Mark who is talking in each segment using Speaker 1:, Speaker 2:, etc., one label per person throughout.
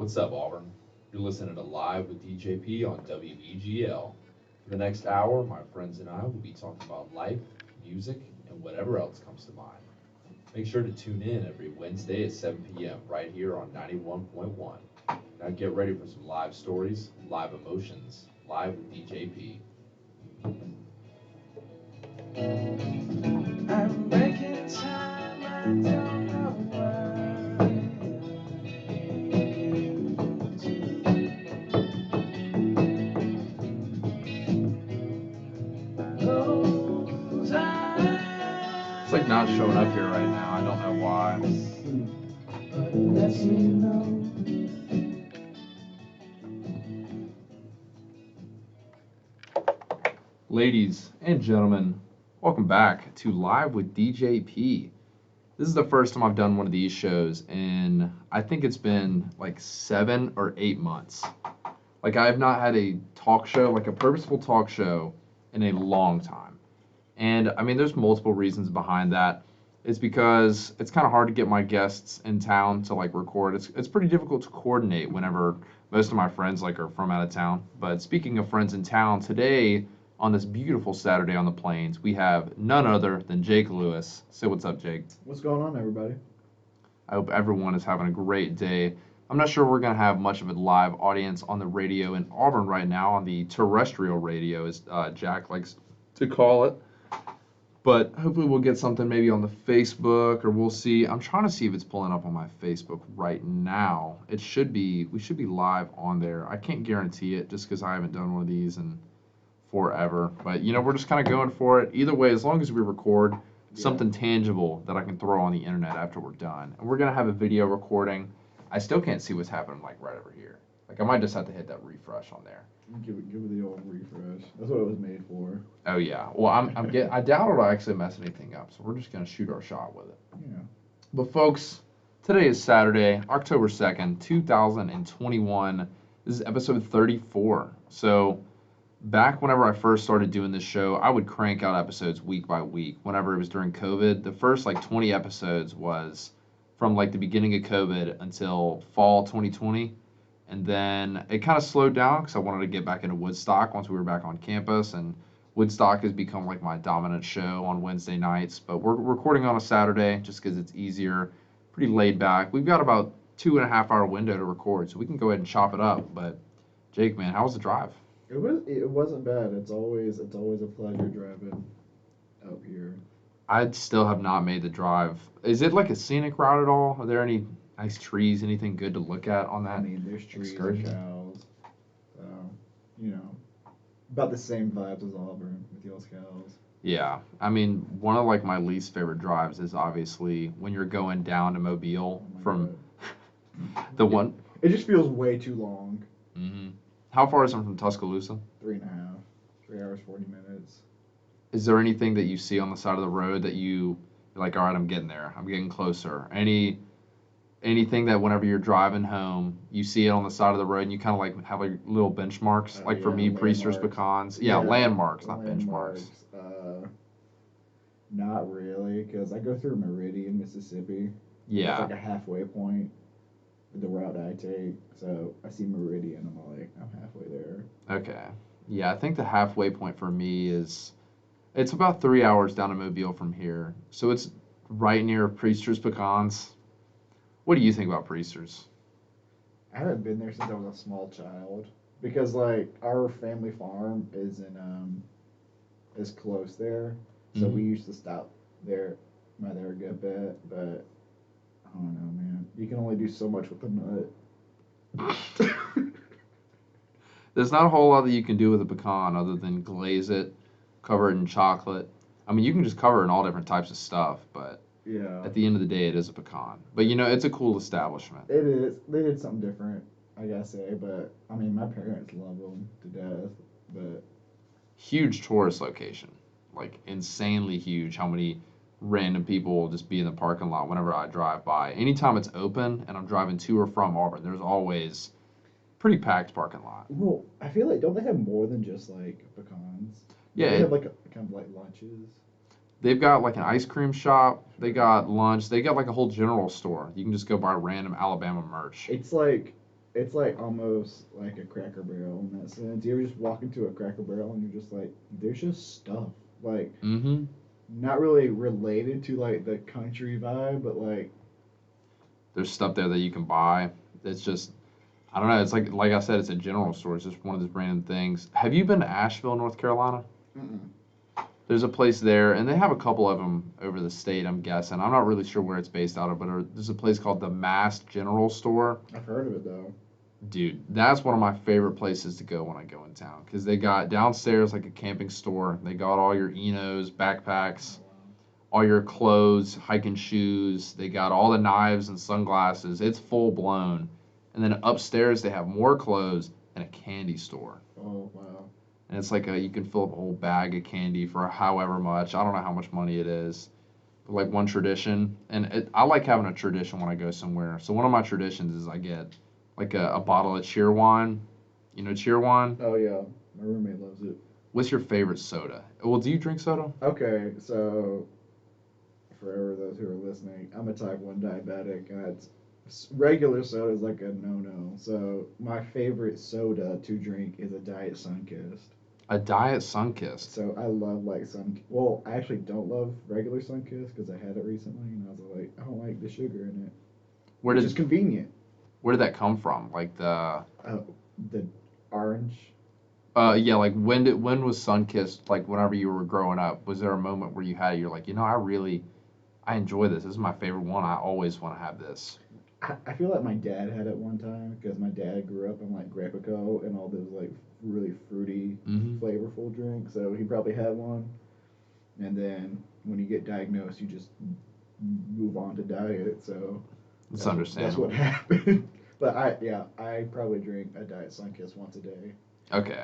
Speaker 1: What's up, Auburn? You're listening to Live with DJP on WEGL. For the next hour, my friends and I will be talking about life, music, and whatever else comes to mind. Make sure to tune in every Wednesday at 7 p.m. right here on 91.1. Now get ready for some live stories, live emotions, live with DJP.
Speaker 2: I'm breaking time, I don't know why.
Speaker 1: It's like not showing up here right now. I don't know why. Ladies and gentlemen, welcome back to Live with DJP. This is the first time I've done one of these shows in, I think it's been like 7 or 8 months. Like I have not had a talk show, like a purposeful talk show in a long time. And I mean, there's multiple reasons behind that. It's because it's kind of hard to get my guests in town to like record. It's pretty difficult to coordinate whenever most of my friends like are from out of town. But speaking of friends in town, today on this beautiful Saturday on the plains, we have none other than Jake Lewis. Say what's up, Jake.
Speaker 3: What's going on, everybody?
Speaker 1: I hope everyone is having a great day. I'm not sure we're going to have much of a live audience on the radio in Auburn right now, on the terrestrial radio, as Jack likes to call it. But hopefully we'll get something maybe on the Facebook, or we'll see. I'm trying to see if it's pulling up on my Facebook right now. We should be live on there. I can't guarantee it just because I haven't done one of these in forever. But, you know, we're just kind of going for it. Either way, as long as we record something tangible that I can throw on the internet after we're done. And we're going to have a video recording. I still can't see what's happening, like, right over here. Like, I might just have to hit that refresh on there.
Speaker 3: Give it the old refresh. That's what it was made for.
Speaker 1: Oh, yeah. Well, I doubt it'll actually mess anything up, so we're just going to shoot our shot with it.
Speaker 3: Yeah.
Speaker 1: But, folks, today is Saturday, October 2nd, 2021. This is episode 34. So, back whenever I first started doing this show, I would crank out episodes week by week. Whenever it was during COVID, the first, like, 20 episodes was from, like, the beginning of COVID until fall 2020. And then it kind of slowed down because I wanted to get back into Woodstock once we were back on campus. And Woodstock has become like my dominant show on Wednesday nights. But we're recording on a Saturday just because it's easier, pretty laid back. We've got about 2.5 hour window to record, so we can go ahead and chop it up. But Jake, man, how was the drive?
Speaker 3: It wasn't bad. It's always a pleasure driving out here.
Speaker 1: I still have not made the drive. Is it like a scenic route at all? Are there any nice trees, anything good to look at on that?
Speaker 3: I mean, there's trees
Speaker 1: excursion?
Speaker 3: and cows. So, you know, about the same vibes as Auburn with those cows.
Speaker 1: Yeah, I mean, one of like my least favorite drives is obviously when you're going down to Mobile from the one.
Speaker 3: It just feels way too long.
Speaker 1: Mm-hmm. How far is it from Tuscaloosa?
Speaker 3: 3.5, 3 hours 40 minutes.
Speaker 1: Is there anything that you see on the side of the road that you're like, all right, I'm getting there, I'm getting closer? Anything that whenever you're driving home, you see it on the side of the road and you kind of like have like little benchmarks? Like for me, Priester's Pecans. Yeah, landmarks, not benchmarks.
Speaker 3: Not really, because I go through Meridian, Mississippi.
Speaker 1: Yeah.
Speaker 3: It's like a halfway point with the route I take. So I see Meridian, I'm like, I'm halfway there.
Speaker 1: Okay. Yeah, I think the halfway point for me it's about 3 hours down to Mobile from here. So it's right near Priester's Pecans. What do you think about Priesters?
Speaker 3: I haven't been there since I was a small child because like our family farm is close there, so we used to stop there a good bit. But I don't know, man. You can only do so much with a nut.
Speaker 1: There's not a whole lot that you can do with a pecan other than glaze it, cover it in chocolate. I mean, you can just cover it in all different types of stuff, but
Speaker 3: yeah.
Speaker 1: At the end of the day, it is a pecan. But, you know, it's a cool establishment.
Speaker 3: It is. They did something different, I gotta say. But, I mean, my parents love them to death. But
Speaker 1: huge tourist location. Like, insanely huge. How many random people will just be in the parking lot whenever I drive by. Anytime it's open and I'm driving to or from Auburn, there's always pretty packed parking lot.
Speaker 3: Well, I feel like, don't they have more than just, like, pecans?
Speaker 1: Yeah.
Speaker 3: They have, like, kind of, like, lunches.
Speaker 1: They've got like an ice cream shop. They got lunch. They got like a whole general store. You can just go buy random Alabama merch.
Speaker 3: It's like it's like almost like a Cracker Barrel in that sense. You ever just walk into a Cracker Barrel and you're just like, there's just stuff. Like,
Speaker 1: Mm-hmm.
Speaker 3: not really related to like the country vibe, but like,
Speaker 1: There's stuff there that you can buy. It's just, I don't know. It's like I said, it's a general store. It's just one of those random things. Have you been to Asheville, North Carolina?
Speaker 3: mm-mm.
Speaker 1: There's a place there, and they have a couple of them over the state, I'm guessing. I'm not really sure where it's based out of, but there's a place called the Mass General Store.
Speaker 3: I've heard of it though.
Speaker 1: Dude, that's one of my favorite places to go when I go in town, because they got downstairs like a camping store. They got all your Enos, backpacks, all your clothes, hiking shoes. They got all the knives and sunglasses. It's full blown. And then upstairs they have more clothes and a candy store.
Speaker 3: Oh wow.
Speaker 1: And it's like you can fill up a whole bag of candy for however much. I don't know how much money it is. But like one tradition, and I like having a tradition when I go somewhere. So one of my traditions is I get like a bottle of cheer wine. You know cheer wine?
Speaker 3: Oh yeah, my roommate loves it.
Speaker 1: What's your favorite soda? Well, do you drink soda?
Speaker 3: Okay, so for those who are listening, I'm a type 1 diabetic, and regular soda is like a no-no. So my favorite soda to drink is a Diet Sunkist.
Speaker 1: A Diet Sunkist.
Speaker 3: So I love like Well, I actually don't love regular Sunkist because I had it recently, and I was like, I don't like the sugar in it.
Speaker 1: Where
Speaker 3: Which
Speaker 1: did
Speaker 3: is convenient.
Speaker 1: where did that come from? Like
Speaker 3: The orange.
Speaker 1: Yeah, like when was Sunkist, like whenever you were growing up, was there a moment where you had it, you're like, I enjoy this. This is my favorite one. I always want to have this.
Speaker 3: I feel like my dad had it one time because my dad grew up on like Grapico and all those like really fruity,
Speaker 1: Mm-hmm.
Speaker 3: flavorful drinks. So he probably had one. And then when you get diagnosed, you just move on to diet. So
Speaker 1: It's
Speaker 3: that's
Speaker 1: understandable.
Speaker 3: what happened. But I probably drink a Diet Sunkist once a day.
Speaker 1: Okay.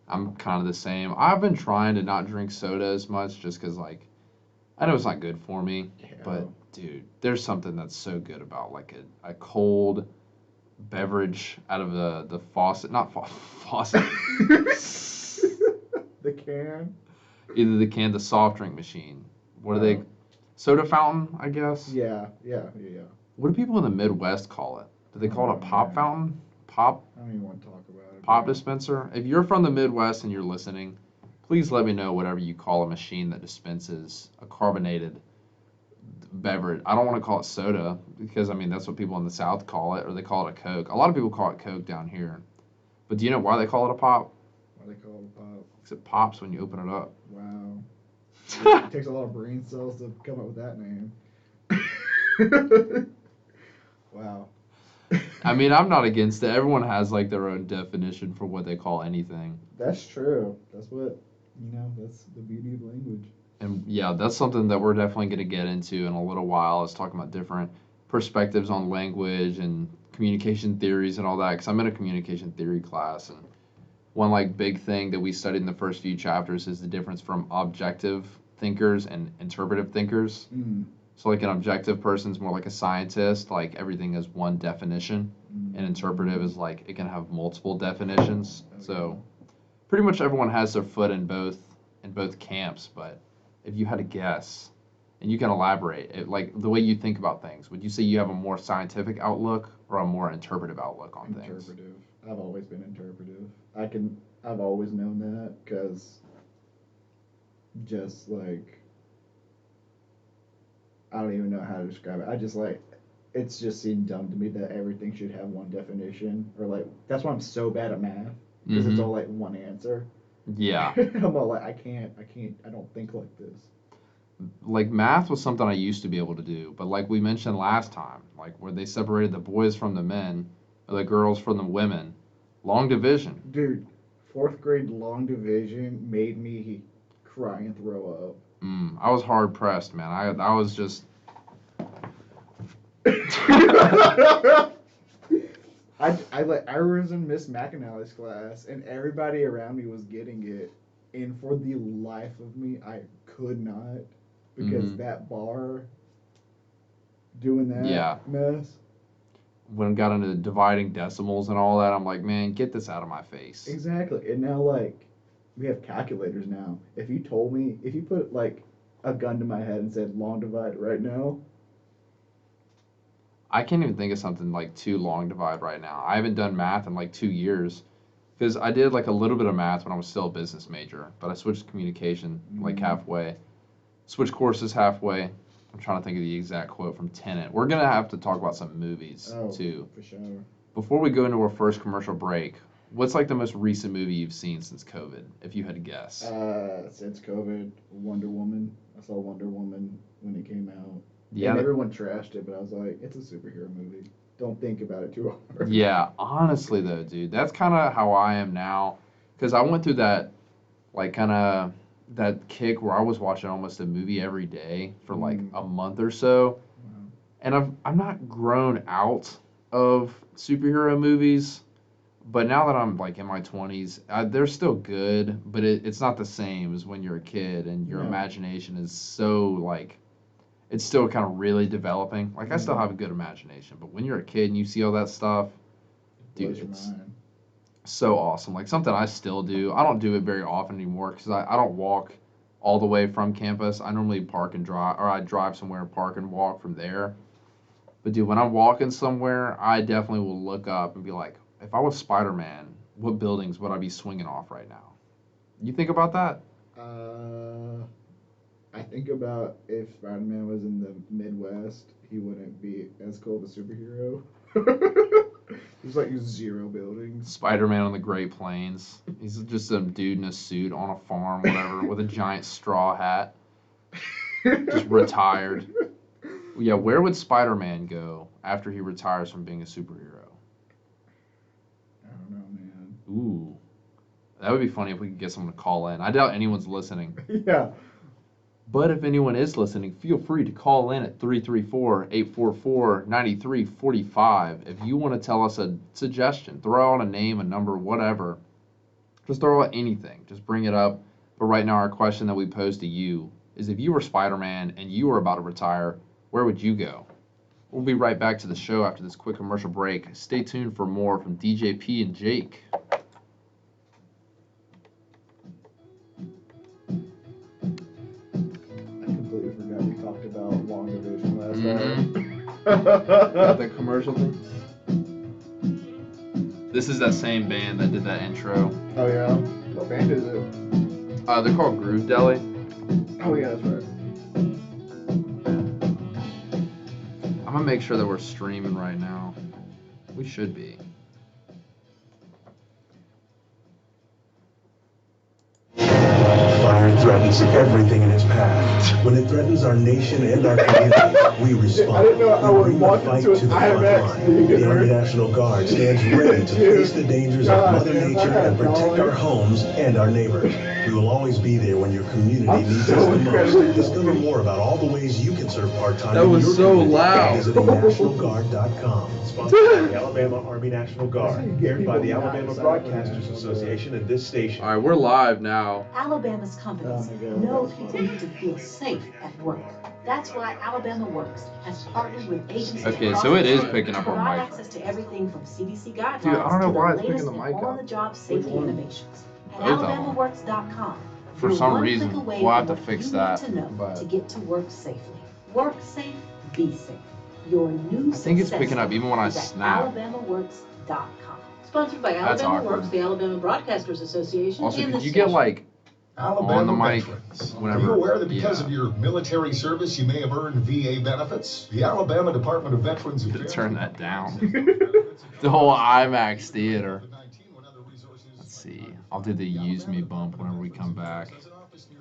Speaker 1: I'm kind of the same. I've been trying to not drink soda as much just because, like, I know it's not good for me, but dude, there's something that's so good about like a cold beverage out of the faucet, not faucet,
Speaker 3: The can.
Speaker 1: either the can, the soft drink machine. What are they?
Speaker 3: Oh.
Speaker 1: Soda fountain, I guess.
Speaker 3: Yeah.
Speaker 1: What do people in the Midwest call it? Do they call it a pop
Speaker 3: man.
Speaker 1: fountain? Pop
Speaker 3: I don't even want to talk about it.
Speaker 1: pop
Speaker 3: bro.
Speaker 1: dispenser? If you're from the Midwest and you're listening, please let me know whatever you call a machine that dispenses a carbonated beverage. I don't want to call it soda because I mean that's what people in the South call it, or they call it a Coke. A lot of people call it Coke down here. But do you know why they call it a pop?
Speaker 3: Why they call it a pop?
Speaker 1: Because it pops when you open it up.
Speaker 3: Wow. It takes a lot of brain cells to come up with that name. Wow.
Speaker 1: I mean, I'm not against it. Everyone has like their own definition for what they call anything.
Speaker 3: That's true. That's what, that's the beauty of language.
Speaker 1: And yeah, that's something that we're definitely going to get into in a little while, is talking about different perspectives on language and communication theories and all that, because I'm in a communication theory class, and one like big thing that we studied in the first few chapters is the difference from objective thinkers and interpretive thinkers.
Speaker 3: Mm.
Speaker 1: So like an objective person's more like a scientist, like everything is one definition, and interpretive is like it can have multiple definitions.
Speaker 3: Okay.
Speaker 1: So pretty much everyone has their foot in both camps, but if you had to guess, and you can elaborate, like the way you think about things, would you say you have a more scientific outlook or a more interpretive outlook on things?
Speaker 3: Interpretive. I've always been interpretive. I've always known that because just like, I don't even know how to describe it. I just like, it's just seemed dumb to me that everything should have one definition, or like, that's why I'm so bad at math, because it's
Speaker 1: Mhm.
Speaker 3: all like one answer.
Speaker 1: Yeah.
Speaker 3: I'm all like, I don't think like this.
Speaker 1: Like math was something I used to be able to do, but like we mentioned last time, like where they separated the boys from the men, or the girls from the women, long division.
Speaker 3: Dude, 4th grade long division made me cry and throw
Speaker 1: I was hard pressed, man. I was just.
Speaker 3: up. I was in Miss McAnally's class, and everybody around me was getting it, and for the life of me, I could not, because
Speaker 1: Mhm.
Speaker 3: that bar doing that
Speaker 1: Yeah.
Speaker 3: mess.
Speaker 1: When it got into dividing decimals and all that, I'm like, man, get this out of my face.
Speaker 3: Exactly, and now like we have calculators now. If you put like a gun to my head and said long divide right now,
Speaker 1: I can't even think of something like too long to divide right now. I haven't done math in like 2 years because I did like a little bit of math when I was still a business major, but I switched to communication like halfway, switched courses halfway. I'm trying to think of the exact quote from Tenet. We're gonna have to talk about some movies too.
Speaker 3: For sure.
Speaker 1: Before we go into our first commercial break, what's like the most recent movie you've seen since COVID, if you had to guess?
Speaker 3: Since COVID, Wonder Woman. I saw Wonder Woman when it came out.
Speaker 1: Yeah.
Speaker 3: And everyone trashed it, but I was like, it's a superhero movie. Don't think about it too hard.
Speaker 1: Yeah, honestly though, dude, that's kind of how I am now, because I went through that, like, kind of that kick where I was watching almost a movie every day for like a month or so,
Speaker 3: Wow.
Speaker 1: and I'm not grown out of superhero movies, but now that I'm like in my 20s, they're still good, but it's not the same as when you're a kid and your
Speaker 3: No.
Speaker 1: imagination is so like it's still kind of really developing. Like I still
Speaker 3: Mhm.
Speaker 1: have a good imagination, but when you're a kid and you see all that stuff, dude,
Speaker 3: Blows your
Speaker 1: it's
Speaker 3: mind.
Speaker 1: so awesome. Like something I still do. I don't do it very often anymore because I don't walk all the way from campus. I normally park and drive, or I drive somewhere and park and walk from there. But dude, when I'm walking somewhere, I definitely will look up and be like, if I was Spider-Man, what buildings would I be swinging off right now? You think about that?
Speaker 3: I think about if Spider-Man was in the Midwest, he wouldn't be as cool of a superhero. There's like 0 buildings.
Speaker 1: Spider-Man on the Great Plains. He's just some dude in a suit on a farm, whatever, with a giant straw hat, just retired. Yeah, where would Spider-Man go after he retires from being a superhero?
Speaker 3: I don't know, man.
Speaker 1: Ooh, that would be funny if we could get someone to call in. I doubt anyone's listening.
Speaker 3: Yeah.
Speaker 1: But if anyone is listening, feel free to call in at 334-844-9345 if you want to tell us a suggestion. Throw out a name, a number, whatever. Just throw out anything. Just bring it up. But right now, our question that we pose to you is if you were Spider-Man and you were about to retire, where would you go? We'll be right back to the show after this quick commercial break. Stay tuned for more from DJP and Jake.
Speaker 3: I completely forgot we talked about long division last
Speaker 1: The commercial thing. This is that same band that did that intro.
Speaker 3: Oh yeah. What band is it?
Speaker 1: They're called Groove Deli.
Speaker 3: Oh yeah, that's right.
Speaker 1: I'm gonna make sure that we're streaming right now. We should be.
Speaker 4: Fire threatens everything in its path. When it threatens our nation and our community, we respond.
Speaker 3: I didn't know I
Speaker 4: We
Speaker 3: would
Speaker 4: bring the
Speaker 3: walk
Speaker 4: fight
Speaker 3: into
Speaker 4: to
Speaker 3: an
Speaker 4: the front
Speaker 3: IMAX
Speaker 4: line.
Speaker 3: theater.
Speaker 4: The Army National Guard stands ready to face the dangers of
Speaker 3: God,
Speaker 4: Mother
Speaker 3: man,
Speaker 4: Nature
Speaker 3: I had
Speaker 4: and protect
Speaker 3: no
Speaker 4: our
Speaker 3: idea.
Speaker 4: homes and our neighbors. We will always be there when your community
Speaker 3: I'm
Speaker 4: needs
Speaker 3: so
Speaker 4: us the
Speaker 3: incredibly
Speaker 4: most. Discover
Speaker 3: guilty.
Speaker 4: more about all the ways you can serve part-time
Speaker 1: That
Speaker 4: in
Speaker 1: was
Speaker 4: your
Speaker 1: so
Speaker 4: community
Speaker 1: loud.
Speaker 4: by visiting nationalguard.com. Sponsored by the Alabama Army National
Speaker 3: That's how
Speaker 4: Guard.
Speaker 3: you get
Speaker 4: Aired by
Speaker 3: people
Speaker 4: the
Speaker 3: mad
Speaker 4: Alabama
Speaker 3: inside of the
Speaker 4: Broadcasters
Speaker 3: National
Speaker 4: Association and this station.
Speaker 1: All right, we're live now.
Speaker 5: Alabama's companies
Speaker 3: Oh my God,
Speaker 5: know
Speaker 3: that's
Speaker 5: people need to feel safe at work. That's why Alabama Works has partnered with agencies
Speaker 1: Okay,
Speaker 5: across
Speaker 1: so it
Speaker 5: the
Speaker 1: is
Speaker 5: state
Speaker 1: picking
Speaker 5: to
Speaker 1: up our
Speaker 5: provide
Speaker 1: mic.
Speaker 5: access to everything from CDC guidelines
Speaker 1: Dude, I don't know
Speaker 5: to
Speaker 1: why
Speaker 5: the
Speaker 1: it's picking
Speaker 5: latest
Speaker 1: the
Speaker 5: in
Speaker 1: mic up.
Speaker 5: on-the-job safety
Speaker 3: one?
Speaker 5: innovations. At
Speaker 1: Both of them.
Speaker 5: alabamaworks.com.
Speaker 1: For
Speaker 5: you're
Speaker 1: some
Speaker 5: one
Speaker 1: reason,
Speaker 5: click away
Speaker 1: we'll have
Speaker 5: from
Speaker 1: to
Speaker 5: what
Speaker 1: fix
Speaker 5: you
Speaker 1: that,
Speaker 5: need to know
Speaker 1: but-
Speaker 5: to get to work safely. Work safe, be safe. Your new
Speaker 1: I think it's
Speaker 5: success
Speaker 1: picking up
Speaker 5: story
Speaker 1: even when I
Speaker 5: is at
Speaker 1: snap.
Speaker 5: alabamaworks.com. Sponsored by
Speaker 1: That's
Speaker 5: Alabama
Speaker 1: awkward.
Speaker 5: Works, the Alabama Broadcasters Association,
Speaker 1: Also,
Speaker 5: and
Speaker 1: could
Speaker 5: the
Speaker 1: you get
Speaker 5: station.
Speaker 1: like
Speaker 6: Alabama
Speaker 1: on the mic
Speaker 6: veterans.
Speaker 1: whenever?
Speaker 6: Are you aware that because
Speaker 1: yeah.
Speaker 6: of your military service, you may have earned VA benefits? The Alabama Department of Veterans Affairs.
Speaker 1: Turn that down. The whole IMAX theater. Let's see. I'll do the use me bump whenever we come back.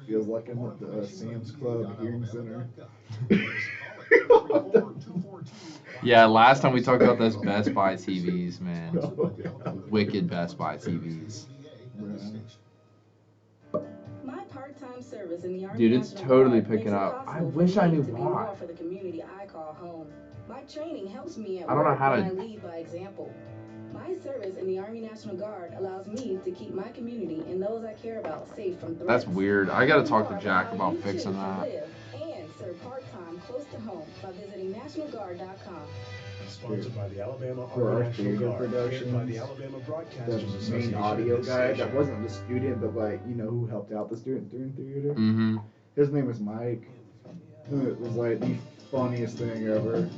Speaker 3: Feels like I'm at the Sam's Club Hearing Center.
Speaker 1: Yeah, last time we talked about those Best Buy TVs, man. Wicked Best Buy TVs.
Speaker 7: My part-time service in the Army
Speaker 1: Dude, it's
Speaker 7: National
Speaker 1: totally
Speaker 7: Guard
Speaker 1: picking
Speaker 7: makes it
Speaker 1: up. I
Speaker 7: possible for
Speaker 1: wish I
Speaker 7: me
Speaker 1: knew
Speaker 7: to be
Speaker 1: why.
Speaker 7: more for the community I call home. My training helps me at
Speaker 1: I don't know
Speaker 7: work
Speaker 1: how
Speaker 7: when
Speaker 1: to-
Speaker 7: I lead by example. My service in the Army National Guard allows me to keep my community and those I care about safe from threats.
Speaker 1: That's weird. I gotta talk to
Speaker 7: Learn more
Speaker 1: Jack
Speaker 7: how
Speaker 1: about
Speaker 7: you
Speaker 1: fixing
Speaker 7: too can
Speaker 1: that.
Speaker 7: live and serve part-time close to home by visiting nationalguard.com.
Speaker 4: Sponsored by the Alabama
Speaker 3: For our
Speaker 4: Army National
Speaker 3: theater
Speaker 4: Guard. Aired by
Speaker 3: productions,
Speaker 4: the Alabama
Speaker 3: The
Speaker 4: Broadcasters
Speaker 3: main
Speaker 4: Association.
Speaker 3: audio
Speaker 4: and this
Speaker 3: guy that
Speaker 4: station.
Speaker 3: wasn't the student, but like, you know, who helped out the student during theater.
Speaker 1: Mm-hmm.
Speaker 3: His name was Mike. It was like, funniest thing ever.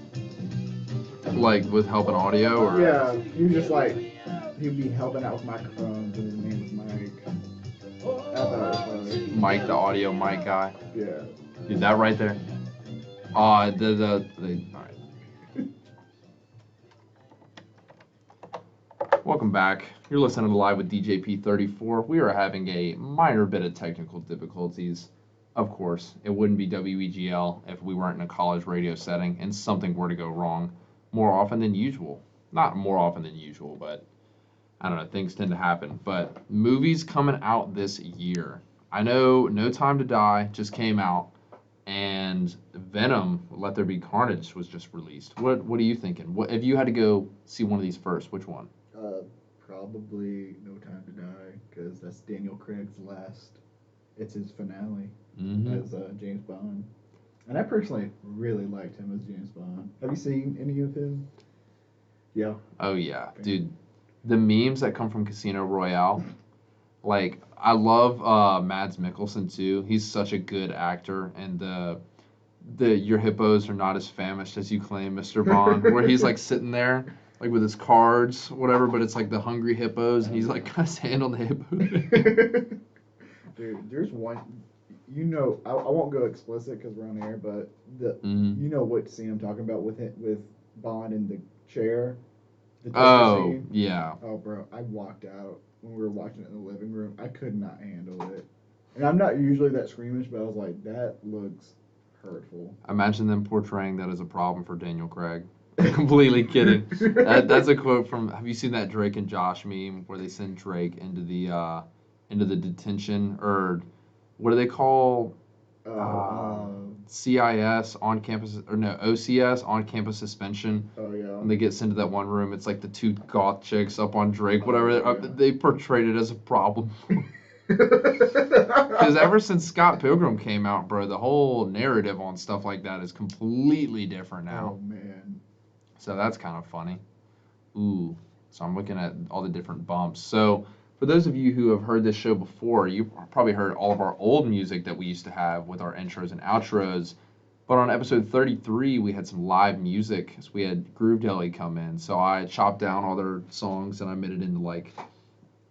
Speaker 1: Like with helping audio or?
Speaker 3: Yeah, he was just like, he'd be helping out with microphones, and his name was Mike. I thought it was funny.
Speaker 1: Mike, the audio mic guy.
Speaker 3: Yeah.
Speaker 1: Dude, that right there. All right. Welcome back. You're listening to Live with DJP 34. We are having a minor bit of technical difficulties. Of course, it wouldn't be WEGL if we weren't in a college radio setting and something were to go wrong more often than usual. Not more often than usual, but I don't know, things tend to happen. But movies coming out this year. I know No Time to Die just came out, and Venom, Let There Be Carnage was just released. What are you thinking? What if you had to go see one of these first, which one?
Speaker 3: Probably No Time to Die, because that's Daniel Craig's last. It's his finale as James Bond. And I personally really liked him as James Bond. Have you seen any of him? Yeah.
Speaker 1: Oh yeah, dude. The memes that come from Casino Royale, like I love Mads Mikkelsen too. He's such a good actor, and the your hippos are not as famished as you claim, Mr. Bond, where he's like sitting there like with his cards, whatever, but it's like the hungry hippos, and he's like got his hand on the hippo.
Speaker 3: Dude, there's one. You know, I won't go explicit because we're on air, but you know what scene I'm talking about with Bond in the chair. The scene.
Speaker 1: Yeah.
Speaker 3: Oh, bro, I walked out when we were watching it in the living room. I could not handle it, and I'm not usually that squeamish, but I was like, that looks hurtful.
Speaker 1: Imagine them portraying that as a problem for Daniel Craig. Completely kidding. That's a quote from. Have you seen that Drake and Josh meme where they send Drake into the detention, or what do they call CIS on campus, or no, OCS, on campus suspension?
Speaker 3: Oh yeah.
Speaker 1: When they get sent to that one room, it's like the two goth chicks up on Drake, whatever. They portrayed it as a problem. Because ever since Scott Pilgrim came out, bro, the whole narrative on stuff like that is completely different now.
Speaker 3: Oh man.
Speaker 1: So that's kind of funny. Ooh. So I'm looking at all the different bumps. So for those of you who have heard this show before, you probably heard all of our old music that we used to have with our intros and outros. But on episode 33, we had some live music. So we had Groove Deli come in. So I chopped down all their songs and I made it into like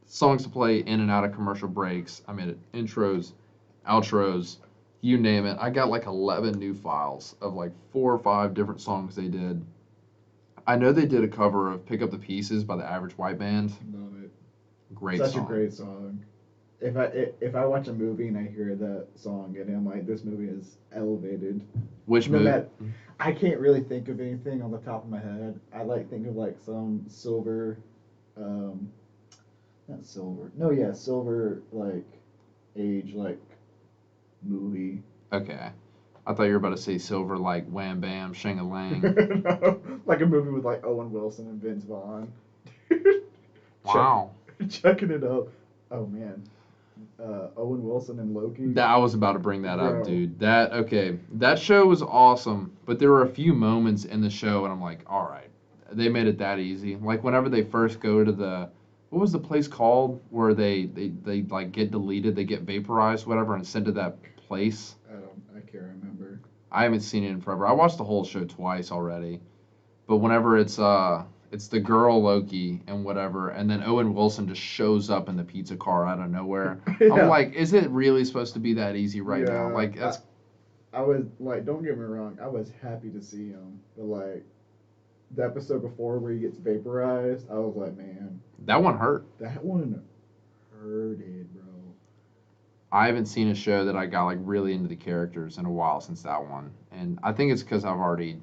Speaker 1: songs to play in and out of commercial breaks. I made it intros, outros, you name it. I got like 11 new files of like 4 or 5 different songs they did. I know they did a cover of Pick Up the Pieces by the Average White Band.
Speaker 3: Love it.
Speaker 1: Great
Speaker 3: Such
Speaker 1: song.
Speaker 3: a great song. If I watch a movie and I hear that song and I'm like, this movie is elevated.
Speaker 1: Which movie?
Speaker 3: I can't really think of anything on the top of my head. I like think of like some silver, not silver. No, yeah, silver like age like movie.
Speaker 1: Okay. I thought you were about to say silver like Wham Bam Shang-a-Lang.
Speaker 3: No, like a movie with like Owen Wilson and Vince Vaughn.
Speaker 1: Wow.
Speaker 3: Checking it up. Oh man. Owen Wilson and Loki.
Speaker 1: I was about to bring that
Speaker 3: Bro.
Speaker 1: up, dude. That show was awesome, but there were a few moments in the show and I'm like, all right, they made it that easy. Like whenever they first go to what was the place called where they like get deleted, they get vaporized, whatever, and sent to that place?
Speaker 3: I can't remember.
Speaker 1: I haven't seen it in forever. I watched the whole show twice already. But whenever it's the girl Loki and whatever, and then Owen Wilson just shows up in the pizza car out of nowhere.
Speaker 3: Yeah.
Speaker 1: I'm like, is it really supposed to be that easy right now?
Speaker 3: Yeah,
Speaker 1: Like that's
Speaker 3: I was like, don't get me wrong, I was happy to see him, but like the episode before where he gets vaporized, I was like, man,
Speaker 1: that one hurt.
Speaker 3: that one hurted, bro.
Speaker 1: I haven't seen a show that I got like really into the characters in a while since that one, and I think it's because I already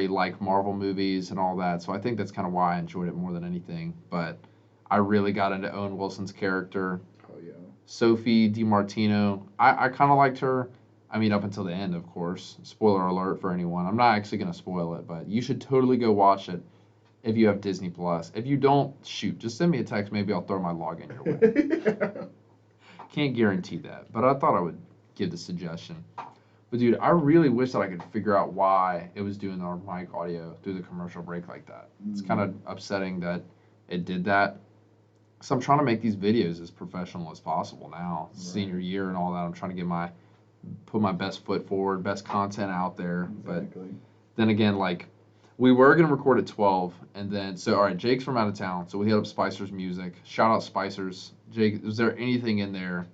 Speaker 1: like Marvel movies and all that, so I think that's kind of why I enjoyed it more than anything. But I really got into Owen Wilson's character.
Speaker 3: Oh yeah.
Speaker 1: Sophie DiMartino, I kind of liked her. I mean, up until the end, of course. Spoiler alert for anyone. I'm not actually going to spoil it, but you should totally go watch it if you have Disney Plus. If you don't, shoot, just send me a text. Maybe I'll throw my login your way.
Speaker 3: Yeah.
Speaker 1: Can't guarantee that, but I thought I would give the suggestion. But dude, I really wish that I could figure out why it was doing our mic audio through the commercial break like that. It's kind of upsetting that it did that. So I'm trying to make these videos as professional as possible now.
Speaker 3: Right.
Speaker 1: Senior year and all that. I'm trying to get my put my best foot forward, best content out there.
Speaker 3: Exactly.
Speaker 1: But then again, like, we were going to record at 12, and then, so, all right, Jake's from out of town, so we hit up Spicer's Music. Shout out Spicer's. Jake, was there anything in there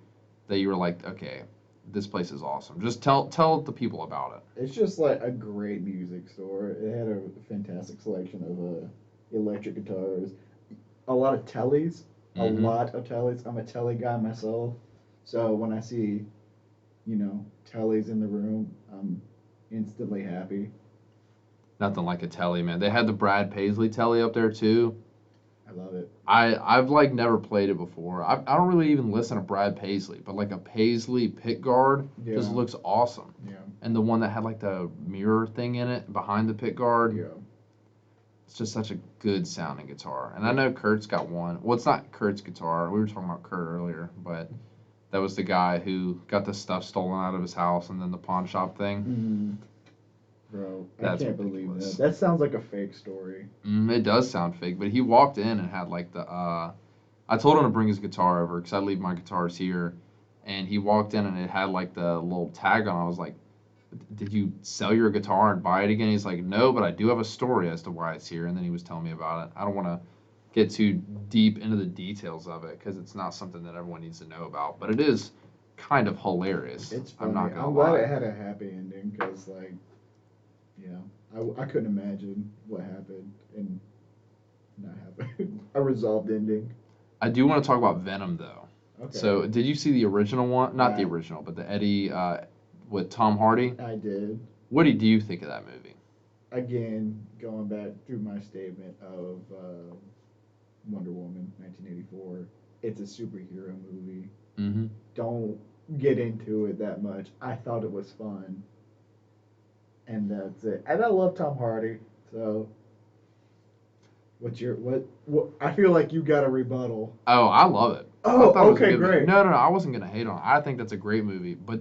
Speaker 1: that you were like, okay, this place is awesome? Just tell the people about it.
Speaker 3: It's just like a great music store. It had a fantastic selection of electric guitars, a lot of tellies,
Speaker 1: Mhm.
Speaker 3: a lot of tellies. I'm a telly guy myself, so when I see, tellies in the room, I'm instantly happy.
Speaker 1: Nothing like a telly, man. They had the Brad Paisley telly up there, too.
Speaker 3: I love it.
Speaker 1: I've like never played it before. I don't really even listen to Brad Paisley, but like a Paisley pickguard just
Speaker 3: Yeah.
Speaker 1: looks awesome.
Speaker 3: Yeah.
Speaker 1: And the one that had like the mirror thing in it behind the pickguard,
Speaker 3: Yeah.
Speaker 1: it's just such a good sounding guitar. And I know Kurt's got one. Well, it's not Kurt's guitar. We were talking about Kurt earlier, but that was the guy who got the stuff stolen out of his house and then the pawn shop thing.
Speaker 3: Mm-hmm. Bro,
Speaker 1: That's
Speaker 3: I can't believe
Speaker 1: ridiculous.
Speaker 3: that. That sounds like a fake story.
Speaker 1: It does sound fake, but he walked in and had like the I told him to bring his guitar over because I leave my guitars here, and he walked in and it had like the little tag on. I was like, "Did you sell your guitar and buy it again?" He's like, "No, but I do have a story as to why it's here." And then he was telling me about it. I don't want to get too deep into the details of it because it's not something that everyone needs to know about, but it is kind of hilarious.
Speaker 3: It's funny.
Speaker 1: I'm not gonna
Speaker 3: I'm
Speaker 1: lie.
Speaker 3: glad it had a happy ending because, I couldn't imagine what happened and not happen. A resolved ending.
Speaker 1: I do want to talk about Venom though.
Speaker 3: Okay.
Speaker 1: So, did you see the original one? Not the
Speaker 3: Right.
Speaker 1: original, but the Eddie with Tom Hardy.
Speaker 3: I did.
Speaker 1: What do you think of that movie?
Speaker 3: Again, going back through my statement of Wonder Woman 1984, it's a superhero movie.
Speaker 1: Mm-hmm.
Speaker 3: Don't get into it that much. I thought it was fun. And that's it. And I love Tom Hardy, so what I feel like you got a rebuttal.
Speaker 1: Oh, I love it.
Speaker 3: Oh,
Speaker 1: I thought it was a
Speaker 3: okay,
Speaker 1: good movie.
Speaker 3: great.
Speaker 1: No, I wasn't gonna hate on it. I think that's a great movie. But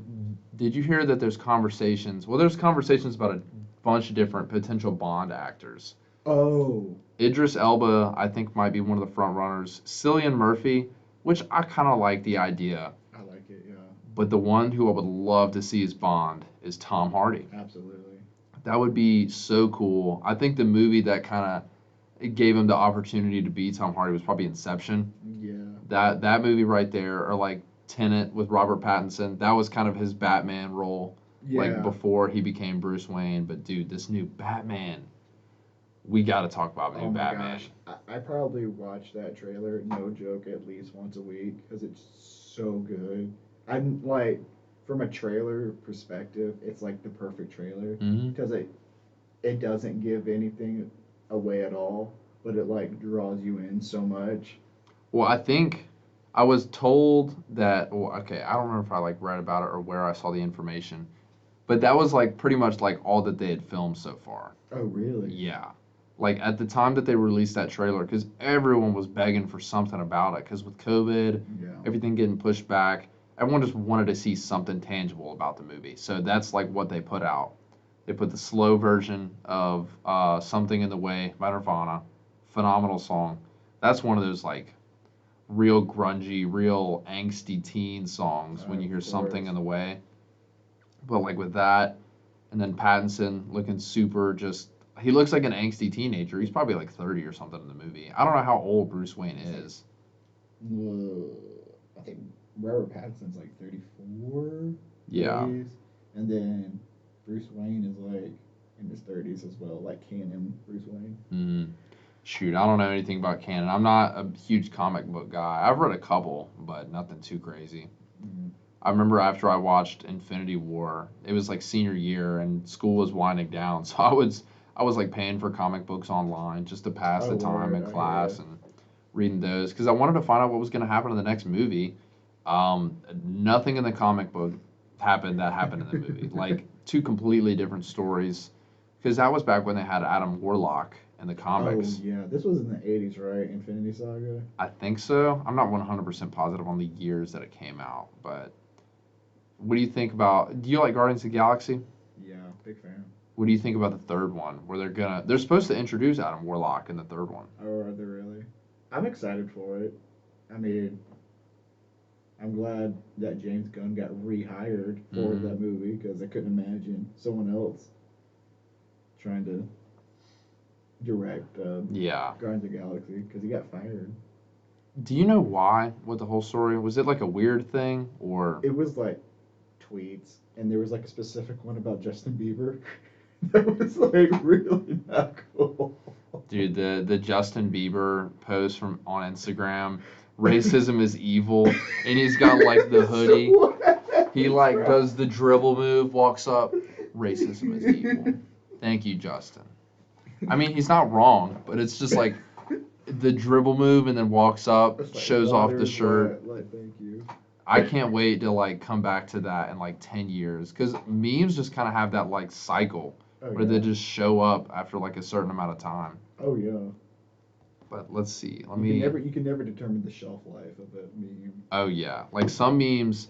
Speaker 1: did you hear that there's conversations? Well, there's conversations about a bunch of different potential Bond actors.
Speaker 3: Oh.
Speaker 1: Idris Elba, I think, might be one of the front runners. Cillian Murphy, which I kind of like the idea.
Speaker 3: I like it, yeah.
Speaker 1: But the one who I would love to see as Bond is Tom Hardy.
Speaker 3: Absolutely.
Speaker 1: That would be so cool. I think the movie that kind of gave him the opportunity to be Tom Hardy was probably Inception.
Speaker 3: Yeah.
Speaker 1: That movie right there, or like Tenet with Robert Pattinson. That was kind of his Batman role,
Speaker 3: Yeah.
Speaker 1: like before he became Bruce Wayne. But dude, this new Batman, we got to talk about new
Speaker 3: Oh my
Speaker 1: Batman.
Speaker 3: gosh. I probably watch that trailer, no joke, at least once a week because it's so good. I'm like, from a trailer perspective, it's like the perfect trailer
Speaker 1: Hmm.
Speaker 3: because it doesn't give anything away at all, but it like draws you in so much.
Speaker 1: Well, I think I was told that. Well, okay, I don't remember if I like read about it or where I saw the information, but that was like pretty much like all that they had filmed so far.
Speaker 3: Oh, really?
Speaker 1: Yeah. Like at the time that they released that trailer, because everyone was begging for something about it, because with COVID,
Speaker 3: Yeah.
Speaker 1: everything getting pushed back, everyone just wanted to see something tangible about the movie. So that's like what they put out. They put the slow version of Something in the Way by Nirvana. Phenomenal song. That's one of those like real grungy, real angsty teen songs when you hear
Speaker 3: Of
Speaker 1: Something
Speaker 3: course.
Speaker 1: in the Way. But like with that, and then Pattinson looking super just, he looks like an angsty teenager. He's probably like 30 or something in the movie. I don't know how old Bruce Wayne is.
Speaker 3: I think Robert Pattinson's like 34.
Speaker 1: Yeah.
Speaker 3: 30s, and then Bruce Wayne is like in his 30s as well, like canon Bruce Wayne.
Speaker 1: Shoot, I don't know anything about canon. I'm not a huge comic book guy. I've read a couple, but nothing too crazy.
Speaker 3: Mhm.
Speaker 1: I remember after I watched Infinity War, it was like senior year and school was winding down, so I was like paying for comic books online just to pass the
Speaker 3: Oh,
Speaker 1: time
Speaker 3: Lord,
Speaker 1: in
Speaker 3: I hear
Speaker 1: class
Speaker 3: ya.
Speaker 1: and reading those because I wanted to find out what was going to happen in the next movie. Nothing in the comic book happened in the movie. Like two completely different stories because that was back when they had Adam Warlock in the comics.
Speaker 3: Oh yeah, this was in the 80s, right? Infinity Saga.
Speaker 1: I think so. I'm not 100% positive on the years that it came out, but what do you think about? Do you like Guardians of the Galaxy?
Speaker 3: Yeah, big fan.
Speaker 1: What do you think about the third one, where they're supposed to introduce Adam Warlock in the third one?
Speaker 3: Oh, are they really? I'm excited for it. I mean, I'm glad that James Gunn got rehired for that movie because I couldn't imagine someone else trying to direct Guardians of the Galaxy because he got fired.
Speaker 1: Do you know why? What the whole story was? It like a weird thing or?
Speaker 3: It was like tweets, and there was like a specific one about Justin Bieber that was like really not cool.
Speaker 1: Dude, the Justin Bieber post from on Instagram, racism is evil, and he's got like the hoodie. He like does the dribble move, walks up, racism is evil. Thank you, Justin. I mean, he's not wrong, but it's just like the dribble move and then walks up,
Speaker 3: It's like
Speaker 1: shows off the
Speaker 3: water's
Speaker 1: shirt.
Speaker 3: wet, like, thank you.
Speaker 1: I can't wait to like come back to that in like 10 years because memes just kind of have that like cycle where they just show up after like a certain amount of time.
Speaker 3: Oh yeah.
Speaker 1: But let's see.
Speaker 3: You can never determine the shelf life of a meme.
Speaker 1: Oh yeah, like some memes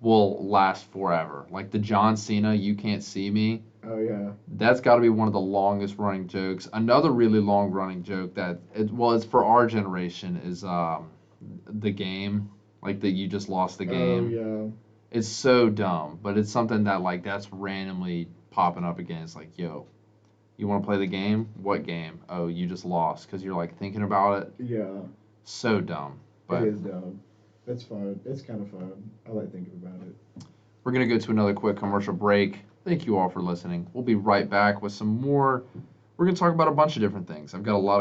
Speaker 1: will last forever. Like the John Cena "You Can't See Me."
Speaker 3: Oh yeah.
Speaker 1: That's got to be one of the longest running jokes. Another really long running joke that it's for our generation is the game, like that you just lost the game.
Speaker 3: Oh yeah.
Speaker 1: It's so dumb, but it's something that like that's randomly popping up again. It's like, yo, you want to play the game? What game? Oh, you just lost because you're like thinking about it.
Speaker 3: Yeah.
Speaker 1: So dumb. But
Speaker 3: It is dumb. It's fun. It's kind of fun. I like thinking about it.
Speaker 1: we're gonna go to another quick commercial break. Thank you all for listening. We'll be right back with some more. We're gonna talk about a bunch of different things. I've got a lot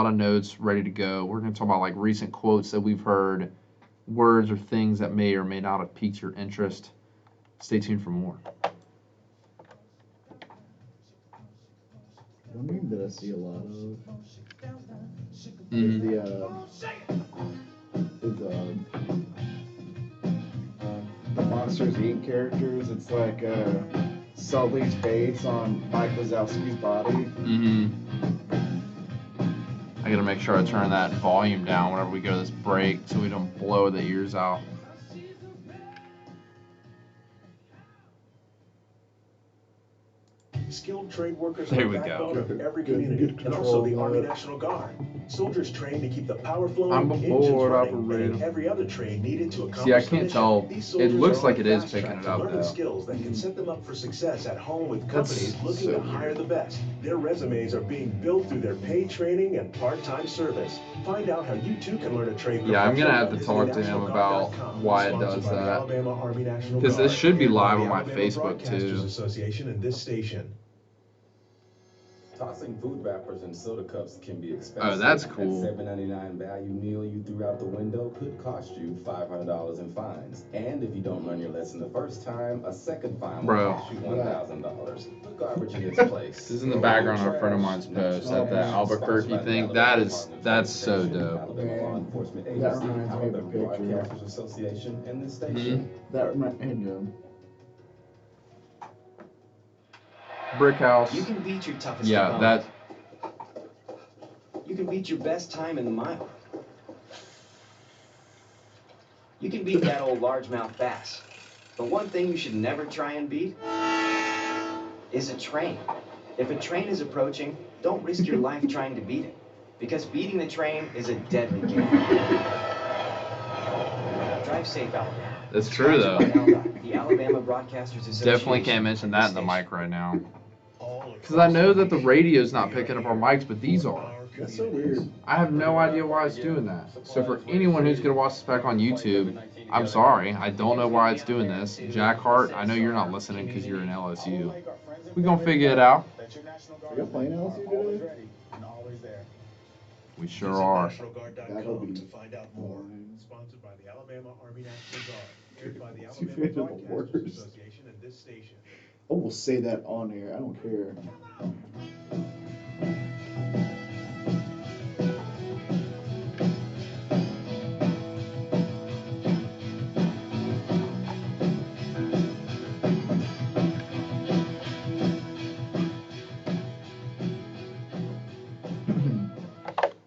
Speaker 1: of notes ready to go. We're gonna talk about like recent quotes that we've heard, words or things that may or may not have piqued your interest. Stay tuned for more.
Speaker 3: One meme that I see a lot of
Speaker 1: Mhm.
Speaker 3: is the Monsters Inc. characters. It's like Sully's face on Mike Wazowski's body.
Speaker 1: I gotta make sure I turn that volume down whenever we go to this break so we don't blow the ears out.
Speaker 8: Skilled trade workers
Speaker 1: There
Speaker 8: are
Speaker 1: we
Speaker 8: the
Speaker 1: go.
Speaker 8: backbone of every
Speaker 3: Good
Speaker 8: community, and also the
Speaker 3: control.
Speaker 8: Army National Guard. Soldiers trained to keep the power flowing,
Speaker 1: I'm a
Speaker 8: engines
Speaker 1: board
Speaker 8: running,
Speaker 1: operator.
Speaker 8: and every other trade needed to accomplish
Speaker 1: See, I
Speaker 8: the
Speaker 1: can't
Speaker 8: mission.
Speaker 1: tell.
Speaker 8: These
Speaker 1: It
Speaker 8: soldiers
Speaker 1: looks
Speaker 8: are
Speaker 1: like
Speaker 8: on
Speaker 1: it
Speaker 8: the
Speaker 1: is
Speaker 8: fast
Speaker 1: picking
Speaker 8: track
Speaker 1: it
Speaker 8: to
Speaker 1: up,
Speaker 8: learning
Speaker 1: though.
Speaker 8: skills that can set them up for success at home with
Speaker 1: That's
Speaker 8: companies looking
Speaker 1: so
Speaker 8: to hire the best. Their resumes are being built through their paid training and part-time service. Find out how you too can learn a trade.
Speaker 1: Yeah, I'm gonna have to
Speaker 8: profession by
Speaker 1: talk to him
Speaker 8: visiting
Speaker 1: about
Speaker 8: nationalguard.com,
Speaker 1: why it
Speaker 8: sponsored
Speaker 1: does
Speaker 8: by the
Speaker 1: that.
Speaker 8: Alabama Army National
Speaker 1: Because this
Speaker 8: Guard,
Speaker 1: should be
Speaker 8: and by
Speaker 1: live
Speaker 8: the
Speaker 1: on my
Speaker 8: Alabama
Speaker 1: Facebook,
Speaker 8: Broadcasters
Speaker 1: too.
Speaker 8: Association and this station.
Speaker 9: Tossing food wrappers and soda cups can be expensive.
Speaker 1: Oh, that's cool.
Speaker 9: That $7.99 value meal you threw out the window could cost you $500 in fines. And if you don't learn your lesson the first time, a second fine will cost you $1,000. Put garbage in its place.
Speaker 1: This is in the background of a friend of mine's post at the Albuquerque thing. That's so dope.
Speaker 9: Alabama Law Enforcement
Speaker 3: That
Speaker 9: Agency,
Speaker 3: reminds me of a
Speaker 9: Alabama
Speaker 3: picture.
Speaker 9: Broadcasters Association, and this station.
Speaker 3: That reminds me.
Speaker 1: Brick house.
Speaker 10: You can beat your toughest
Speaker 1: Yeah,
Speaker 10: opponent.
Speaker 1: that.
Speaker 10: You can beat your best time in the mile. You can beat that old largemouth bass. But one thing you should never try and beat is a train. If a train is approaching, don't risk your life trying to beat it. Because beating the train is a deadly game. Drive safe, Alabama.
Speaker 1: That's true, though.
Speaker 10: The Alabama Broadcasters Association.
Speaker 1: Definitely can't mention that in the mic right now. Because I know that the radio's not picking up our mics, but these are.
Speaker 3: That's so weird.
Speaker 1: I have no idea why it's doing that. So for anyone who's going to watch this back on YouTube, I'm sorry. I don't know why it's doing this. Jack Hart, I know you're not listening because you're in LSU. We're going to figure it out.
Speaker 3: Are you playing LSU today?
Speaker 1: We sure are.
Speaker 3: That'll be
Speaker 8: to find out more. Sponsored by the Alabama Army National Guard, aired by the
Speaker 3: Two
Speaker 8: Alabama
Speaker 3: favorite
Speaker 8: Broadcasters
Speaker 3: words.
Speaker 8: Association and this station.
Speaker 3: I will say that on air. I don't care.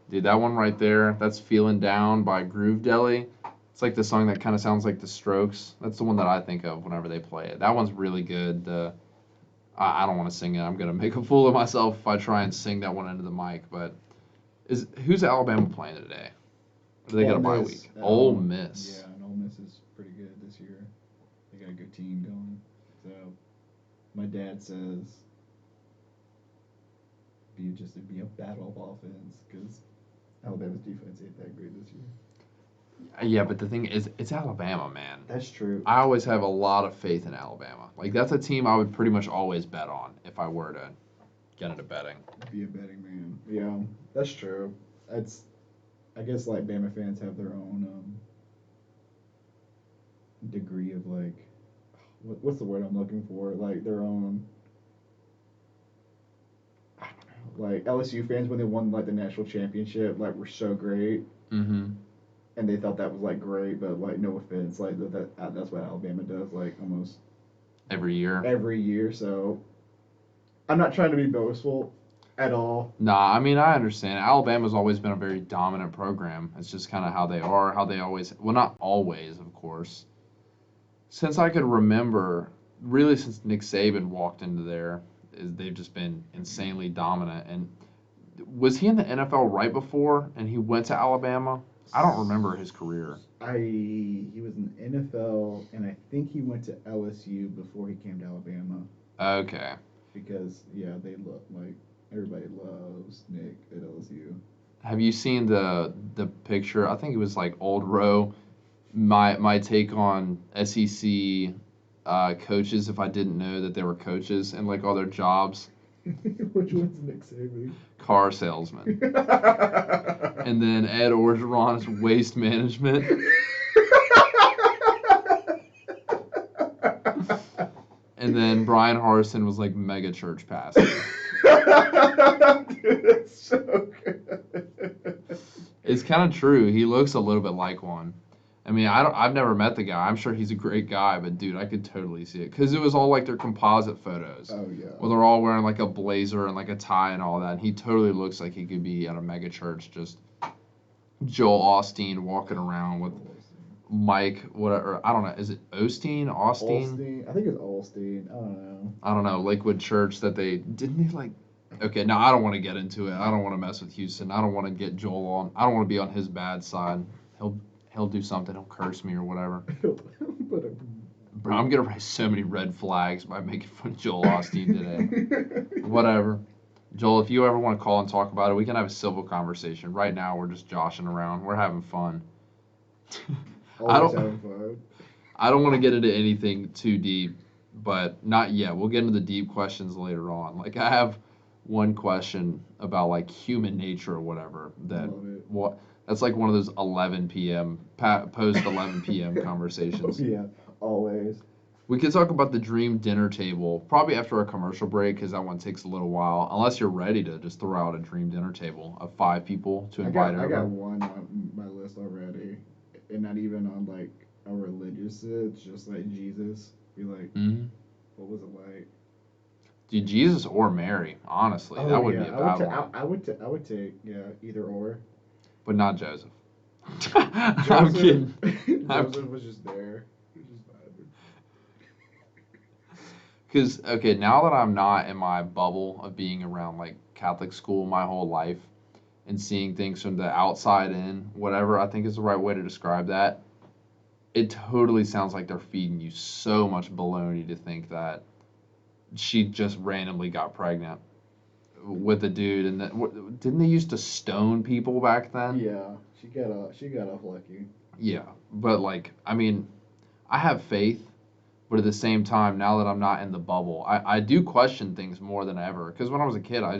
Speaker 1: Dude, that one right there, that's Feeling Down by Groove Deli. It's like the song that kind of sounds like The Strokes. That's the one that I think of whenever they play it. That one's really good. I don't want to sing it. I'm going to make a fool of myself if I try and sing that one into the mic. But who's Alabama playing today? Or do they got a bye week? Ole Miss.
Speaker 3: Yeah, an Ole Ole Miss is pretty good this year. They got a good team going. So my dad says it'd be a battle of offense because Alabama's defense ain't that great this year.
Speaker 1: Yeah, but the thing is, it's Alabama, man.
Speaker 3: That's true.
Speaker 1: I always have a lot of faith in Alabama. Like, that's a team I would pretty much always bet on if I were to get into betting.
Speaker 3: Be a betting man. Yeah, that's true. I guess like Bama fans have their own degree of like, what's the word I'm looking for? Like their own. I don't know. Like LSU fans when they won like the national championship, like were so great.
Speaker 1: Mm-hmm.
Speaker 3: And they thought that was like great, but like no offense, like that's what Alabama does like almost
Speaker 1: every year.
Speaker 3: Every year, so I'm not trying to be boastful at all.
Speaker 1: Nah, I mean I understand. Alabama's always been a very dominant program. It's just kind of how they are, how they always. Well, not always, of course. Since I could remember, really since Nick Saban walked into there, they've just been insanely dominant. And was he in the NFL right before, and he went to Alabama? I don't remember his career.
Speaker 3: He was in the NFL, and I think he went to LSU before he came to Alabama.
Speaker 1: Okay.
Speaker 3: Because they look like everybody loves Nick at LSU.
Speaker 1: Have you seen the picture? I think it was like Old Row. My take on SEC coaches if I didn't know that they were coaches and like all their jobs.
Speaker 3: Which one's Nick Saban?
Speaker 1: Car salesman. And then Ed Orgeron's waste management. And then Brian Harsin was like mega church pastor.
Speaker 3: Dude, that's so good.
Speaker 1: It's kind of true. He looks a little bit like one. I mean, I've never met the guy. I'm sure he's a great guy, but dude, I could totally see it because it was all like their composite photos.
Speaker 3: Oh yeah.
Speaker 1: Where they're all wearing like a blazer and like a tie and all that. And he totally looks like he could be at a mega church, just Joel Osteen walking around with Mike, whatever. I don't know. Is it Osteen? Austin?
Speaker 3: I think it's Allsteen.
Speaker 1: I don't know. Lakewood Church that didn't they like. Okay, now I don't want to get into it. I don't want to mess with Houston. I don't want to get Joel on. I don't want to be on his bad side. He'll do something. He'll curse me or whatever. Bro, I'm going to raise so many red flags by making fun of Joel Osteen today. Whatever. Joel, if you ever want to call and talk about it, we can have a civil conversation. Right now, we're just joshing around. We're having fun. I don't want to get into anything too deep, but not yet. We'll get into the deep questions later on. Like, I have one question about, like, human nature or whatever. That's like one of those 11 p.m. post 11 p.m. conversations.
Speaker 3: Yeah, always.
Speaker 1: We could talk about the dream dinner table probably after a commercial break because that one takes a little while. Unless you're ready to just throw out a dream dinner table of 5 people to invite over.
Speaker 3: I got one on my list already, and not even on like a religious. It's just like Jesus. Be like, what was it like?
Speaker 1: Dude, Jesus or Mary, honestly, that would be a bad one.
Speaker 3: I would take either or.
Speaker 1: But not Joseph. I'm kidding.
Speaker 3: Joseph was just there. He was just vibing.
Speaker 1: Because, okay, now that I'm not in my bubble of being around, like, Catholic school my whole life and seeing things from the outside in, whatever I think is the right way to describe that, it totally sounds like they're feeding you so much baloney to think that she just randomly got pregnant with a dude, and didn't they used to stone people back then?
Speaker 3: Yeah, she got off lucky.
Speaker 1: Yeah, but like, I mean, I have faith, but at the same time, now that I'm not in the bubble, I do question things more than ever. Because when I was a kid, I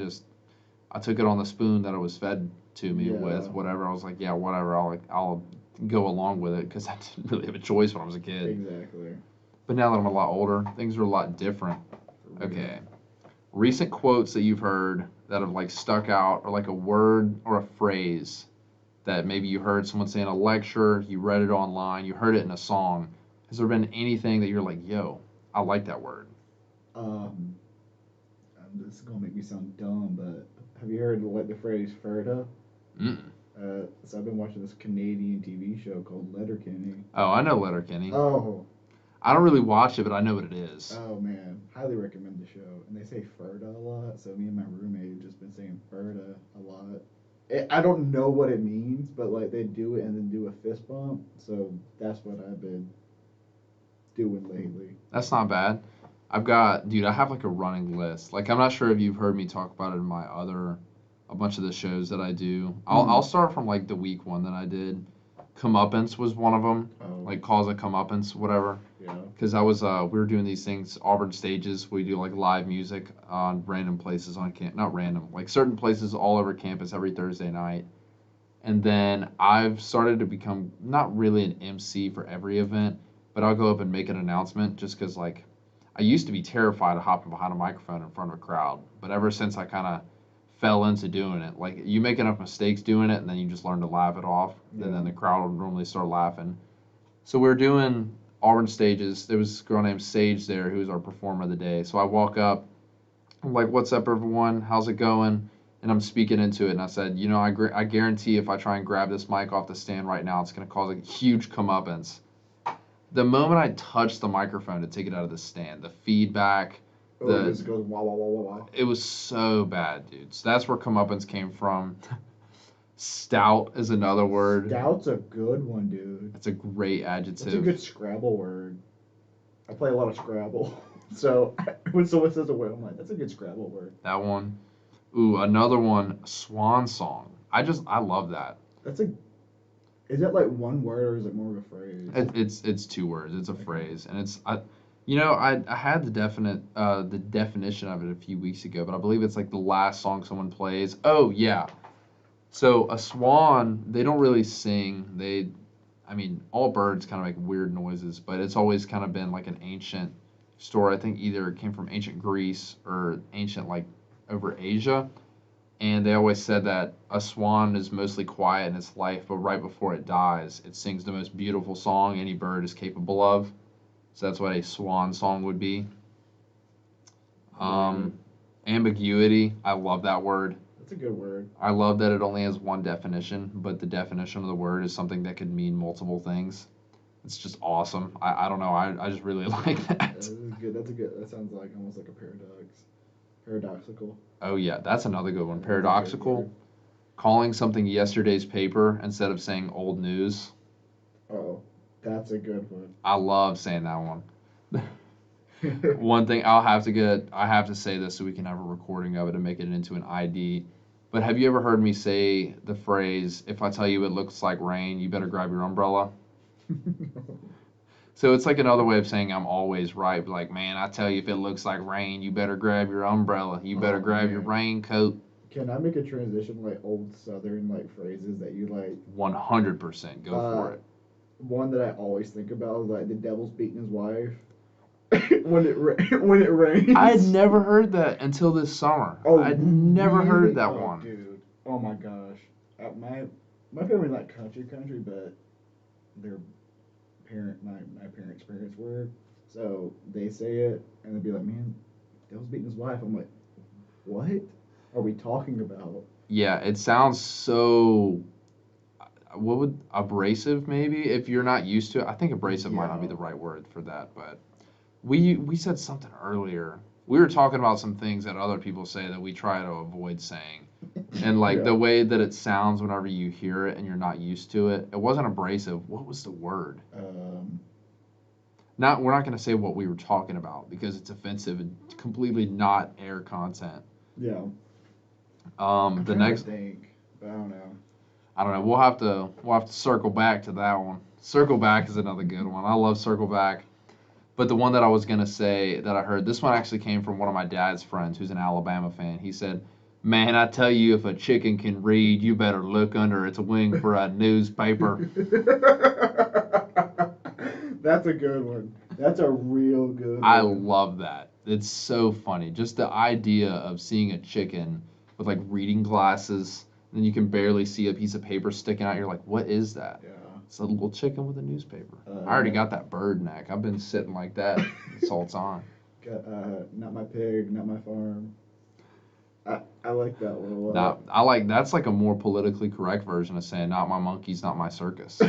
Speaker 1: took it on the spoon that it was fed to me with whatever. I was like, yeah, whatever. I'll go along with it because I didn't really have a choice when I was a kid.
Speaker 3: Exactly.
Speaker 1: But now that I'm a lot older, things are a lot different. Okay. Recent quotes that you've heard that have like stuck out, or like a word or a phrase that maybe you heard someone say in a lecture, you read it online, you heard it in a song. Has there been anything that you're like, yo, I like that word?
Speaker 3: This is gonna make me sound dumb, but have you heard like the phrase "ferda"? So I've been watching this Canadian TV show called Letterkenny.
Speaker 1: Oh, I know Letterkenny.
Speaker 3: Oh.
Speaker 1: I don't really watch it, but I know what it is.
Speaker 3: Oh man, highly recommend the show. And they say "ferda" a lot, so me and my roommate have just been saying "ferda" a lot. I don't know what it means, but like they do it and then do a fist bump. So that's what I've been doing lately.
Speaker 1: That's not bad. I have like a running list. Like, I'm not sure if you've heard me talk about it in a bunch of the shows that I do. I'll start from like the week one that I did. Comeuppance was one of them.
Speaker 3: Oh.
Speaker 1: Like cause a comeuppance, whatever.
Speaker 3: Yeah.
Speaker 1: Because we were doing these things, Auburn stages. We do like live music on random places on not random, like certain places all over campus every Thursday night. And then I've started to become not really an MC for every event, but I'll go up and make an announcement just because like I used to be terrified of hopping behind a microphone in front of a crowd, but ever since I kind of fell into doing it, like you make enough mistakes doing it and then you just learn to laugh it off, and then the crowd will normally start laughing. So we were doing Auburn stages. There was a girl named Sage there who was our performer of the day. So I walk up, I'm like, "What's up, everyone? How's it going?" And I'm speaking into it, and I said, I guarantee if I try and grab this mic off the stand right now, it's going to cause a huge comeuppance. The moment I touched the microphone to take it out of the stand, the feedback,
Speaker 3: it just goes wah wah wah wah wah.
Speaker 1: it was so bad, dude. So that's where comeuppance came from. Stout is another word.
Speaker 3: Stout's a good one, dude.
Speaker 1: It's a great adjective.
Speaker 3: It's a good Scrabble word. I play a lot of Scrabble, so when someone says a word, I'm like, that's a good Scrabble word.
Speaker 1: That one. Ooh, another one, swan song. I love that.
Speaker 3: Is that like one word or is it more of a phrase?
Speaker 1: It's two words. It's a phrase, and I had the definition of it a few weeks ago, but I believe it's like the last song someone plays. Oh yeah. So a swan, they don't really sing. All birds kind of make weird noises, but it's always kind of been like an ancient story. I think either it came from ancient Greece or ancient like over Asia. And they always said that a swan is mostly quiet in its life, but right before it dies, it sings the most beautiful song any bird is capable of. So that's what a swan song would be. Ambiguity, I love that word.
Speaker 3: That's a good word.
Speaker 1: I love that it only has one definition, but the definition of the word is something that could mean multiple things. It's just awesome. I don't know. I just really like that.
Speaker 3: That's good. That sounds like almost like a paradox. Paradoxical.
Speaker 1: Oh yeah, that's another good one. Paradoxical. Calling something yesterday's paper instead of saying old news.
Speaker 3: Oh, that's a good one.
Speaker 1: I love saying that one. One thing I have to say this so we can have a recording of it and make it into an ID. But have you ever heard me say the phrase, if I tell you it looks like rain, you better grab your umbrella? So it's like another way of saying I'm always right. Like, man, I tell you if it looks like rain, you better grab your umbrella. You better grab your raincoat.
Speaker 3: Can I make a transition like old Southern like phrases that you like?
Speaker 1: 100%. Go for it.
Speaker 3: One that I always think about is like the devil's beating his wife. when it rains.
Speaker 1: I had never heard that until this summer.
Speaker 3: Oh,
Speaker 1: I'd never heard that one.
Speaker 3: Dude. Oh my gosh. My family's not country, but their my parents' parents were. So they say it and they'd be like, man, devil's beating his wife. I'm like, what are we talking about?
Speaker 1: Yeah, it sounds so abrasive maybe if you're not used to it. I think abrasive might not be the right word for that, but we said something earlier. We were talking about some things that other people say that we try to avoid saying. And like the way that it sounds whenever you hear it and you're not used to it. It wasn't abrasive. What was the word? We're not going to say what we were talking about because it's offensive and completely not air content.
Speaker 3: Yeah.
Speaker 1: The next
Speaker 3: thing, but I don't know.
Speaker 1: I don't know. We'll have to circle back to that one. Circle back is another good one. I love circle back. But the one that I was going to say that I heard, this one actually came from one of my dad's friends who's an Alabama fan. He said, man, I tell you, if a chicken can read, you better look under its wing for a newspaper.
Speaker 3: That's a good one. That's a real good one.
Speaker 1: I love that. It's so funny. Just the idea of seeing a chicken with like reading glasses, and you can barely see a piece of paper sticking out. You're like, what is that?
Speaker 3: Yeah.
Speaker 1: It's a little chicken with a newspaper. I already got that bird neck. I've been sitting like that this whole time.
Speaker 3: Not my pig, not my farm. I like that one a lot.
Speaker 1: That's like a more politically correct version of saying not my monkeys, not my circus.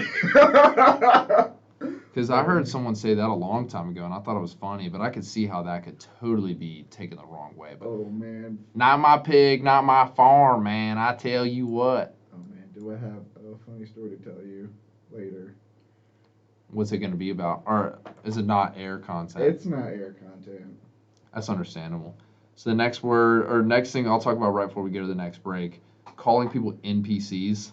Speaker 1: Because Because I heard someone say that a long time ago, and I thought it was funny, but I could see how that could totally be taken the wrong way. But
Speaker 3: Oh man.
Speaker 1: not my pig, not my farm, man. I tell you what.
Speaker 3: Oh man. Do I have a funny story to tell you later?
Speaker 1: What's it going to be about? Or is it not air content?
Speaker 3: It's not air content.
Speaker 1: That's understandable. So the next word, or next thing I'll talk about right before we go to the next break, calling people NPCs.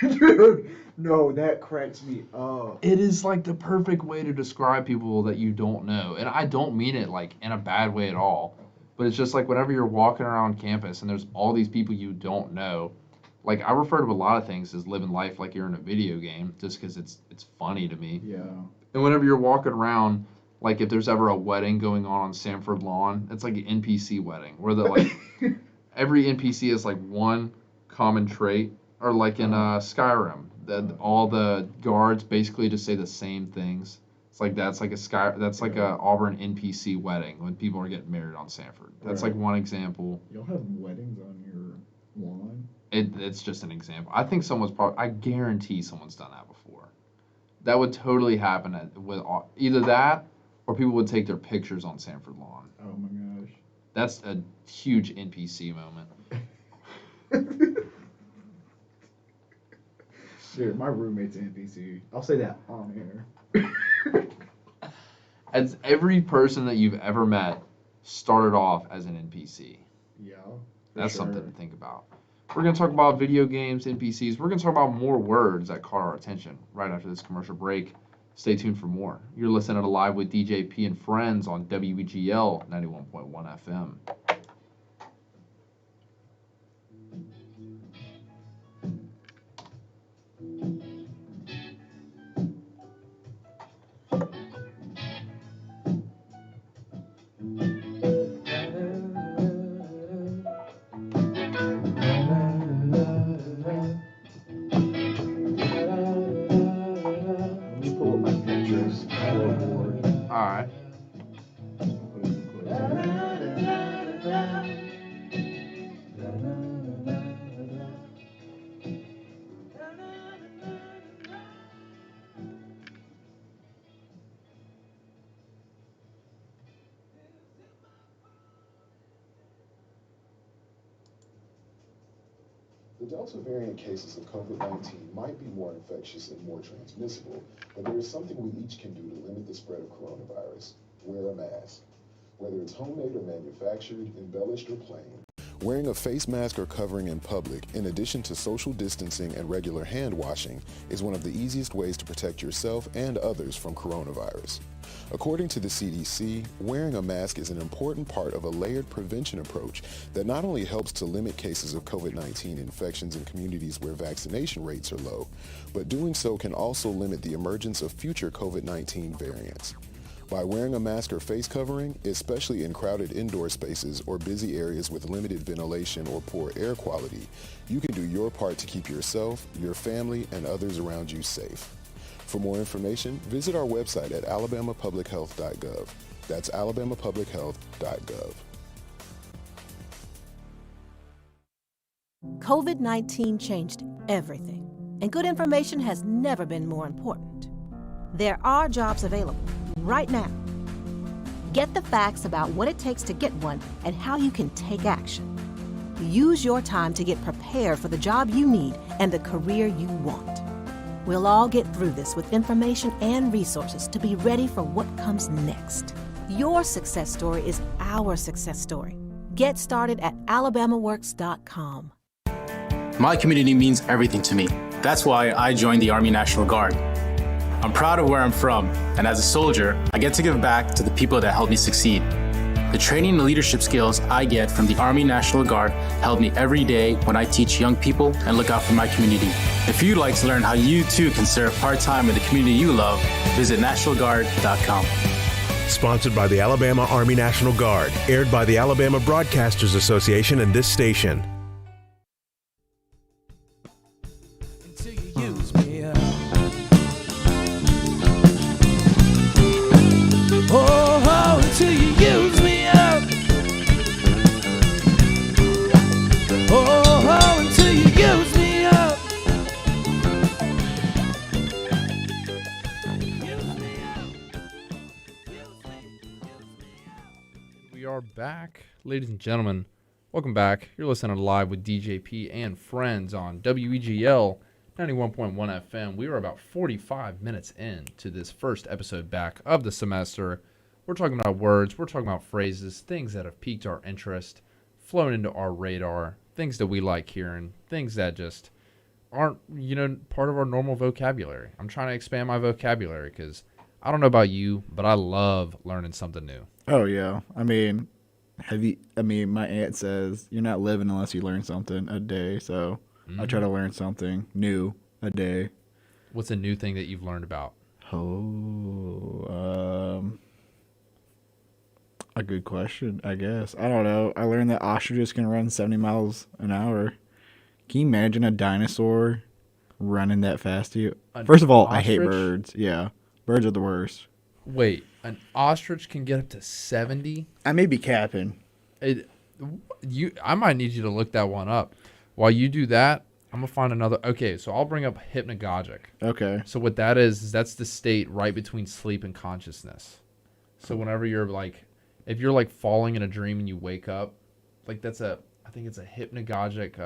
Speaker 3: Dude, no, that cracks me up.
Speaker 1: It is like the perfect way to describe people that you don't know. And I don't mean it like in a bad way at all. But it's just like whenever you're walking around campus and there's all these people you don't know. Like I refer to a lot of things as living life like you're in a video game just because it's funny to me.
Speaker 3: Yeah.
Speaker 1: And whenever you're walking around, like if there's ever a wedding going on Sanford Lawn, it's like an NPC wedding where the like every NPC has like one common trait, or like in Skyrim, that all the guards basically just say the same things. It's like that's like a Auburn NPC wedding when people are getting married on Sanford. That's like one example.
Speaker 3: You'll have weddings on your lawn.
Speaker 1: It's just an example. I think I guarantee someone's done that before. That would totally happen with either that or people would take their pictures on Sanford Lawn.
Speaker 3: Oh my gosh.
Speaker 1: That's a huge NPC moment.
Speaker 3: Dude, my roommate's an NPC. I'll say that on air.
Speaker 1: As every person that you've ever met started off as an NPC.
Speaker 3: Yeah.
Speaker 1: That's something to think about. We're going to talk about video games, NPCs. We're going to talk about more words that caught our attention right after this commercial break. Stay tuned for more. You're listening to Live with DJP and Friends on WEGL 91.1 FM. Alright.
Speaker 11: The Delta variant cases of COVID-19 might be more infectious and more transmissible, but there is something we each can do to limit the spread of coronavirus. Wear a mask. Whether it's homemade or manufactured, embellished or plain. Wearing a face mask or covering in public, in addition to social distancing and regular hand washing, is one of the easiest ways to protect yourself and others from coronavirus. According to the CDC, wearing a mask is an important part of a layered prevention approach that not only helps to limit cases of COVID-19 infections in communities where vaccination rates are low, but doing so can also limit the emergence of future COVID-19 variants. By wearing a mask or face covering, especially in crowded indoor spaces or busy areas with limited ventilation or poor air quality, you can do your part to keep yourself, your family, and others around you safe. For more information, visit our website at alabamapublichealth.gov. That's alabamapublichealth.gov.
Speaker 12: COVID-19 changed everything, and good information has never been more important. There are jobs available right now. Get the facts about what it takes to get one and how you can take action. Use your time to get prepared for the job you need and the career you want. We'll all get through this with information and resources to be ready for what comes next. Your success story is our success story. Get started at alabamaworks.com.
Speaker 13: My community means everything to me. That's why I joined the Army National Guard. I'm proud of where I'm from, and as a soldier, I get to give back to the people that helped me succeed. The training and leadership skills I get from the Army National Guard help me every day when I teach young people and look out for my community. If you'd like to learn how you too can serve part-time in the community you love, visit nationalguard.com.
Speaker 14: Sponsored by the Alabama Army National Guard, aired by the Alabama Broadcasters Association and this station.
Speaker 2: Until you use me up. Oh, until you use me up. Oh, until you use me up. Use me
Speaker 1: back. Ladies and gentlemen, welcome back. You're listening to Live with DJP and Friends on WEGL 91.1 FM. We are about 45 minutes into this first episode back of the semester. We're talking about words, we're talking about phrases, things that have piqued our interest, flown into our radar, things that we like hearing, things that just aren't, part of our normal vocabulary. I'm trying to expand my vocabulary because I don't know about you, but I love learning something new.
Speaker 3: Oh, yeah. I mean, my aunt says you're not living unless you learn something a day. So I try to learn something new a day.
Speaker 1: What's a new thing that you've learned about?
Speaker 3: A good question, I guess. I don't know. I learned that ostriches can run 70 miles an hour. Can you imagine a dinosaur running that fast to you? First of all, I hate birds. Yeah. Birds are the worst.
Speaker 1: Wait, an ostrich can get up to 70?
Speaker 3: I may be capping.
Speaker 1: I might need you to look that one up. While you do that, I'm going to find another. Okay, so I'll bring up hypnagogic.
Speaker 3: Okay.
Speaker 1: So what that is that's the state right between sleep and consciousness. So whenever you're if you're falling in a dream and you wake up, I think it's a hypnagogic,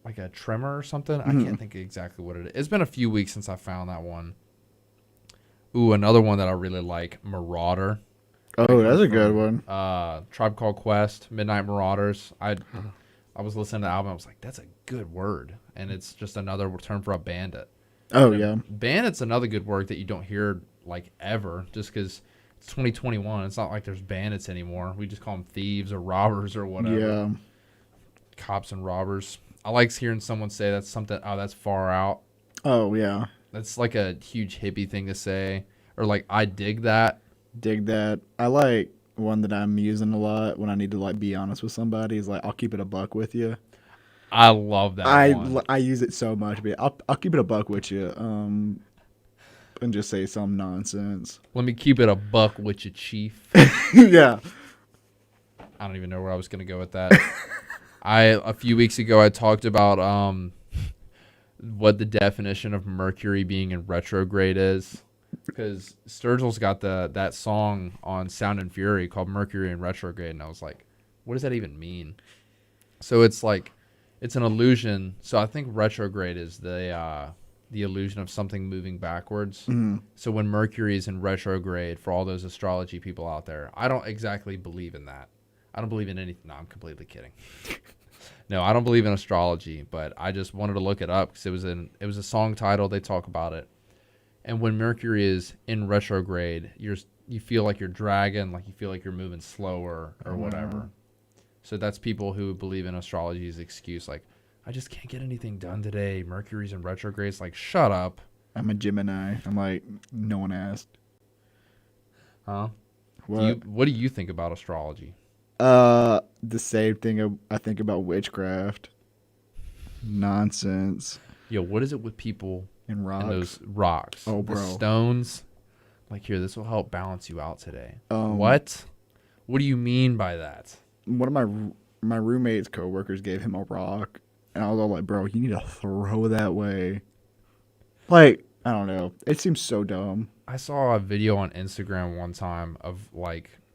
Speaker 1: like a tremor or something. I can't think exactly what it is. It's been a few weeks since I found that one. Ooh, another one that I really like, Marauder.
Speaker 3: Oh, that's a good one.
Speaker 1: Tribe Called Quest, Midnight Marauders. I was listening to the album. I was like, that's a good word. And it's just another term for a bandit.
Speaker 3: Oh, yeah.
Speaker 1: Bandit's another good word that you don't hear, ever, just because it's 2021. It's not like there's bandits anymore. We just call them thieves or robbers or whatever.
Speaker 3: Yeah.
Speaker 1: Cops and robbers. I like hearing someone say that's something, that's far out.
Speaker 3: Oh, yeah.
Speaker 1: That's like a huge hippie thing to say. Or I dig that.
Speaker 3: Dig that. I like one that I'm using a lot when I need to be honest with somebody is I'll keep it a buck with you.
Speaker 1: I love that one.
Speaker 3: I use it so much, but I'll keep it a buck with you. And just say some nonsense.
Speaker 1: Let me keep it a buck with you, chief.
Speaker 3: Yeah.
Speaker 1: I don't even know where I was going to go with that. A few weeks ago I talked about what the definition of Mercury being in retrograde is, because Sturgill's got that song on Sound and Fury called Mercury in Retrograde, and I was like, what does that even mean? So it's it's an illusion. So I think retrograde is the illusion of something moving backwards.
Speaker 3: Mm-hmm.
Speaker 1: So when Mercury is in retrograde, for all those astrology people out there, I don't exactly believe in that. I don't believe in anything. No, I'm completely kidding. No, I don't believe in astrology, but I just wanted to look it up because it was a song title. They talk about it. And when Mercury is in retrograde, you feel like you're dragging, you feel like you're moving slower or whatever. So that's people who believe in astrology's excuse, I just can't get anything done today. Mercury's in retrograde. It's shut up.
Speaker 3: I'm a Gemini. I'm no one asked.
Speaker 1: Huh? What do you think about astrology?
Speaker 3: The same thing I think about witchcraft. Nonsense.
Speaker 1: Yo, what is it with people
Speaker 3: and rocks?
Speaker 1: And those rocks.
Speaker 3: Oh, bro.
Speaker 1: The stones. Here, this will help balance you out today.
Speaker 3: What?
Speaker 1: What do you mean by that?
Speaker 3: One of my roommate's coworkers gave him a rock, and I was all like, bro, you need to throw that way. I don't know. It seems so dumb.
Speaker 1: I saw a video on Instagram one time of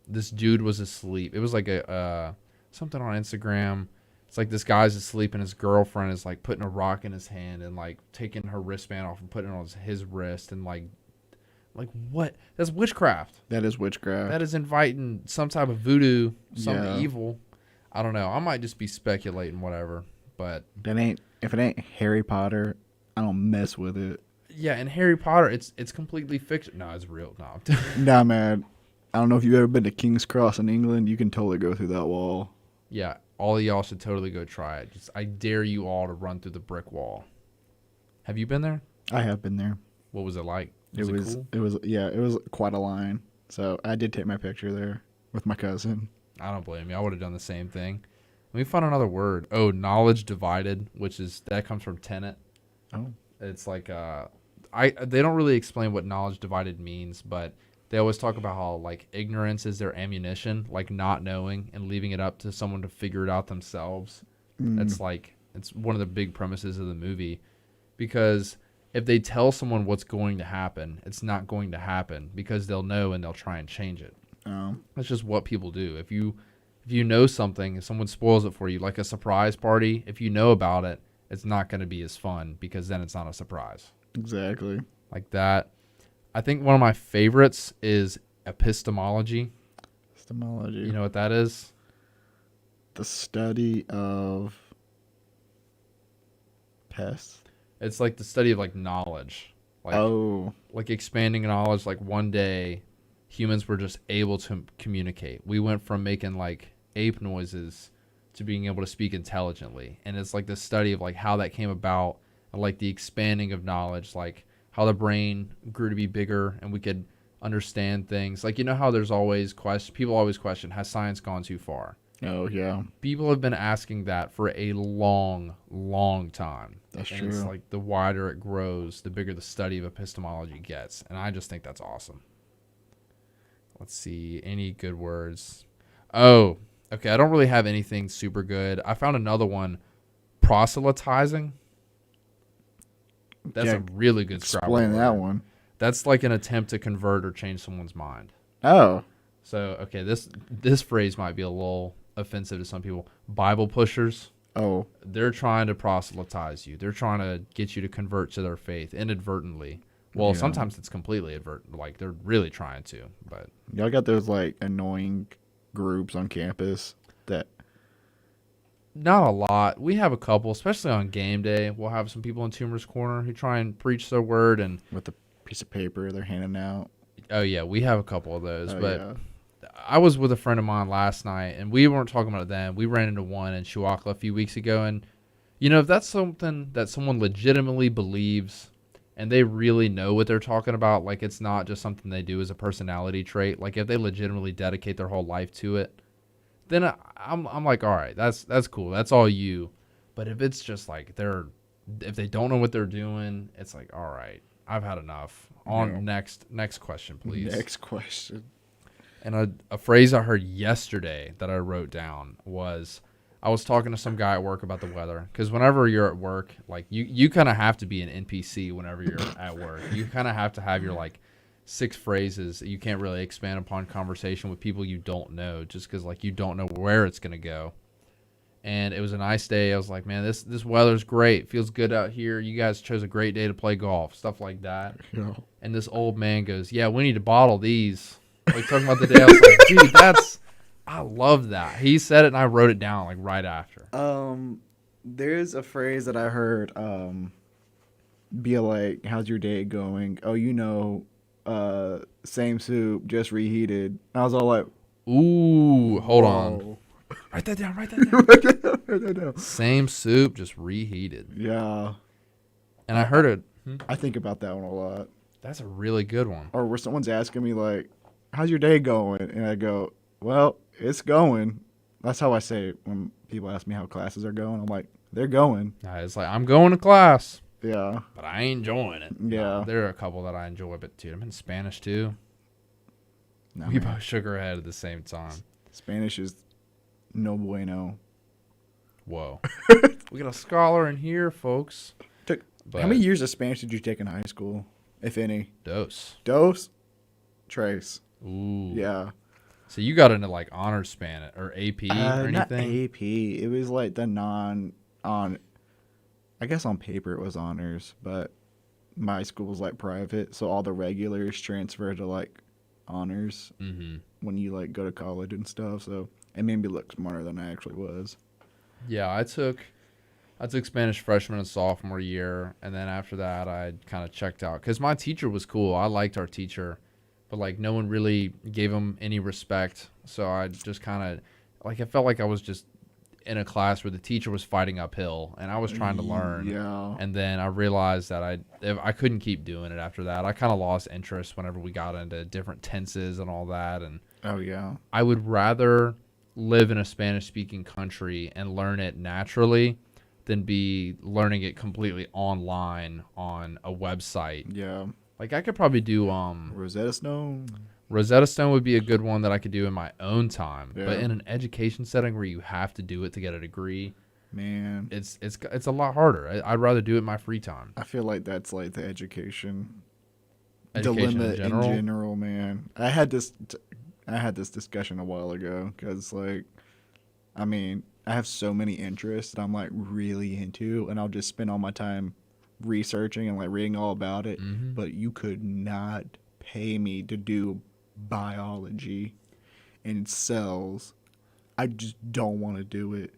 Speaker 1: this dude was asleep. It was a something on Instagram. It's this guy's asleep and his girlfriend is putting a rock in his hand and taking her wristband off and putting it on his wrist and what? That's witchcraft.
Speaker 3: That is witchcraft.
Speaker 1: That is inviting some type of voodoo, some evil. I don't know. I might just be speculating, whatever. But
Speaker 3: if it ain't Harry Potter, I don't mess with it.
Speaker 1: Yeah, and Harry Potter, it's completely fiction. No, it's real. No.
Speaker 3: Nah, man. I don't know if you've ever been to King's Cross in England. You can totally go through that wall.
Speaker 1: Yeah, all of y'all should totally go try it. I dare you all to run through the brick wall. Have you been there?
Speaker 3: I have been there.
Speaker 1: What was it like?
Speaker 3: It was quite a line. So I did take my picture there with my cousin.
Speaker 1: I don't blame you. I would have done the same thing. Let me find another word. Oh, knowledge divided, that comes from Tenet.
Speaker 3: Oh.
Speaker 1: It's they don't really explain what knowledge divided means, but they always talk about how ignorance is their ammunition, not knowing and leaving it up to someone to figure it out themselves. That's it's one of the big premises of the movie, because if they tell someone what's going to happen, it's not going to happen because they'll know and they'll try and change it. That's just what people do. If you know something, if someone spoils it for you, like a surprise party, if you know about it, it's not going to be as fun because then it's not a surprise.
Speaker 3: Exactly.
Speaker 1: Like that. I think one of my favorites is epistemology.
Speaker 3: Epistemology.
Speaker 1: You know what that is?
Speaker 3: The study of pests.
Speaker 1: It's like the study of like knowledge. Like expanding knowledge. Like one day humans were just able to communicate. We went from making like ape noises to being able to speak intelligently. And it's like the study of like how that came about, and like the expanding of knowledge, like how the brain grew to be bigger and we could understand things. Like, you know how there's always people always question, has science gone too far?
Speaker 3: Oh, yeah.
Speaker 1: People have been asking that for a long, long time.
Speaker 3: That's
Speaker 1: and
Speaker 3: true.
Speaker 1: It's like the wider it grows, the bigger the study of epistemology gets. And I just think that's awesome. Let's see. Any good words? Oh, okay. I don't really have anything super good. I found another one. Proselytizing. That's a really good Scrabble
Speaker 3: Explain that
Speaker 1: word.
Speaker 3: one.
Speaker 1: That's like an attempt to convert or change someone's mind.
Speaker 3: Oh.
Speaker 1: So, okay, this phrase might be a little offensive to some people. Bible pushers.
Speaker 3: Oh.
Speaker 1: They're trying to proselytize you. They're trying to get you to convert to their faith inadvertently. Well, sometimes it's completely advertent. Like, they're really trying to. But
Speaker 3: y'all got those, like, annoying groups on campus that...
Speaker 1: Not a lot. We have a couple, especially on game day. We'll have some people in Tumor's Corner who try and preach their word. And
Speaker 3: with a piece of paper they're handing out.
Speaker 1: Oh, yeah, we have a couple of those.
Speaker 3: Oh,
Speaker 1: but
Speaker 3: yeah.
Speaker 1: I was with a friend of mine last night, and we weren't talking about it then. We ran into one in Chihuahua a few weeks ago. And, you know, if that's something that someone legitimately believes and they really know what they're talking about, like it's not just something they do as a personality trait, like if they legitimately dedicate their whole life to it, then I'm like, all right, that's cool. That's all you. But if it's just like if they don't know what they're doing, it's like, all right, I've had enough. On next question, please.
Speaker 3: Next question.
Speaker 1: And a phrase I heard yesterday that I wrote down was, I was talking to some guy at work about the weather. Because whenever you're at work, like you kind of have to be an NPC whenever you're at work. You kind of have to have your like 6 phrases. You can't really expand upon conversation with people you don't know, just because like you don't know where it's gonna go. And it was a nice day. I was like, man, this weather's great. It feels good out here. You guys chose a great day to play golf, stuff like that.
Speaker 3: Yeah.
Speaker 1: And this old man goes, yeah, we need to bottle these. Like talking about the day. I was like, dude, I love that. He said it and I wrote it down like right after.
Speaker 3: There's a phrase that I heard be like, how's your day going? Oh, you know, same soup, just reheated. I was all like,
Speaker 1: ooh, hold on. Write that down. Write that down. Same soup, just reheated.
Speaker 3: Yeah.
Speaker 1: And I heard it.
Speaker 3: I think about that one a lot.
Speaker 1: That's a really good one.
Speaker 3: Or where someone's asking me like, how's your day going? And I go, well, it's going. That's how I say it when people ask me how classes are going. I'm like, they're going.
Speaker 1: It's like, I'm going to class.
Speaker 3: Yeah.
Speaker 1: But I ain't enjoying it.
Speaker 3: Yeah.
Speaker 1: There are a couple that I enjoy, but dude, I'm in Spanish too.
Speaker 3: No,
Speaker 1: we both shook our head at the same time.
Speaker 3: Spanish is no bueno.
Speaker 1: Whoa. We got a scholar in here, folks.
Speaker 3: How many years of Spanish did you take in high school, if any?
Speaker 1: Dos.
Speaker 3: Trace.
Speaker 1: Ooh.
Speaker 3: Yeah.
Speaker 1: So you got into like honors Spanish or AP or anything?
Speaker 3: Not AP. It was like the I guess on paper it was honors, but my school was like private, so all the regulars transferred to like honors when you like go to college and stuff. So it made me look smarter than I actually was.
Speaker 1: Yeah, I took Spanish freshman and sophomore year, and then after that I kind of checked out because my teacher was cool. I liked our teacher, but like no one really gave him any respect. So I just kind of like, I felt like I was just in a class where the teacher was fighting uphill and I was trying to learn.
Speaker 3: Yeah.
Speaker 1: And then I realized that I couldn't keep doing it after that. I kind of lost interest whenever we got into different tenses and all that. And
Speaker 3: oh yeah,
Speaker 1: I would rather live in a Spanish-speaking country and learn it naturally than be learning it completely online on a website.
Speaker 3: Yeah.
Speaker 1: Like I could probably do
Speaker 3: Rosetta Stone.
Speaker 1: Rosetta Stone would be a good one that I could do in my own time.
Speaker 3: Yeah.
Speaker 1: But in an education setting where you have to do it to get a degree,
Speaker 3: man,
Speaker 1: it's a lot harder. I'd rather do it in my free time.
Speaker 3: I feel like that's like the education
Speaker 1: Education
Speaker 3: dilemma
Speaker 1: in general,
Speaker 3: man. I had this I had this discussion a while ago because, like, I mean, I have so many interests that I'm, like, really into, and I'll just spend all my time researching and, like, reading all about it.
Speaker 1: Mm-hmm.
Speaker 3: But you could not pay me to do biology and cells. I just don't want to do it.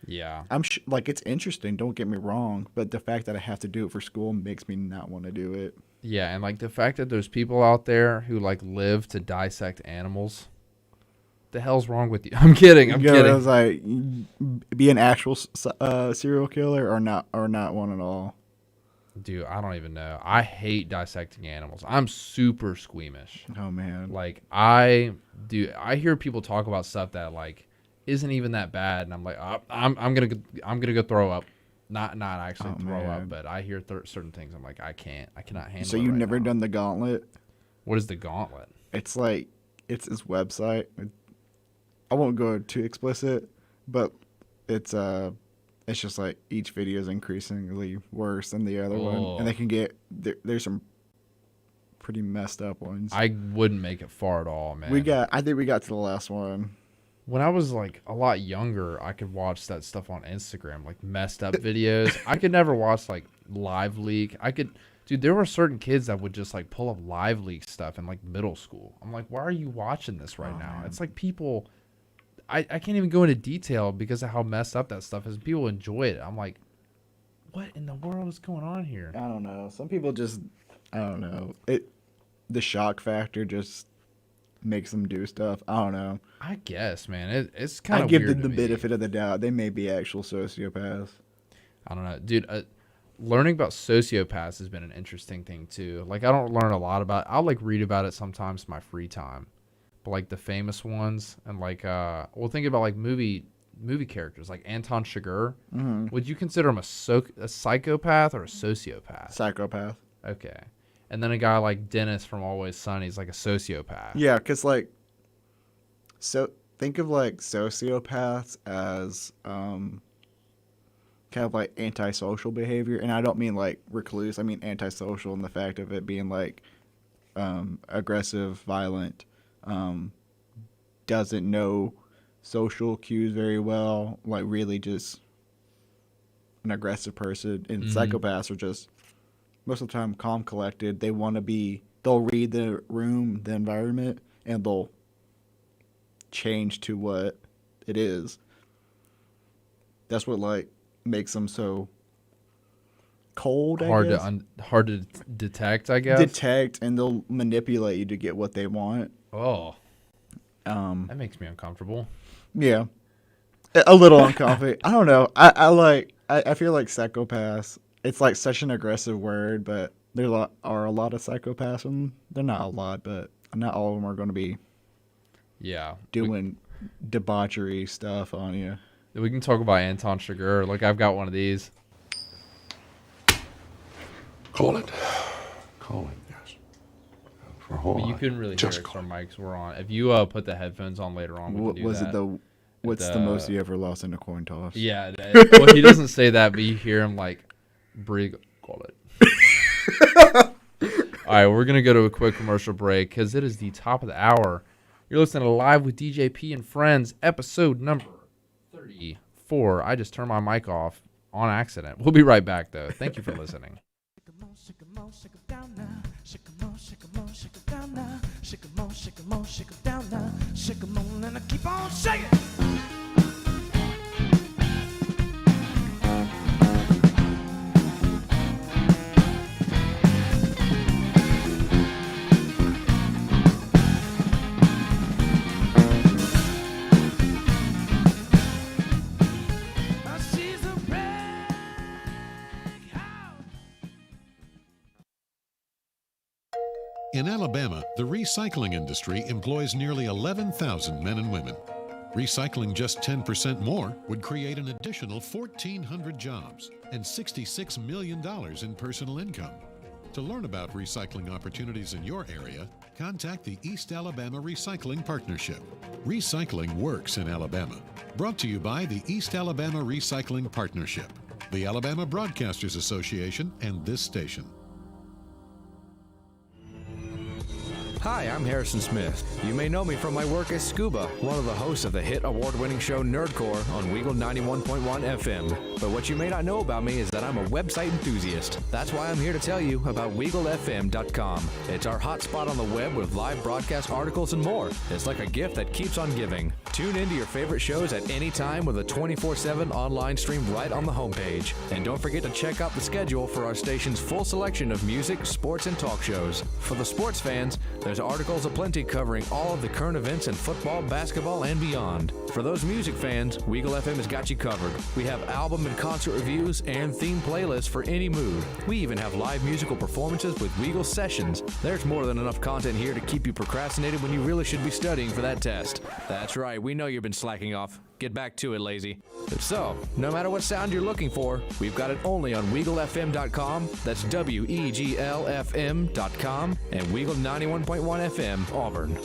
Speaker 1: Yeah.
Speaker 3: Like, it's interesting, don't get me wrong, but the fact that I have to do it for school makes me not want to do it.
Speaker 1: Yeah, and like the fact that there's people out there who like live to dissect animals. The hell's wrong with you? I'm kidding. I'm kidding.
Speaker 3: I was like, be an actual serial killer or not one at all.
Speaker 1: Dude, I don't even know. I hate dissecting animals. I'm super squeamish.
Speaker 3: Oh man.
Speaker 1: Like I hear people talk about stuff that like isn't even that bad, and I'm like, I'm gonna go throw up. Not actually throw up, but I hear certain things. I'm like, I cannot handle.
Speaker 3: So you've never done the Gauntlet?
Speaker 1: What is the Gauntlet?
Speaker 3: It's like it's this website. I won't go too explicit, but it's just like each video is increasingly worse than the other one, and they can get there's some pretty messed up ones.
Speaker 1: I wouldn't make it far at all, man.
Speaker 3: I think we got to the last one.
Speaker 1: When I was like a lot younger, I could watch that stuff on Instagram, like messed up videos. I could never watch like Live Leak. Dude, there were certain kids that would just like pull up Live Leak stuff in like middle school. I'm like, why are you watching this right now?
Speaker 3: Man.
Speaker 1: It's like people, I can't even go into detail because of how messed up that stuff is. People enjoy it. I'm like, what in the world is going on here?
Speaker 3: I don't know. Some people just, I don't know. The shock factor just makes them do stuff. I don't know.
Speaker 1: I guess, man. It's kind of
Speaker 3: weird. I
Speaker 1: give
Speaker 3: give them the benefit of the doubt. They may be actual sociopaths.
Speaker 1: I don't know. Dude, learning about sociopaths has been an interesting thing, too. Like, I don't learn a lot about it. I'll, like, read about it sometimes in my free time. But, like, the famous ones and, like, think about, like, movie characters. Like, Anton Chigurh.
Speaker 3: Mm-hmm.
Speaker 1: Would you consider him a psychopath or a sociopath?
Speaker 3: Psychopath.
Speaker 1: Okay. And then a guy like Dennis from Always Sunny is like a sociopath.
Speaker 3: Yeah, because, like, so think of, like, sociopaths as kind of, like, antisocial behavior. And I don't mean, like, recluse. I mean antisocial in the fact of it being, like, aggressive, violent, doesn't know social cues very well, like, really just an aggressive person. And psychopaths are just most of the time calm, collected. They'll read the room, the environment, and they'll change to what it is. That's what, like, makes them so cold,
Speaker 1: hard to detect, I guess.
Speaker 3: Detect, and they'll manipulate you to get what they want.
Speaker 1: Oh. That makes me uncomfortable.
Speaker 3: Yeah. A little uncomfortable. I don't know. I feel like psychopaths, it's like such an aggressive word, but there are a lot of psychopaths, and they're not a lot, but not all of them are going to be doing debauchery stuff on you.
Speaker 1: We can talk about Anton Chigurh. Like, I've got one of these.
Speaker 15: Call it, yes. For a whole
Speaker 1: You
Speaker 15: lot.
Speaker 1: couldn't really hear it because our mics were on. If you put the headphones on later on, we can do that.
Speaker 3: What's the most you ever lost in a coin toss?
Speaker 1: Yeah. Well, he doesn't say that, but you hear him like, brig, call it. All right, we're going to go to a quick commercial break because it is the top of the hour. You're listening to Live with DJP and Friends, episode number 34. I just turned my mic off on accident. We'll be right back, though. Thank you for listening.
Speaker 16: In Alabama, the recycling industry employs nearly 11,000 men and women. Recycling just 10% more would create an additional 1,400 jobs and $66 million in personal income. To learn about recycling opportunities in your area, contact the East Alabama Recycling Partnership. Recycling works in Alabama. Brought to you by the East Alabama Recycling Partnership, the Alabama Broadcasters Association, and this station.
Speaker 17: Hi, I'm Harrison Smith. You may know me from my work as Scuba, one of the hosts of the hit award-winning show Nerdcore on WEGL 91.1 FM. But what you may not know about me is that I'm a website enthusiast. That's why I'm here to tell you about WeagleFM.com. It's our hotspot on the web with live broadcast articles and more. It's like a gift that keeps on giving. Tune into your favorite shows at any time with a 24/7 online stream right on the homepage. And don't forget to check out the schedule for our station's full selection of music, sports, and talk shows. For the sports fans, there's articles aplenty covering all of the current events in football, basketball, and beyond. For those music fans, WEGL FM has got you covered. We have album and concert reviews and theme playlists for any mood. We even have live musical performances with WEGL sessions. There's more than enough content here to keep you procrastinated when you really should be studying for that test. That's right, we know you've been slacking off. Get back to it, lazy. So, no matter what sound you're looking for, we've got it only on WeagleFM.com. That's WEGLFM.com and WEGL 91.1 FM, Auburn.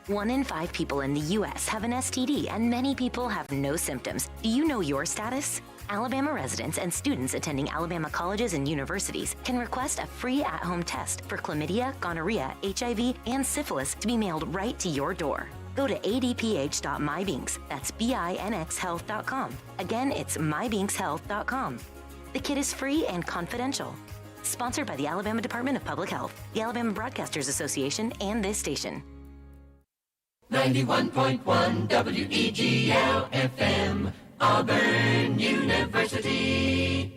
Speaker 18: 1 in 5 people in the U.S. have an STD, and many people have no symptoms. Do you know your status? Alabama residents and students attending Alabama colleges and universities can request a free at-home test for chlamydia, gonorrhea, HIV, and syphilis to be mailed right to your door. Go to adph.mybinks, that's binxhealth.com. Again, it's mybinkshealth.com. The kit is free and confidential. Sponsored by the Alabama Department of Public Health, the Alabama Broadcasters Association, and this station.
Speaker 2: 91.1 WEGL FM, Auburn University.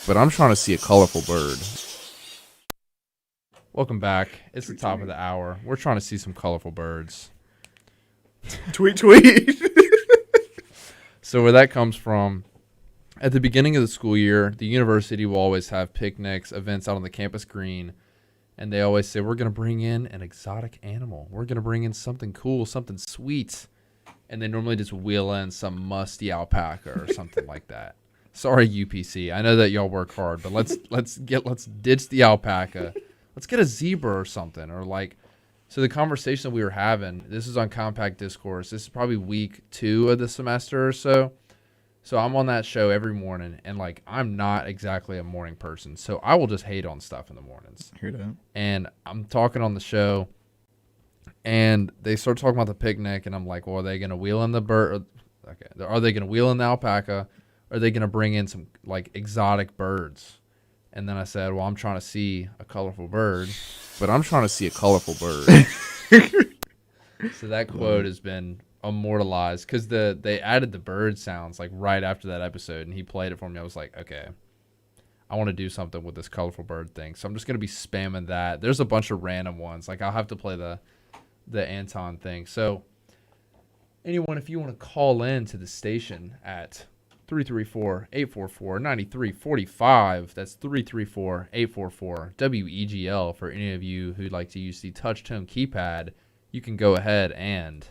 Speaker 1: But I'm trying to see a colorful bird. Welcome back. It's the top of the hour. We're trying to see some colorful birds.
Speaker 3: Tweet.
Speaker 1: So where that comes from, at the beginning of the school year, the university will always have picnics, events out on the campus green, and they always say, we're going to bring in an exotic animal. We're going to bring in something cool, something sweet. And they normally just wheel in some musty alpaca or something like that. Sorry, UPC. I know that y'all work hard, but let's ditch the alpaca. Let's get a zebra or something, or like. So the conversation that we were having, this is on Compact Discourse. This is probably week 2 of the semester or so. So I'm on that show every morning, and like I'm not exactly a morning person, so I will just hate on stuff in the mornings.
Speaker 3: Hear that?
Speaker 1: And I'm talking on the show, and they start talking about the picnic, and I'm like, well, are they gonna wheel in the bird? Okay, are they gonna wheel in the alpaca? Are they going to bring in some, like, exotic birds? And then I said, well, I'm trying to see a colorful bird. But I'm trying to see a colorful bird. So that quote has been immortalized because they added the bird sounds, like, right after that episode. And he played it for me. I was like, okay, I want to do something with this colorful bird thing. So I'm just going to be spamming that. There's a bunch of random ones. Like, I'll have to play the Anton thing. So anyone, if you want to call in to the station at 334-844-9345. That's 334-844-WEGL. For any of you who'd like to use the touch tone keypad, you can go ahead and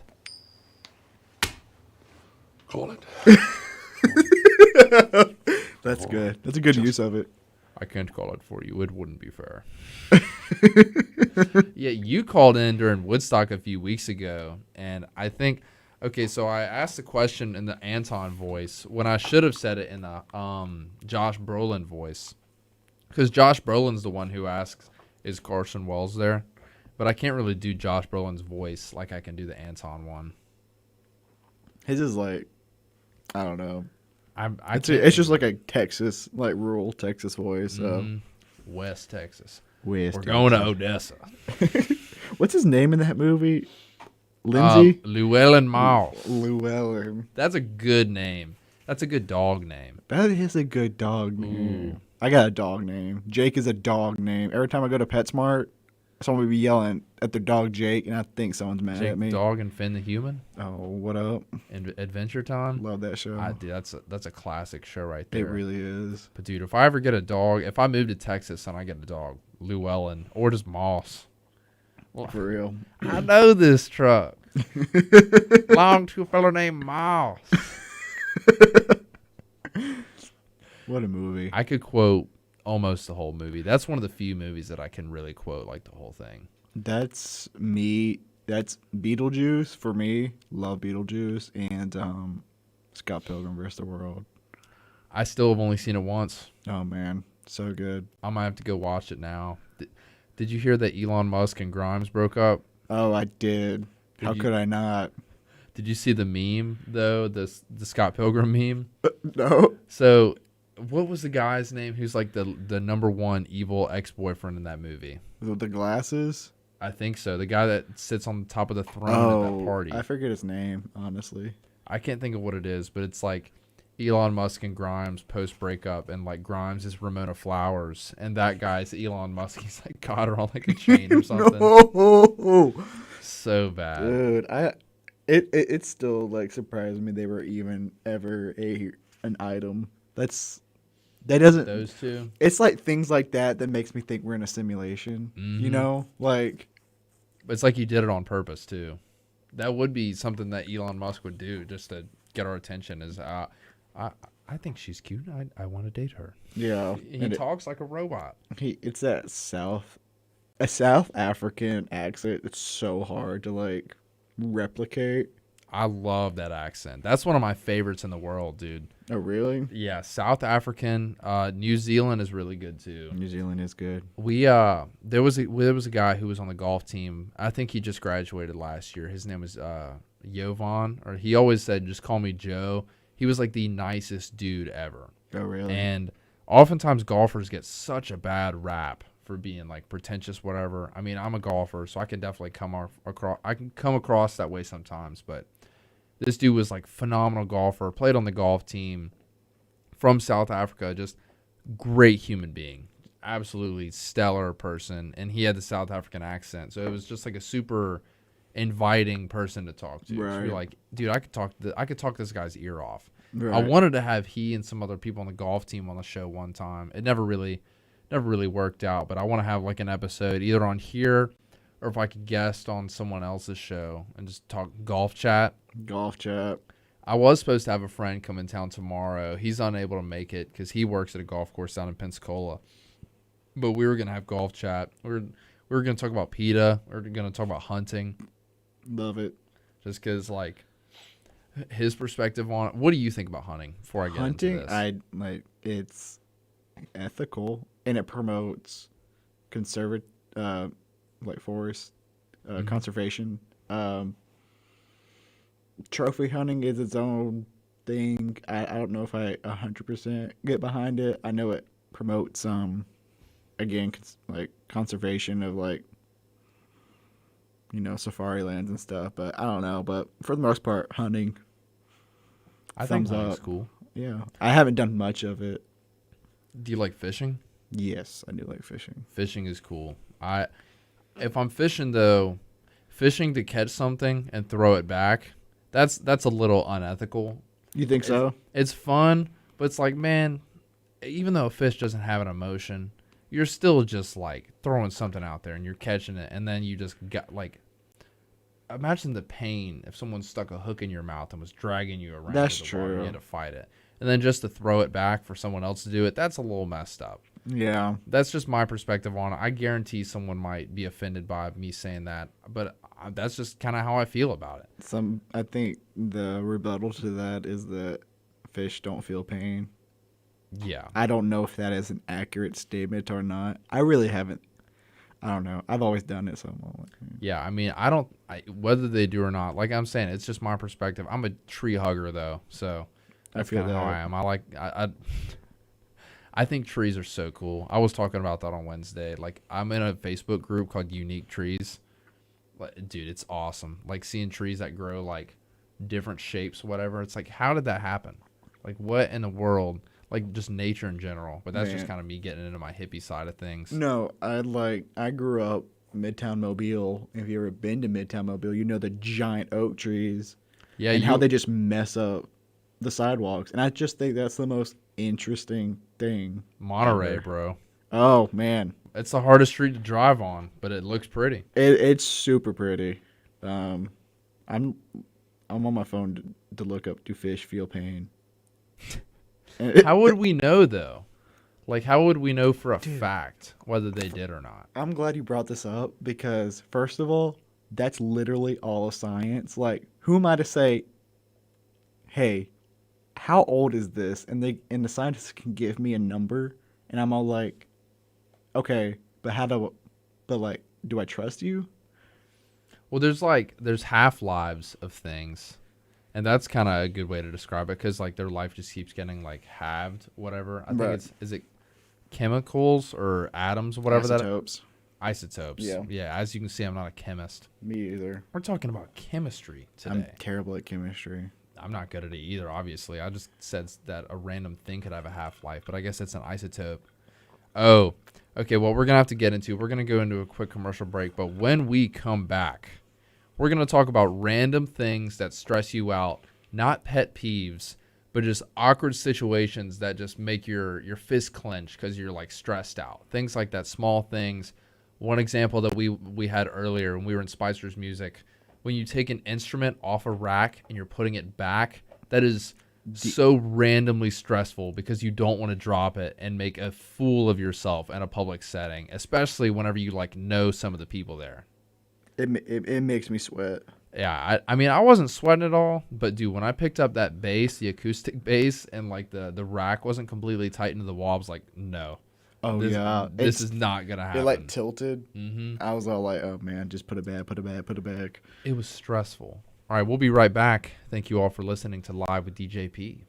Speaker 15: call it.
Speaker 3: That's good. That's a good use of it.
Speaker 1: I can't call it for you. It wouldn't be fair. Yeah, you called in during Woodstock a few weeks ago, and I think... Okay, so I asked the question in the Anton voice when I should have said it in the Josh Brolin voice. Because Josh Brolin's the one who asks, is Carson Wells there? But I can't really do Josh Brolin's voice like I can do the Anton one.
Speaker 3: His is like, I don't know.
Speaker 1: It's
Speaker 3: just like a Texas, like rural Texas voice. So.
Speaker 1: West Texas.
Speaker 3: We're
Speaker 1: going to Odessa.
Speaker 3: What's his name in that movie? Lindsay?
Speaker 1: Llewellyn Moss.
Speaker 3: Llewellyn.
Speaker 1: That's a good name. That's a good dog name.
Speaker 3: That is a good dog name. Ooh. I got a dog name. Jake is a dog name. Every time I go to PetSmart, someone will be yelling at their dog Jake, and I think someone's mad
Speaker 1: Jake
Speaker 3: at me.
Speaker 1: Dog and Finn the Human?
Speaker 3: Oh, what up?
Speaker 1: Adventure Time?
Speaker 3: Love that show.
Speaker 1: That's a classic show right there.
Speaker 3: It really is.
Speaker 1: But dude, if I ever get a dog, if I move to Texas and I get a dog, Llewellyn or just Moss.
Speaker 3: For real.
Speaker 1: I know this truck. Belonged to a fellow named Moss.
Speaker 3: What a movie.
Speaker 1: I could quote almost the whole movie. That's one of the few movies that I can really quote like the whole thing.
Speaker 3: That's me. That's Beetlejuice for me. Love Beetlejuice and Scott Pilgrim vs. the World.
Speaker 1: I still have only seen it once.
Speaker 3: Oh man, so good.
Speaker 1: I might have to go watch it now. Did you hear that Elon Musk and Grimes broke up?
Speaker 3: Oh, I did. How could I not?
Speaker 1: Did you see the meme though? The Scott Pilgrim meme?
Speaker 3: No.
Speaker 1: So, what was the guy's name who's like the number one evil ex-boyfriend in that movie?
Speaker 3: With the glasses?
Speaker 1: I think so. The guy that sits on the top of the throne at that party.
Speaker 3: I forget his name, honestly.
Speaker 1: I can't think of what it is, but it's like Elon Musk and Grimes post breakup, and like Grimes is Ramona Flowers, and that guy's Elon Musk. He's like got her on like a chain or something.
Speaker 3: No.
Speaker 1: So bad,
Speaker 3: dude. It still like surprised me they were even ever an item. That doesn't.
Speaker 1: Those two.
Speaker 3: It's like things like that makes me think we're in a simulation.
Speaker 1: Mm-hmm.
Speaker 3: You know, like.
Speaker 1: It's like you did it on purpose too. That would be something that Elon Musk would do just to get our attention. Is I think she's cute. I want to date her.
Speaker 3: Yeah,
Speaker 1: he talks like a robot.
Speaker 3: It's that South African accent. It's so hard to like replicate.
Speaker 1: I love that accent. That's one of my favorites in the world, dude.
Speaker 3: Oh, really?
Speaker 1: Yeah, South African. New Zealand is really good too.
Speaker 3: New Zealand is good.
Speaker 1: There was a guy who was on the golf team. I think he just graduated last year. His name was Jovan, or he always said, "Just call me Joe." He was like the nicest dude ever.
Speaker 3: Oh, really?
Speaker 1: And oftentimes golfers get such a bad rap for being like pretentious, whatever. I mean, I'm a golfer, so I can definitely come across that way sometimes, but this dude was like phenomenal golfer, played on the golf team from South Africa, just great human being, absolutely stellar person, and he had the South African accent, so it was just like a super inviting person to talk to.
Speaker 3: Right.
Speaker 1: So you're like, dude, I could talk this guy's ear off.
Speaker 3: Right.
Speaker 1: I wanted to have he and some other people on the golf team on the show one time. It never really worked out, but I want to have like an episode either on here or if I could guest on someone else's show and just talk golf chat.
Speaker 3: Golf chat.
Speaker 1: I was supposed to have a friend come in town tomorrow. He's unable to make it because he works at a golf course down in Pensacola. But we were going to have golf chat. We were going to talk about PETA. We were going to talk about hunting.
Speaker 3: Love it.
Speaker 1: Just because, like, his perspective on it. What do you think about hunting before I get into this?
Speaker 3: Hunting, it's ethical and it promotes forest conservation. Trophy hunting is its own thing. I don't know if I 100% get behind it. I know it promotes again conservation of safari lands and stuff, but I don't know. But for the most part, hunting.
Speaker 1: I think hunting's cool.
Speaker 3: Yeah, I haven't done much of it.
Speaker 1: Do you like fishing?
Speaker 3: Yes, I do like fishing.
Speaker 1: Fishing is cool. If I'm fishing though, fishing to catch something and throw it back, that's a little unethical.
Speaker 3: You think so?
Speaker 1: It's fun, but it's like, man, even though a fish doesn't have an emotion, you're still just like throwing something out there and you're catching it, and then you just got like, imagine the pain if someone stuck a hook in your mouth and was dragging you around.
Speaker 3: That's
Speaker 1: the water.
Speaker 3: true.
Speaker 1: You had to fight it, and then just to throw it back for someone else to do it, that's a little messed up.
Speaker 3: Yeah.
Speaker 1: That's just my perspective on it. I guarantee someone might be offended by me saying that, but that's just kind of how I feel about it.
Speaker 3: I think the rebuttal to that is that fish don't feel pain.
Speaker 1: Yeah.
Speaker 3: I don't know if that is an accurate statement or not. I really haven't. I don't know. I've always done it, so I'm like,
Speaker 1: yeah, I mean, whether they do or not, like I'm saying, it's just my perspective. I'm a tree hugger, though, so that's kind of how I am. I think trees are so cool. I was talking about that on Wednesday. Like, I'm in a Facebook group called Unique Trees. Dude, it's awesome. Like, seeing trees that grow, like, different shapes, whatever. It's like, how did that happen? Like, what in the world? Like, just nature in general. But that's just kind of me getting into my hippie side of things.
Speaker 3: No, I grew up Midtown Mobile. If you ever been to Midtown Mobile, you know the giant oak trees. Yeah, and how they just mess up the sidewalks. And I just think that's the most interesting thing.
Speaker 1: Monterey,
Speaker 3: ever.
Speaker 1: bro.
Speaker 3: Oh, man.
Speaker 1: It's the hardest street to drive on, but it looks pretty.
Speaker 3: It's super pretty. I'm on my phone to look up, do fish feel pain?
Speaker 1: How would we know, though? Like, how would we know for a fact whether they did or not?
Speaker 3: I'm glad you brought this up because, first of all, that's literally all of science. Like, who am I to say, hey, how old is this? And the scientists can give me a number, and I'm all like, okay, but do I trust you?
Speaker 1: Well, there's half-lives of things, and that's kind of a good way to describe it because, like, their life just keeps getting, like, halved, whatever. I think is it chemicals or atoms, whatever
Speaker 3: Isotopes.
Speaker 1: Isotopes. Yeah, as you can see, I'm not a chemist.
Speaker 3: Me either.
Speaker 1: We're talking about chemistry today.
Speaker 3: I'm terrible at chemistry.
Speaker 1: I'm not good at it either, obviously. I just said that a random thing could have a half-life, but I guess it's an isotope. Oh, okay, well, we're going to have to get into it. We're going to go into a quick commercial break, but when we come back, we're going to talk about random things that stress you out, not pet peeves, but just awkward situations that just make your fist clench because you're, like, stressed out. Things like that, small things. One example that we had earlier when we were in Spicer's Music, when you take an instrument off a rack and you're putting it back, that is so randomly stressful because you don't want to drop it and make a fool of yourself in a public setting, especially whenever you, like, know some of the people there.
Speaker 3: It makes me sweat.
Speaker 1: Yeah, I mean, I wasn't sweating at all, but, dude, when I picked up that bass, the acoustic bass, and, like, the rack wasn't completely tight into the wall, I was like, no.
Speaker 3: Oh,
Speaker 1: This is not going to happen.
Speaker 3: It, like, tilted.
Speaker 1: Mm-hmm.
Speaker 3: I was all like, oh, man, just put it back.
Speaker 1: It was stressful. All right, we'll be right back. Thank you all for listening to Live with DJP.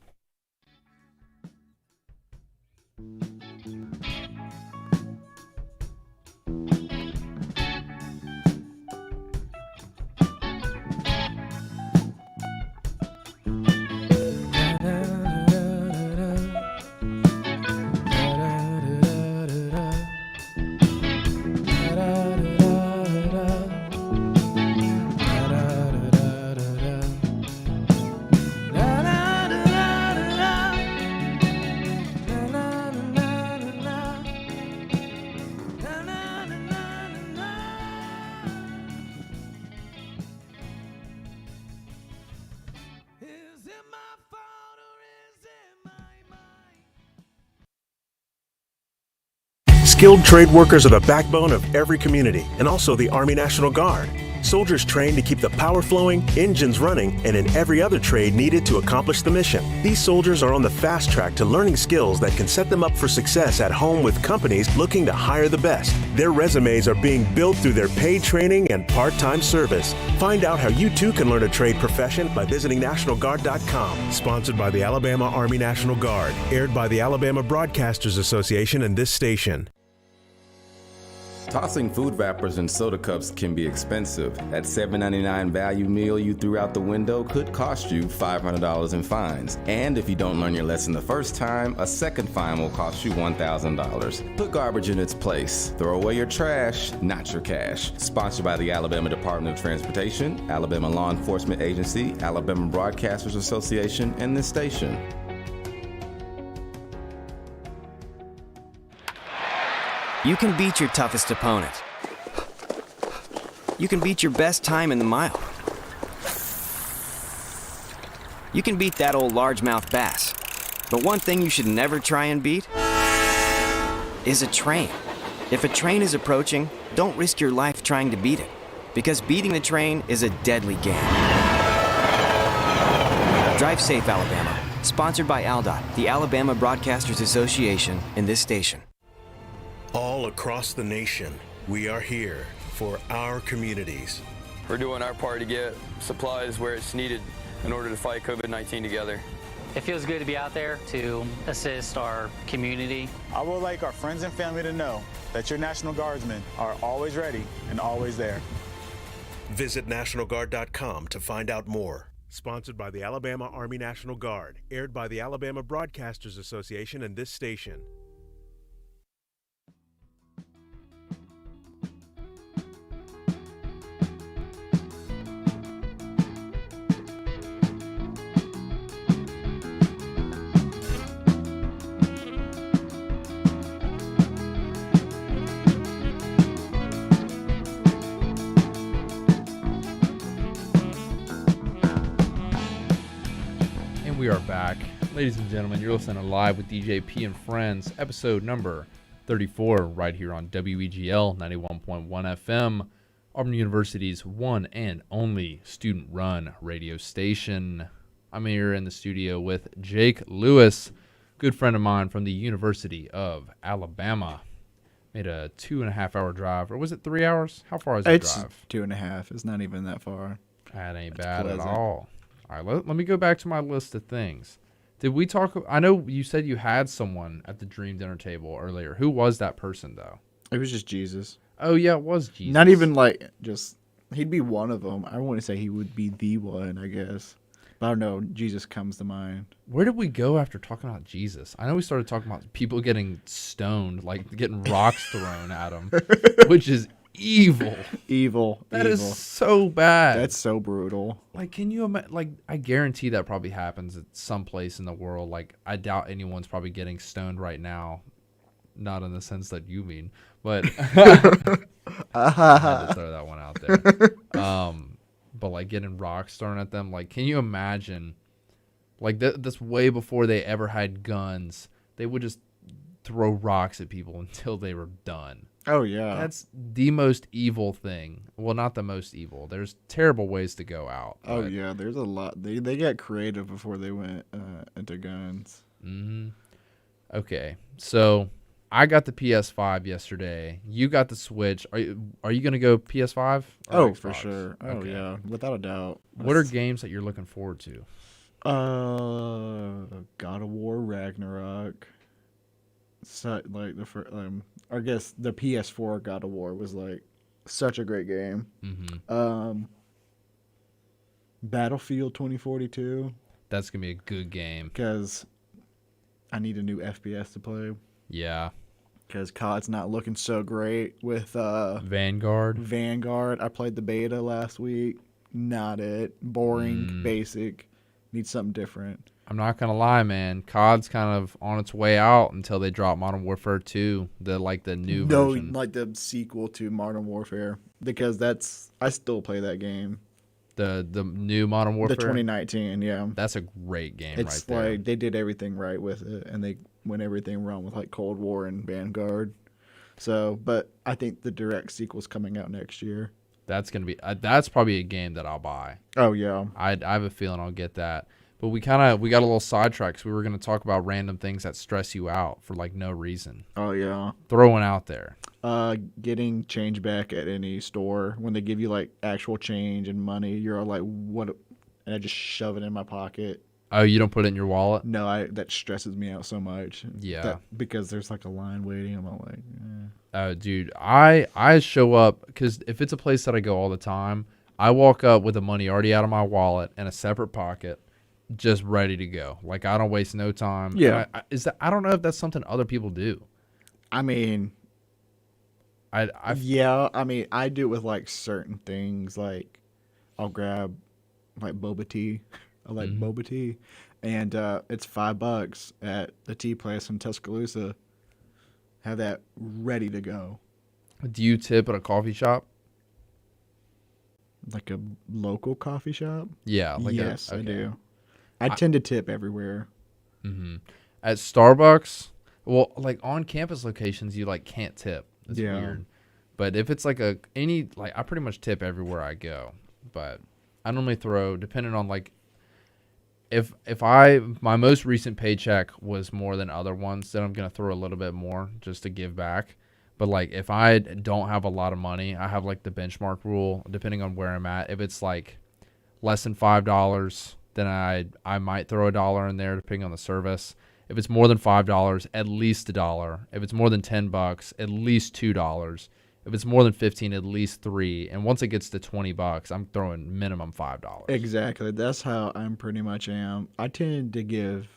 Speaker 14: Skilled trade workers are the backbone of every community and also the Army National Guard. Soldiers trained to keep the power flowing, engines running, and in every other trade needed to accomplish the mission. These soldiers are on the fast track to learning skills that can set them up for success at home with companies looking to hire the best. Their resumes are being built through their paid training and part-time service. Find out how you too can learn a trade profession by visiting NationalGuard.com. Sponsored by the Alabama Army National Guard. Aired by the Alabama Broadcasters Association and this station.
Speaker 9: Tossing food wrappers and soda cups can be expensive. That $7.99 value meal you threw out the window could cost you $500 in fines. And if you don't learn your lesson the first time, a second fine will cost you $1,000. Put garbage in its place. Throw away your trash, not your cash. Sponsored by the Alabama Department of Transportation, Alabama Law Enforcement Agency, Alabama Broadcasters Association, and this station.
Speaker 19: You can beat your toughest opponent. You can beat your best time in the mile. You can beat that old largemouth bass. But one thing you should never try and beat is a train. If a train is approaching, don't risk your life trying to beat it, because beating the train is a deadly game. Drive safe, Alabama. Sponsored by ALDOT, the Alabama Broadcasters Association, and this station.
Speaker 14: All across the nation, we are here for our communities.
Speaker 20: We're doing our part to get supplies where it's needed in order to fight COVID-19 together.
Speaker 21: It feels good to be out there to assist our community.
Speaker 22: I would like our friends and family to know that your National Guardsmen are always ready and always there.
Speaker 14: Visit NationalGuard.com to find out more. Sponsored by the Alabama Army National Guard. Aired by the Alabama Broadcasters Association and this station.
Speaker 1: We are back. Ladies and gentlemen, you're listening to Live with DJP and Friends, episode number 34, right here on WEGL 91.1 FM, Auburn University's one and only student-run radio station. I'm here in the studio with Jake Lewis, good friend of mine from the University of Alabama. Made a 2.5-hour drive, or was it 3 hours? How far is the drive?
Speaker 5: It's 2.5. It's not even that far.
Speaker 1: That ain't bad at all. All right, let me go back to my list of things. Did we talk? I know you said you had someone at the Dream Dinner table earlier. Who was that person, though?
Speaker 5: It was just Jesus.
Speaker 1: Oh, yeah, it was Jesus.
Speaker 5: Not even like just, he'd be one of them. I wouldn't say he would be the one, I guess. But I don't know. Jesus comes to mind.
Speaker 1: Where did we go after talking about Jesus? I know we started talking about people getting stoned, like getting rocks thrown at them, which is evil.
Speaker 5: Evil.
Speaker 1: That is so bad.
Speaker 5: That's so brutal.
Speaker 1: Like, can you imagine? Like, I guarantee that probably happens at some place in the world. Like, I doubt anyone's probably getting stoned right now. Not in the sense that you mean, but I had to throw that one out there. But like getting rocks thrown at them. Like, can you imagine? Like, that's way before they ever had guns. They would just throw rocks at people until they were done.
Speaker 5: Oh, yeah.
Speaker 1: That's the most evil thing. Well, not the most evil. There's terrible ways to go out.
Speaker 5: Oh, yeah. There's a lot. They got creative before they went into guns.
Speaker 1: Mm-hmm. Okay. So, I got the PS5 yesterday. You got the Switch. Are you going to go PS5?
Speaker 5: Oh, for sure. Oh,
Speaker 1: okay.
Speaker 5: Yeah. Without a doubt.
Speaker 1: What are games that you're looking forward to?
Speaker 5: God of War Ragnarok. So, like the first, I guess the PS4 God of War was like such a great game.
Speaker 1: Mm-hmm.
Speaker 5: Battlefield 2042.
Speaker 1: That's gonna be a good game
Speaker 5: because I need a new FPS to play.
Speaker 1: Yeah.
Speaker 5: Because COD's not looking so great with
Speaker 1: Vanguard.
Speaker 5: I played the beta last week. Not it. Boring. Basic. Need something different.
Speaker 1: I'm not gonna lie, man. COD's kind of on its way out until they drop Modern Warfare 2, the new version.
Speaker 5: No, like the sequel to Modern Warfare, because I still play that game.
Speaker 1: The new Modern Warfare,
Speaker 5: the 2019, yeah.
Speaker 1: That's a great game.
Speaker 5: It's
Speaker 1: right there.
Speaker 5: Like they did everything right with it, and they went everything wrong with like Cold War and Vanguard. So, but I think the direct sequel's coming out next year.
Speaker 1: That's gonna be that's probably a game that I'll buy.
Speaker 5: Oh yeah,
Speaker 1: I have a feeling I'll get that. But we got a little sidetracked. So we were going to talk about random things that stress you out for like no reason.
Speaker 5: Oh yeah,
Speaker 1: throwing out there.
Speaker 5: Getting change back at any store when they give you like actual change and money. You're all like, what? And I just shove it in my pocket.
Speaker 1: Oh, you don't put it in your wallet?
Speaker 5: No, that stresses me out so much.
Speaker 1: Yeah,
Speaker 5: because there's like a line waiting. I'm all like,
Speaker 1: dude, I show up because if it's a place that I go all the time, I walk up with the money already out of my wallet in a separate pocket. Just ready to go. Like, I don't waste no time.
Speaker 5: Yeah.
Speaker 1: I don't know if that's something other people do.
Speaker 5: I mean, I do it with like certain things. Like, I'll grab like boba tea. I like boba tea, and it's $5 at the tea place in Tuscaloosa. Have that ready to go.
Speaker 1: Do you tip at a coffee shop?
Speaker 5: Like a local coffee shop?
Speaker 1: Yeah.
Speaker 5: Yes, I do. I tend to tip everywhere.
Speaker 1: Mm-hmm. At Starbucks, well, like on campus locations, you like can't tip. It's weird. But if it's like I pretty much tip everywhere I go. But I normally throw, depending on like, if my most recent paycheck was more than other ones, then I'm gonna throw a little bit more just to give back. But like if I don't have a lot of money, I have like the benchmark rule. Depending on where I'm at, if it's like less than $5. Then I might throw $1 in there depending on the service. If it's more than $5, at least $1. If it's more than $10, at least $2. If it's more than 15, at least $3. And once it gets to $20, I'm throwing minimum $5.
Speaker 5: Exactly. That's how I'm pretty much am. I tend to give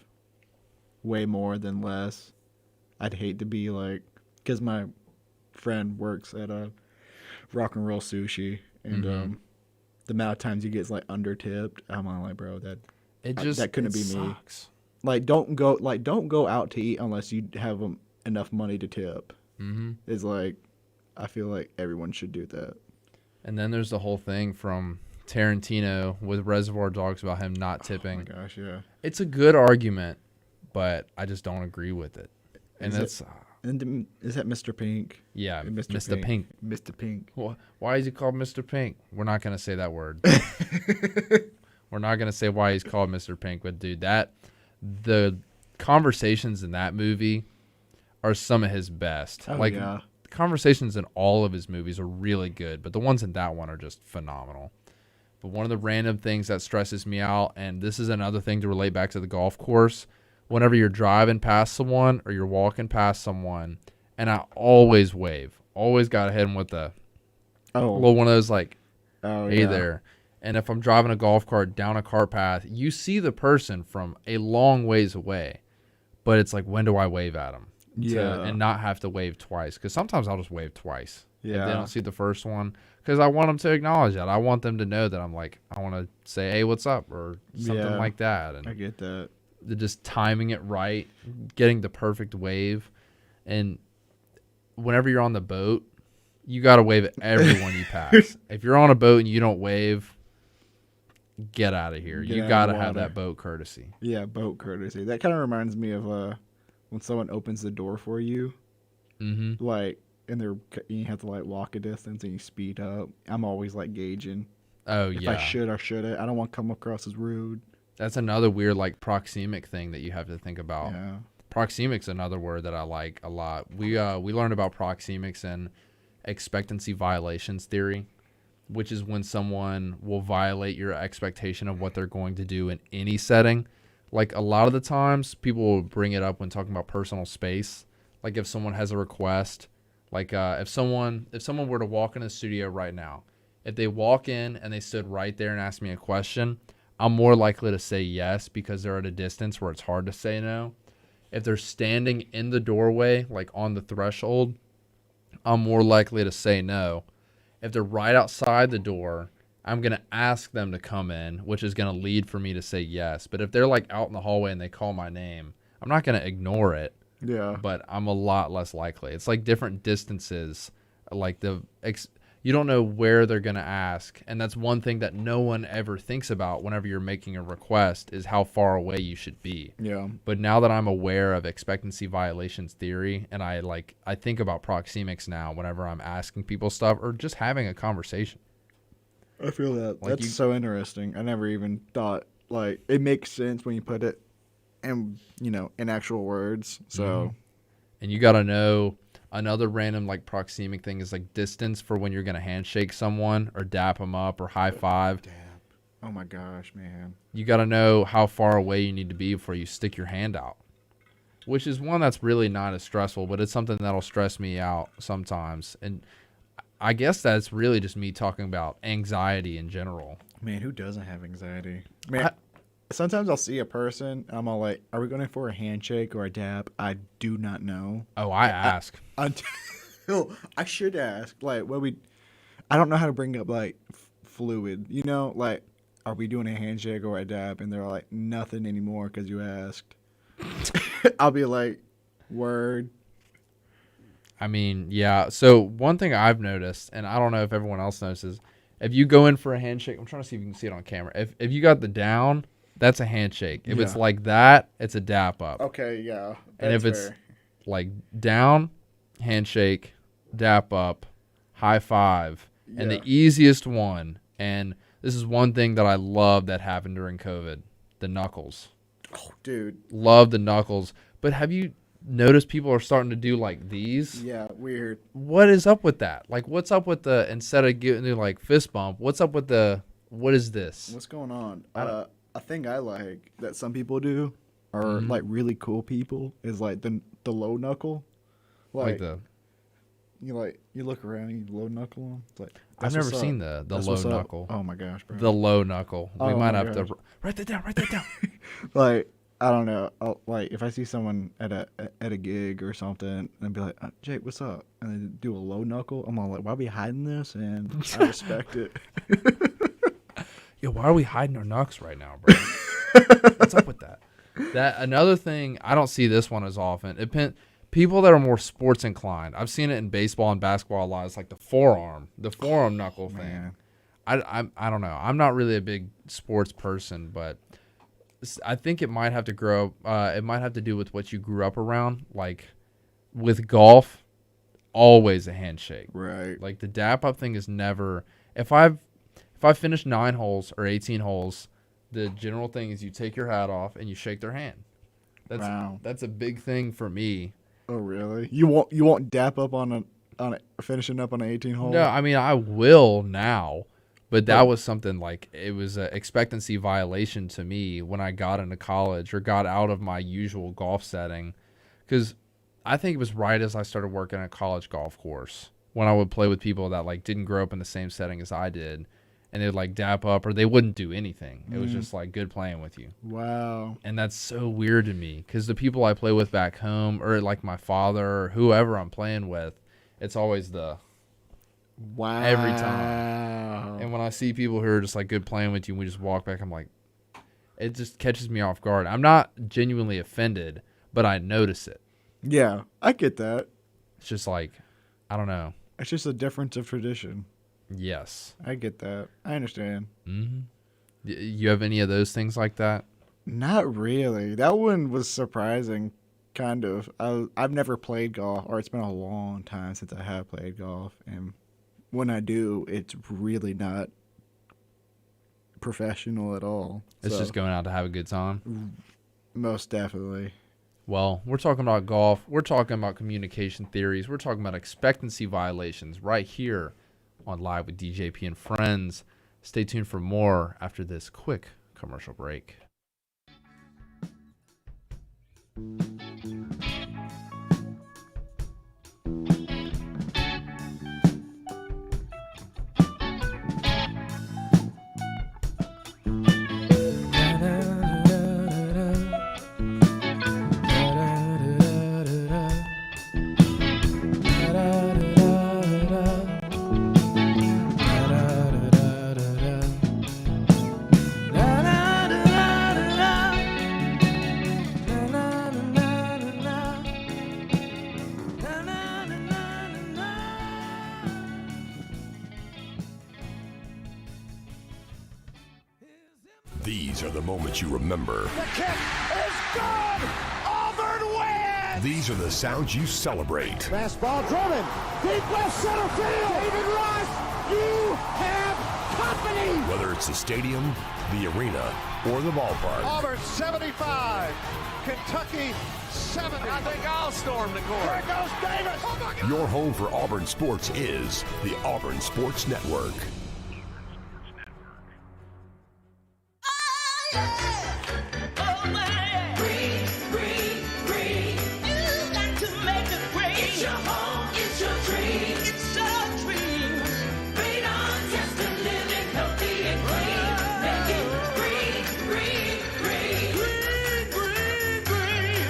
Speaker 5: way more than less. I'd hate to be like, because my friend works at a rock and roll sushi, and the amount of times he gets like under tipped, I'm like, bro, that couldn't be me. Like, don't go out to eat unless you have enough money to tip. It's like, I feel like everyone should do that.
Speaker 1: And then there's the whole thing from Tarantino with Reservoir Dogs about him not tipping.
Speaker 5: Oh my gosh, yeah.
Speaker 1: It's a good argument, but I just don't agree with it. And
Speaker 5: Is that Mr. Pink?
Speaker 1: Yeah,
Speaker 5: Mr.
Speaker 1: Pink.
Speaker 5: Mr. Pink.
Speaker 1: Why is he called Mr. Pink? We're not going to say that word. We're not going to say why he's called Mr. Pink, but dude, the conversations in that movie are some of his best.
Speaker 5: Oh,
Speaker 1: like
Speaker 5: yeah.
Speaker 1: the conversations in all of his movies are really good, but the ones in that one are just phenomenal. But one of the random things that stresses me out, and this is another thing to relate back to the golf course, whenever you're driving past someone or you're walking past someone, and I always wave. Always got to hit them with the little one of those like, hey there. And if I'm driving a golf cart down a cart path, you see the person from a long ways away. But it's like, when do I wave at them? And not have to wave twice. Because sometimes I'll just wave twice.
Speaker 5: Yeah.
Speaker 1: If they don't see the first one. Because I want them to acknowledge that. I want them to know that I'm like, I want to say, hey, what's up? Or something like that. And
Speaker 5: I get that.
Speaker 1: Just timing it right, getting the perfect wave. And whenever you're on the boat, you got to wave at everyone you pass. If you're on a boat and you don't wave, get out of here. You got to have that boat courtesy.
Speaker 5: Yeah, boat courtesy. That kind of reminds me of when someone opens the door for you.
Speaker 1: Mm-hmm.
Speaker 5: Like, and you have to like walk a distance and you speed up. I'm always like gauging.
Speaker 1: Oh,
Speaker 5: if
Speaker 1: yeah.
Speaker 5: I should or shouldn't. I don't want to come across as rude.
Speaker 1: That's another weird like proxemic thing that you have to think about.
Speaker 5: Yeah.
Speaker 1: Proxemic's another word that I like a lot. We learned about proxemics and expectancy violations theory, which is when someone will violate your expectation of what they're going to do in any setting. Like a lot of the times people will bring it up when talking about personal space. Like if someone has a request, like if someone were to walk in the studio right now, if they walk in and they stood right there and asked me a question, I'm more likely to say yes because they're at a distance where it's hard to say no. If they're standing in the doorway, like on the threshold, I'm more likely to say no. If they're right outside the door, I'm going to ask them to come in, which is going to lead for me to say yes. But if they're like out in the hallway and they call my name, I'm not going to ignore it.
Speaker 5: Yeah.
Speaker 1: But I'm a lot less likely. It's like different distances. Like you don't know where they're going to ask. And that's one thing that no one ever thinks about whenever you're making a request is how far away you should be.
Speaker 5: Yeah.
Speaker 1: But now that I'm aware of expectancy violations theory and I think about proxemics now whenever I'm asking people stuff or just having a conversation.
Speaker 5: I feel that.
Speaker 1: Like
Speaker 5: That's so interesting. I never even thought, like, it makes sense when you put it in actual words. So.
Speaker 1: And you got to know. Another random like proxemic thing is like distance for when you're going to handshake someone or dap them up or high five.
Speaker 5: Oh my gosh, man.
Speaker 1: You got to know how far away you need to be before you stick your hand out, which is one that's really not as stressful, but it's something that'll stress me out sometimes. And I guess that's really just me talking about anxiety in general.
Speaker 5: Man, who doesn't have anxiety? Man, sometimes I'll see a person, and I'm all like, are we going for a handshake or a dap? I do not know.
Speaker 1: Oh, I ask.
Speaker 5: Until I should ask. Like, I don't know how to bring up, like, fluid. You know, like, are we doing a handshake or a dap? And they're like, nothing anymore because you asked. I'll be like, word.
Speaker 1: I mean, yeah. So one thing I've noticed, and I don't know if everyone else notices, if you go in for a handshake, I'm trying to see if you can see it on camera. If you got the down, that's a handshake. If it's like that, it's a dap up.
Speaker 5: Okay, yeah.
Speaker 1: And if it's like down, handshake, dap up, high five, and the easiest one, and this is one thing that I love that happened during COVID, the knuckles.
Speaker 5: Oh, dude.
Speaker 1: Love the knuckles. But have you noticed people are starting to do like these?
Speaker 5: Yeah, weird.
Speaker 1: What is up with that? Like, what's up with instead of getting like fist bump, what's up with what is this?
Speaker 5: What's going on? A thing I like that some people do, or like really cool people, is like the low knuckle.
Speaker 1: Like
Speaker 5: you look around and you low knuckle them. It's like,
Speaker 1: I've never seen the low knuckle.
Speaker 5: Oh my gosh, bro.
Speaker 1: The low knuckle. We might have to
Speaker 5: write that down. Like, I don't know. Like if I see someone at a gig or something, and be like, Jake, what's up? And they do a low knuckle. I'm all like, why are we hiding this? And I respect it.
Speaker 1: Yo, why are we hiding our knucks right now, bro? What's up with that? That another thing, I don't see this one as often. People that are more sports inclined, I've seen it in baseball and basketball a lot. It's like the forearm knuckle thing. I don't know. I'm not really a big sports person, but I think it might have to it might have to do with what you grew up around. Like with golf, always a handshake.
Speaker 5: Right.
Speaker 1: Like the dap up thing is never. If I finish 9 holes or 18 holes, the general thing is you take your hat off and you shake their hand. That's a big thing for me.
Speaker 5: Oh really? You won't dap up on finishing up on an 18 hole?
Speaker 1: No, I mean I will now, but that was something like it was an expectancy violation to me when I got into college or got out of my usual golf setting, because I think it was right as I started working at a college golf course when I would play with people that like didn't grow up in the same setting as I did, and they'd like dap up or they wouldn't do anything. It was just like good playing with you.
Speaker 5: Wow.
Speaker 1: And that's so weird to me because the people I play with back home or like my father or whoever I'm playing with, it's always the
Speaker 5: wow
Speaker 1: every time. And when I see people who are just like good playing with you and we just walk back, I'm like, it just catches me off guard. I'm not genuinely offended, but I notice it.
Speaker 5: Yeah, I get that.
Speaker 1: It's just like, I don't know.
Speaker 5: It's just a difference of tradition.
Speaker 1: Yes.
Speaker 5: I get that. I understand.
Speaker 1: Mm-hmm. You have any of those things like that?
Speaker 5: Not really. That one was surprising, kind of. I've never played golf, or it's been a long time since I have played golf. And when I do, it's really not professional at all.
Speaker 1: It's just going out to have a good time?
Speaker 5: Most definitely.
Speaker 1: Well, we're talking about golf. We're talking about communication theories. We're talking about expectancy violations right here on Live with DJP and Friends. Stay tuned for more after this quick commercial break.
Speaker 6: These are the moments you remember.
Speaker 2: The kick is good! Auburn wins!
Speaker 6: These are the sounds you celebrate.
Speaker 2: Fastball driven, deep left center field! David Ross, you have company!
Speaker 6: Whether it's the stadium, the arena, or the ballpark.
Speaker 2: Auburn 75, Kentucky 70. I think I'll storm the court. There goes Davis! Oh my God!
Speaker 6: Your home for Auburn sports is the Auburn Sports Network.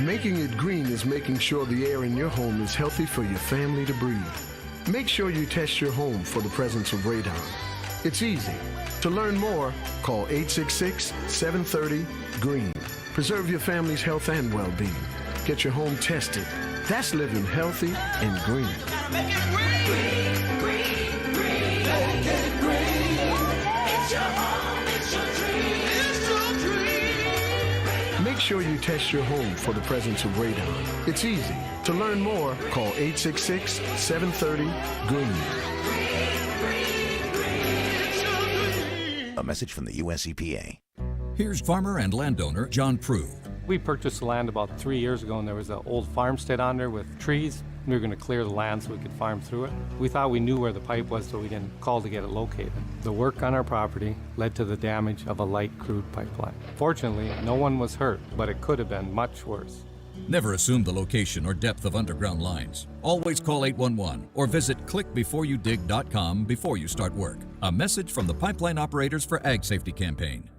Speaker 7: Making it green is making sure the air in your home is healthy for your family to breathe. Make sure you test your home for the presence of radon. It's easy. To learn more, call 866-730-GREEN. Preserve your family's health and well-being. Get your home tested. That's living healthy and green.
Speaker 2: Make it green! Green, green, green. Make it green. It's your home, it's your dream. It's your dream.
Speaker 7: Make sure you test your home for the presence of radon. It's easy. To learn more, call 866-730-GREEN.
Speaker 23: A message from the U.S. EPA.
Speaker 24: Here's farmer and landowner John Prue.
Speaker 25: We purchased the land about 3 years ago, and there was an old farmstead on there with trees. We were going to clear the land so we could farm through it. We thought we knew where the pipe was, so we didn't call to get it located. The work on our property led to the damage of a light crude pipeline. Fortunately, no one was hurt, but it could have been much worse.
Speaker 24: Never assume the location or depth of underground lines. Always call 811 or visit clickbeforeyoudig.com before you start work. A message from the Pipeline Operators for Ag Safety Campaign.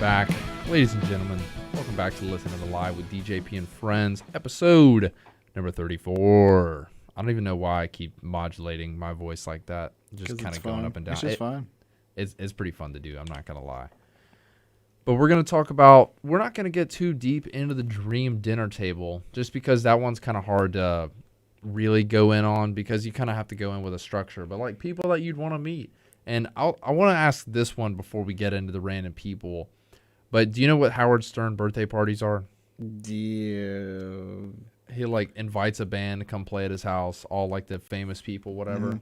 Speaker 1: Back, ladies and gentlemen, welcome back to Listen to the Live with DJP and Friends, episode number 34. I don't even know why I keep modulating my voice like that. Just kind of going up and down.
Speaker 5: It's just fun.
Speaker 1: It's pretty fun to do. I'm not going to lie. But we're going to talk about, we're not going to get too deep into the dream dinner table just because that one's kind of hard to really go in on because you kind of have to go in with a structure. But like people that you'd want to meet. And I want to ask this one before we get into the random people. But do you know what Howard Stern birthday parties are?
Speaker 5: Yeah.
Speaker 1: He like invites a band to come play at his house, all like the famous people, whatever.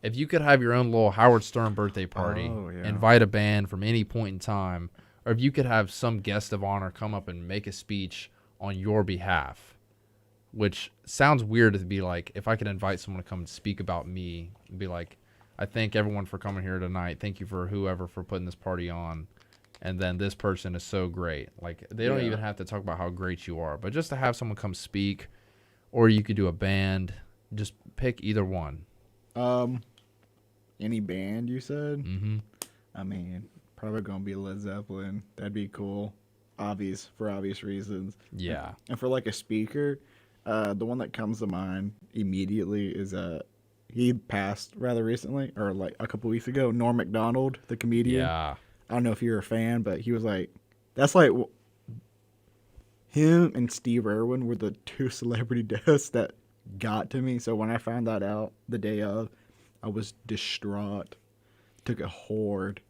Speaker 1: If you could have your own little Howard Stern birthday party, invite a band from any point in time, or if you could have some guest of honor come up and make a speech on your behalf, which sounds weird to be like, if I could invite someone to come and speak about me and be like, I thank everyone for coming here tonight. Thank you for whoever for putting this party on. And then this person is so great. Like, they don't even have to talk about how great you are. But just to have someone come speak, or you could do a band, just pick either one.
Speaker 5: Any band, you said? Mm-hmm. I mean, probably going to be Led Zeppelin. That'd be cool. For obvious reasons.
Speaker 1: Yeah.
Speaker 5: And for, like, a speaker, the one that comes to mind immediately is he passed rather recently, or like a couple weeks ago, Norm Macdonald, the comedian.
Speaker 1: Yeah.
Speaker 5: I don't know if you're a fan, but he was like, that's like, him and Steve Irwin were the two celebrity deaths that got to me. So when I found that out the day of, I was distraught. Took a horde.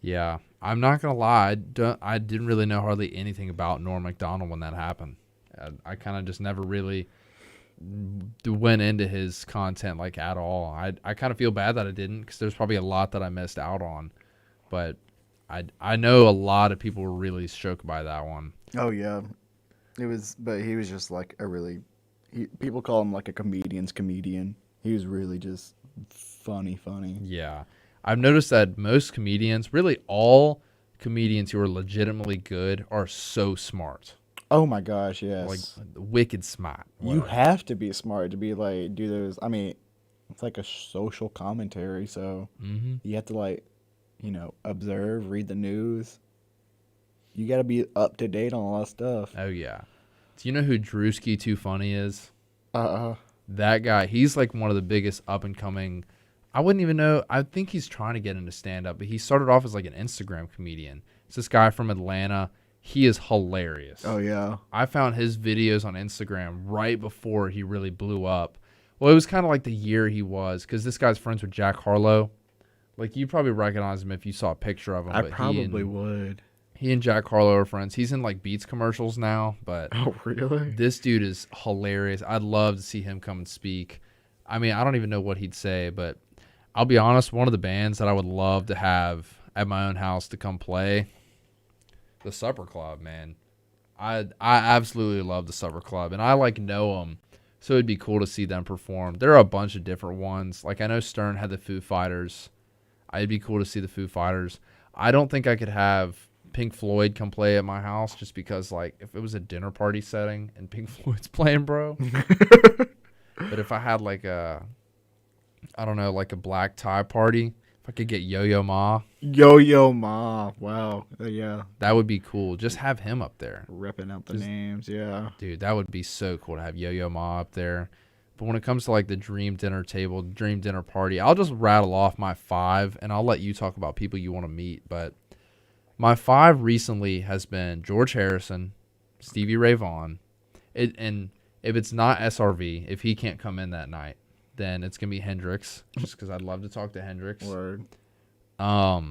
Speaker 1: Yeah. I'm not going to lie. I didn't really know hardly anything about Norm Macdonald when that happened. I kind of just never really went into his content like at all. I kind of feel bad that I didn't because there's probably a lot that I missed out on. But I know a lot of people were really shook by that one.
Speaker 5: Oh, yeah. But he was just like people call him like a comedian's comedian. He was really just funny.
Speaker 1: Yeah. I've noticed that most comedians, really all comedians who are legitimately good, are so smart.
Speaker 5: Oh my gosh, yes.
Speaker 1: Like wicked smart.
Speaker 5: You have to be smart to be like, do those. I mean, it's like a social commentary, so you have to like, observe, read the news. You got to be up to date on all that stuff.
Speaker 1: Oh, yeah. Do you know who Drewski Too Funny is? That guy, he's like one of the biggest up and coming. I wouldn't even know. I think he's trying to get into stand up, but he started off as like an Instagram comedian. It's this guy from Atlanta. He is hilarious.
Speaker 5: Oh, yeah.
Speaker 1: I found his videos on Instagram right before he really blew up. Well, it was kind of like the year he was, because this guy's friends with Jack Harlow. Like, you'd probably recognize him if you saw a picture of him.
Speaker 5: I probably would.
Speaker 1: He and Jack Harlow are friends. He's in, like, Beats commercials now. But
Speaker 5: oh, really?
Speaker 1: This dude is hilarious. I'd love to see him come and speak. I mean, I don't even know what he'd say, but I'll be honest, one of the bands that I would love to have at my own house to come play, the Supper Club, man. I absolutely love the Supper Club, and I like know them, so it'd be cool to see them perform. There are a bunch of different ones. Like, I know Stern had the Foo Fighters. It'd be cool to see the Foo Fighters. I don't think I could have Pink Floyd come play at my house just because, like, if it was a dinner party setting and Pink Floyd's playing, bro. But if I had like a black tie party, if I could get Yo-Yo Ma.
Speaker 5: Yo-Yo Ma. Wow. Yeah.
Speaker 1: That would be cool. Just have him up there.
Speaker 5: Repping out the names, yeah.
Speaker 1: Dude, that would be so cool to have Yo-Yo Ma up there. But when it comes to like the dream dinner table, dream dinner party, I'll just rattle off my 5 and I'll let you talk about people you want to meet. But my 5 recently has been George Harrison, Stevie Ray Vaughan. And if it's not SRV, if he can't come in that night, then it's going to be Hendrix, just because I'd love to talk to Hendrix.
Speaker 5: Word.
Speaker 1: God,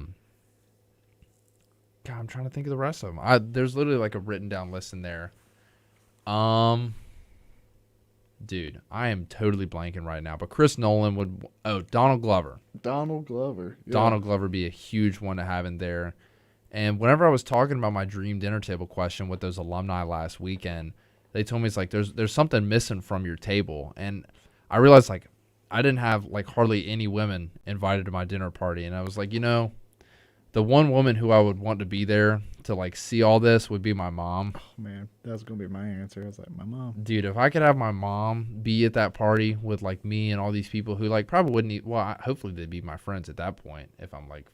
Speaker 1: I'm trying to think of the rest of them. There's literally like a written down list in there. Dude, I am totally blanking right now, but Chris Nolan would... Oh, Donald Glover.
Speaker 5: Donald Glover. Yeah.
Speaker 1: Donald Glover would be a huge one to have in there. And whenever I was talking about my dream dinner table question with those alumni last weekend, they told me it's like, there's something missing from your table. And I realized, like, I didn't have, like, hardly any women invited to my dinner party. And I was like, the one woman who I would want to be there to, like, see all this would be my mom.
Speaker 5: Oh, man, that's going to be my answer. I was like, my mom.
Speaker 1: Dude, if I could have my mom be at that party with, like, me and all these people who, like, probably wouldn't hopefully they'd be my friends at that point if I'm, like,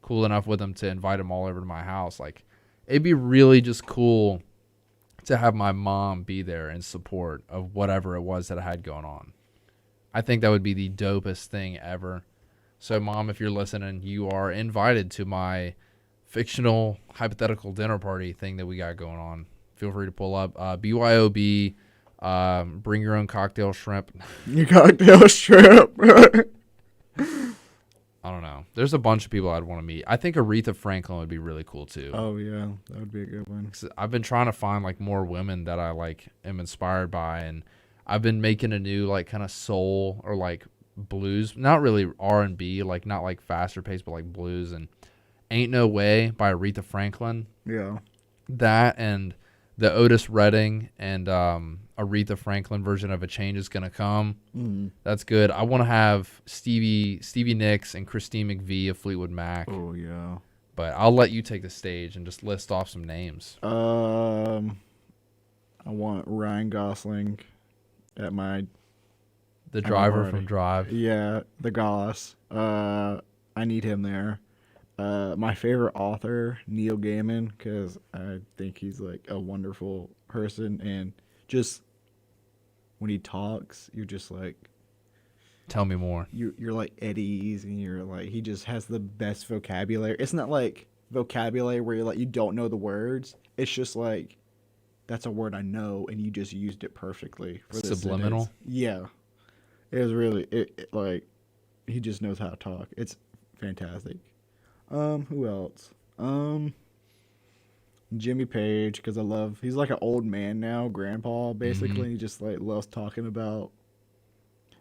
Speaker 1: cool enough with them to invite them all over to my house. Like, it'd be really just cool to have my mom be there in support of whatever it was that I had going on. I think that would be the dopest thing ever. So, Mom, if you're listening, you are invited to my fictional hypothetical dinner party thing that we got going on. Feel free to pull up. BYOB, bring your own cocktail shrimp.
Speaker 5: Your cocktail shrimp.
Speaker 1: I don't know. There's a bunch of people I'd want to meet. I think Aretha Franklin would be really cool too.
Speaker 5: Oh yeah, that would be a good one.
Speaker 1: 'Cause I've been trying to find like more women that I like am inspired by, and I've been making a new like kind of soul or like blues, not really R&B, like not like faster pace, but like blues. And Ain't No Way by Aretha Franklin.
Speaker 5: Yeah.
Speaker 1: That and the Otis Redding and Aretha Franklin version of A Change Is Gonna Come.
Speaker 5: Mhm.
Speaker 1: That's good. I want to have Stevie Nicks and Christine McVie of Fleetwood Mac.
Speaker 5: Oh yeah.
Speaker 1: But I'll let you take the stage and just list off some names.
Speaker 5: I want Ryan Gosling at
Speaker 1: The driver from Drive.
Speaker 5: Yeah, the Goss. I need him there. My favorite author, Neil Gaiman, because I think he's like a wonderful person, and just when he talks, you're just like,
Speaker 1: tell me more.
Speaker 5: You're like at ease, and you're like, he just has the best vocabulary. It's not like vocabulary where you're like you don't know the words. It's just like that's a word I know, and you just used it perfectly for this
Speaker 1: Subliminal?
Speaker 5: sentence. Yeah, it was really it like he just knows how to talk. It's fantastic. Who else? Jimmy Page, because he's like an old man now, grandpa, basically.
Speaker 1: Mhm.
Speaker 5: He just like loves talking about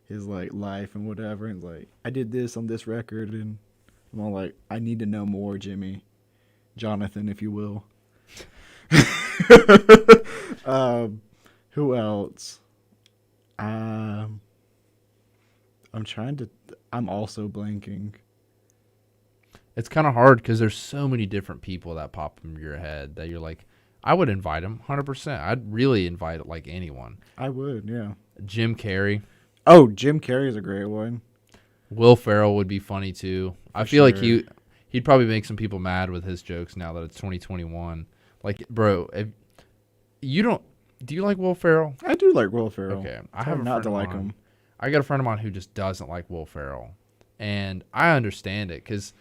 Speaker 5: his like life and whatever. And like, I did this on this record, and I'm all like, I need to know more, Jimmy. Jonathan, if you will. Who else? I'm also blanking.
Speaker 1: It's kind of hard because there's so many different people that pop in your head that you're like, I would invite him 100%. I'd really invite like anyone.
Speaker 5: I would, yeah.
Speaker 1: Jim Carrey.
Speaker 5: Oh, Jim Carrey is a great one.
Speaker 1: Will Ferrell would be funny too. I
Speaker 5: For
Speaker 1: feel like
Speaker 5: sure.
Speaker 1: he'd probably make some people mad with his jokes now that it's 2021. Like, bro, if you don't, do you like Will Ferrell?
Speaker 5: I do like Will Ferrell.
Speaker 1: Okay,
Speaker 5: I have not to like him.
Speaker 1: I got a friend of mine who just doesn't like Will Ferrell, and I understand it because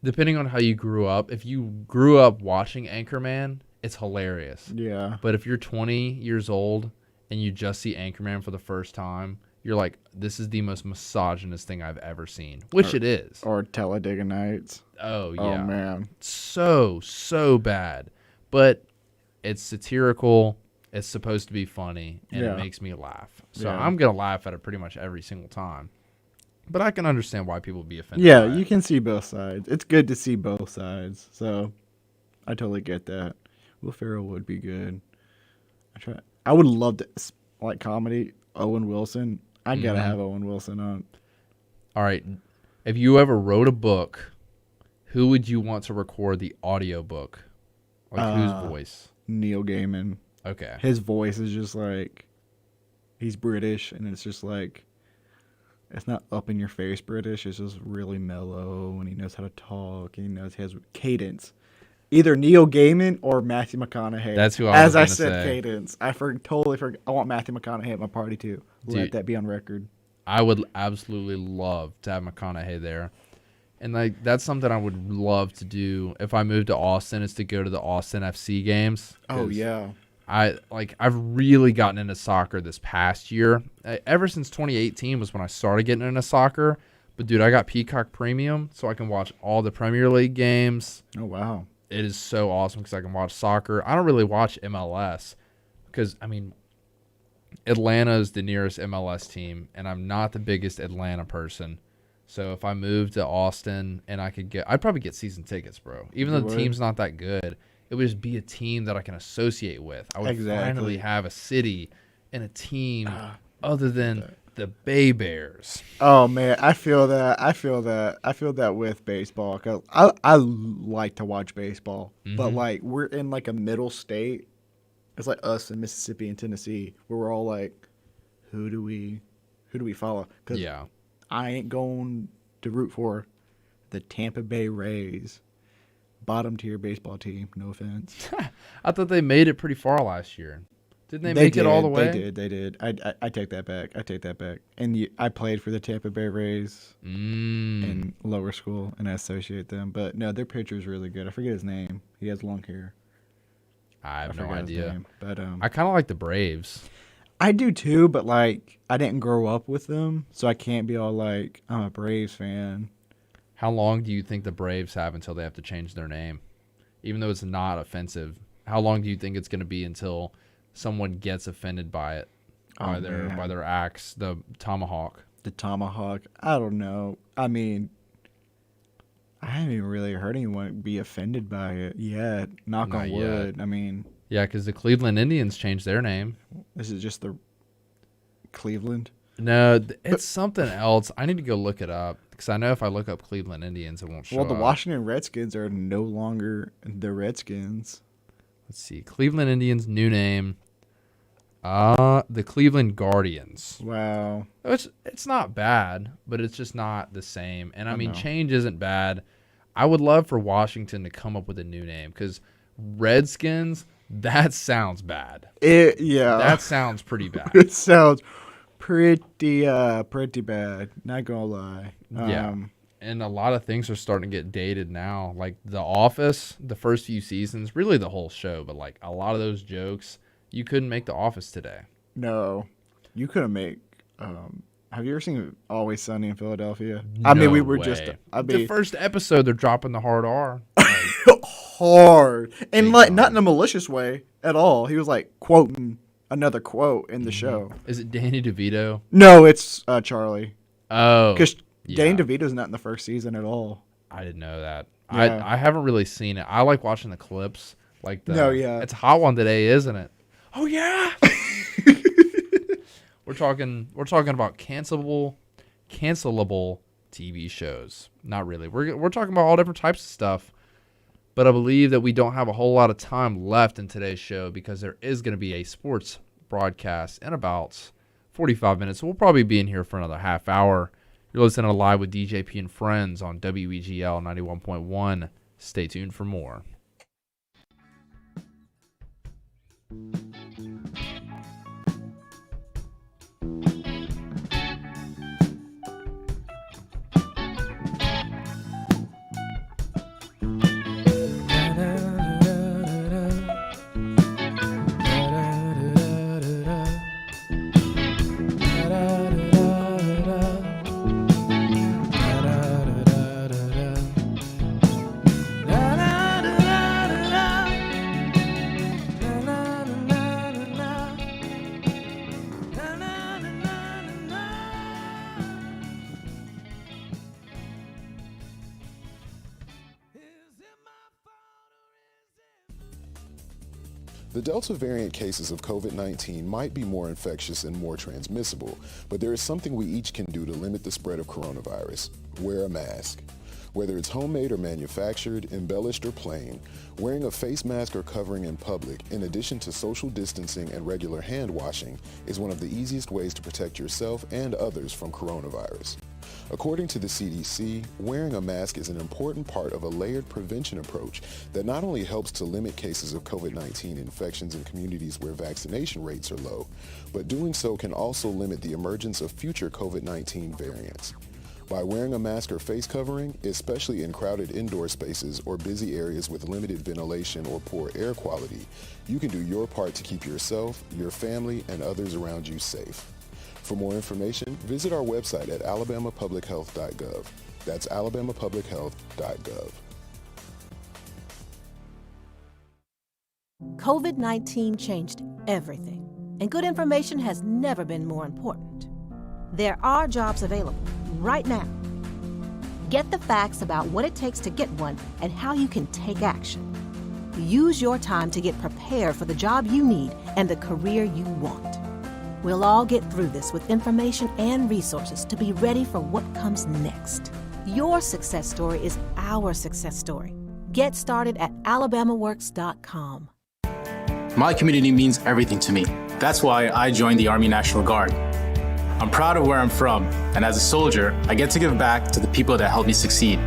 Speaker 1: depending on how you grew up, if you grew up watching Anchorman, it's hilarious.
Speaker 5: Yeah.
Speaker 1: But if you're 20 years old and you just see Anchorman for the first time, you're like, this is the most misogynist thing I've ever seen, which it is.
Speaker 5: Or Talladega Nights.
Speaker 1: Oh, yeah.
Speaker 5: Oh, man.
Speaker 1: So bad. But it's satirical. It's supposed to be funny, and
Speaker 5: Yeah.
Speaker 1: it makes me laugh. So
Speaker 5: Yeah.
Speaker 1: I'm going to laugh at it pretty much every single time. But I can understand why people would be offended.
Speaker 5: Yeah,
Speaker 1: by it.
Speaker 5: you can see both sides. It's good to see both sides. So I totally get that. Will Ferrell would be good. I would love to like comedy. Owen Wilson. I gotta
Speaker 1: Mhm.
Speaker 5: have Owen Wilson on.
Speaker 1: All right. If you ever wrote a book, who would you want to record the audio book? Like whose voice?
Speaker 5: Neil Gaiman.
Speaker 1: Okay.
Speaker 5: His voice is just like he's British, and it's just like it's not up in your face British. It's just really mellow, and he knows how to talk. And he knows his cadence. Either Neil Gaiman or Matthew McConaughey.
Speaker 1: That's who I was
Speaker 5: As I
Speaker 1: gonna
Speaker 5: said,
Speaker 1: say.
Speaker 5: cadence. I totally forgot. I want Matthew McConaughey at my party too. Let
Speaker 1: Dude.
Speaker 5: that be on record.
Speaker 1: I would absolutely love to have McConaughey there. And like that's something I would love to do if I moved to Austin, is to go to the Austin FC games.
Speaker 5: Oh
Speaker 1: 'Cause
Speaker 5: yeah.
Speaker 1: I've really gotten into soccer this past year. Ever since 2018 was when I started getting into soccer. But dude, I got Peacock Premium so I can watch all the Premier League games.
Speaker 5: Oh wow.
Speaker 1: It is so awesome because I can watch soccer. I don't really watch MLS because, I mean, Atlanta is the nearest MLS team, and I'm not the biggest Atlanta person. So if I moved to Austin and I'd probably get season tickets, bro. Even though
Speaker 5: You
Speaker 1: the
Speaker 5: would?
Speaker 1: team's not that good, it would just be a team that I can associate with. I would
Speaker 5: Exactly.
Speaker 1: finally have a city and a team other than the Bay Bears.
Speaker 5: Oh man, I feel that. I feel that with baseball because I like to watch baseball, but
Speaker 1: Mhm.
Speaker 5: like we're in like a middle state. It's like us in Mississippi and Tennessee, where we're all like, who do we follow? 'Cause
Speaker 1: Yeah.
Speaker 5: I ain't going to root for the Tampa Bay Rays, bottom tier baseball team. No offense.
Speaker 1: I thought they made it pretty far last year. Didn't they make it all the way?
Speaker 5: They did. I take that back. And I played for the Tampa Bay Rays in lower school, and I associate them. But no, their pitcher's really good. I forget his name. He has long hair.
Speaker 1: I have no idea.
Speaker 5: But
Speaker 1: I kind of like the Braves.
Speaker 5: I do too, but like I didn't grow up with them, so I can't be all like I'm a Braves fan.
Speaker 1: How long do you think the Braves have until they have to change their name? Even though it's not offensive, how long do you think it's going to be until someone gets offended by it, by their axe, the tomahawk?
Speaker 5: The tomahawk. I don't know. I mean, I haven't even really heard anyone be offended by it yet. Knock on wood. I mean,
Speaker 1: yeah, because the Cleveland Indians changed their name.
Speaker 5: This is just the Cleveland.
Speaker 1: No, it's something else. I need to go look it up because I know if I look up Cleveland Indians, it won't show up.
Speaker 5: Well, the Washington Redskins are no longer the Redskins.
Speaker 1: Let's see. Cleveland Indians, new name. The Cleveland Guardians.
Speaker 5: Wow.
Speaker 1: It's not bad, but it's just not the same. And I mean, change isn't bad. I would love for Washington to come up with a new name because Redskins, that sounds bad.
Speaker 5: Yeah.
Speaker 1: That sounds pretty bad.
Speaker 5: It sounds pretty bad. Not gonna lie.
Speaker 1: Yeah. And a lot of things are starting to get dated now. Like The Office, the first few seasons, really the whole show, but like a lot of those jokes, you couldn't make The Office today.
Speaker 5: No. You couldn't make have you ever seen Always Sunny in Philadelphia? I mean, we were
Speaker 1: way.
Speaker 5: just
Speaker 1: the first episode they're dropping the hard R.
Speaker 5: Hard. And like not in a malicious way at all. He was like quoting another quote in the show.
Speaker 1: Is it Danny DeVito?
Speaker 5: No, it's Charlie.
Speaker 1: Oh.
Speaker 5: Because Danny DeVito's not in the first season at all.
Speaker 1: I didn't know that.
Speaker 5: Yeah.
Speaker 1: I haven't really seen it. I like watching the clips. Like it's a hot one today, isn't it? Oh yeah. We're talking about cancelable TV shows. Not really. We're talking about all different types of stuff. But I believe that we don't have a whole lot of time left in today's show because there is going to be a sports broadcast in about 45 minutes. So we'll probably be in here for another half hour. You're listening to Live with DJP and Friends on WEGL 91.1. Stay tuned for more.
Speaker 4: The Delta variant cases of COVID-19 might be more infectious and more transmissible, but there is something we each can do to limit the spread of coronavirus. Wear a mask. Whether it's homemade or manufactured, embellished or plain, wearing a face mask or covering in public, in addition to social distancing and regular hand washing, is one of the easiest ways to protect yourself and others from coronavirus. According to the CDC, wearing a mask is an important part of a layered prevention approach that not only helps to limit cases of COVID-19 infections in communities where vaccination rates are low, but doing so can also limit the emergence of future COVID-19 variants. By wearing a mask or face covering, especially in crowded indoor spaces or busy areas with limited ventilation or poor air quality, you can do your part to keep yourself, your family, and others around you safe. For more information, visit our website at alabamapublichealth.gov. That's alabamapublichealth.gov.
Speaker 12: COVID-19 changed everything, and good information has never been more important. There are jobs available right now. Get the facts about what it takes to get one and how you can take action. Use your time to get prepared for the job you need and the career you want. We'll all get through this with information and resources to be ready for what comes next. Your success story is our success story. Get started at alabamaworks.com.
Speaker 13: My community means everything to me. That's why I joined the Army National Guard. I'm proud of where I'm from, and as a soldier, I get to give back to the people that helped me succeed.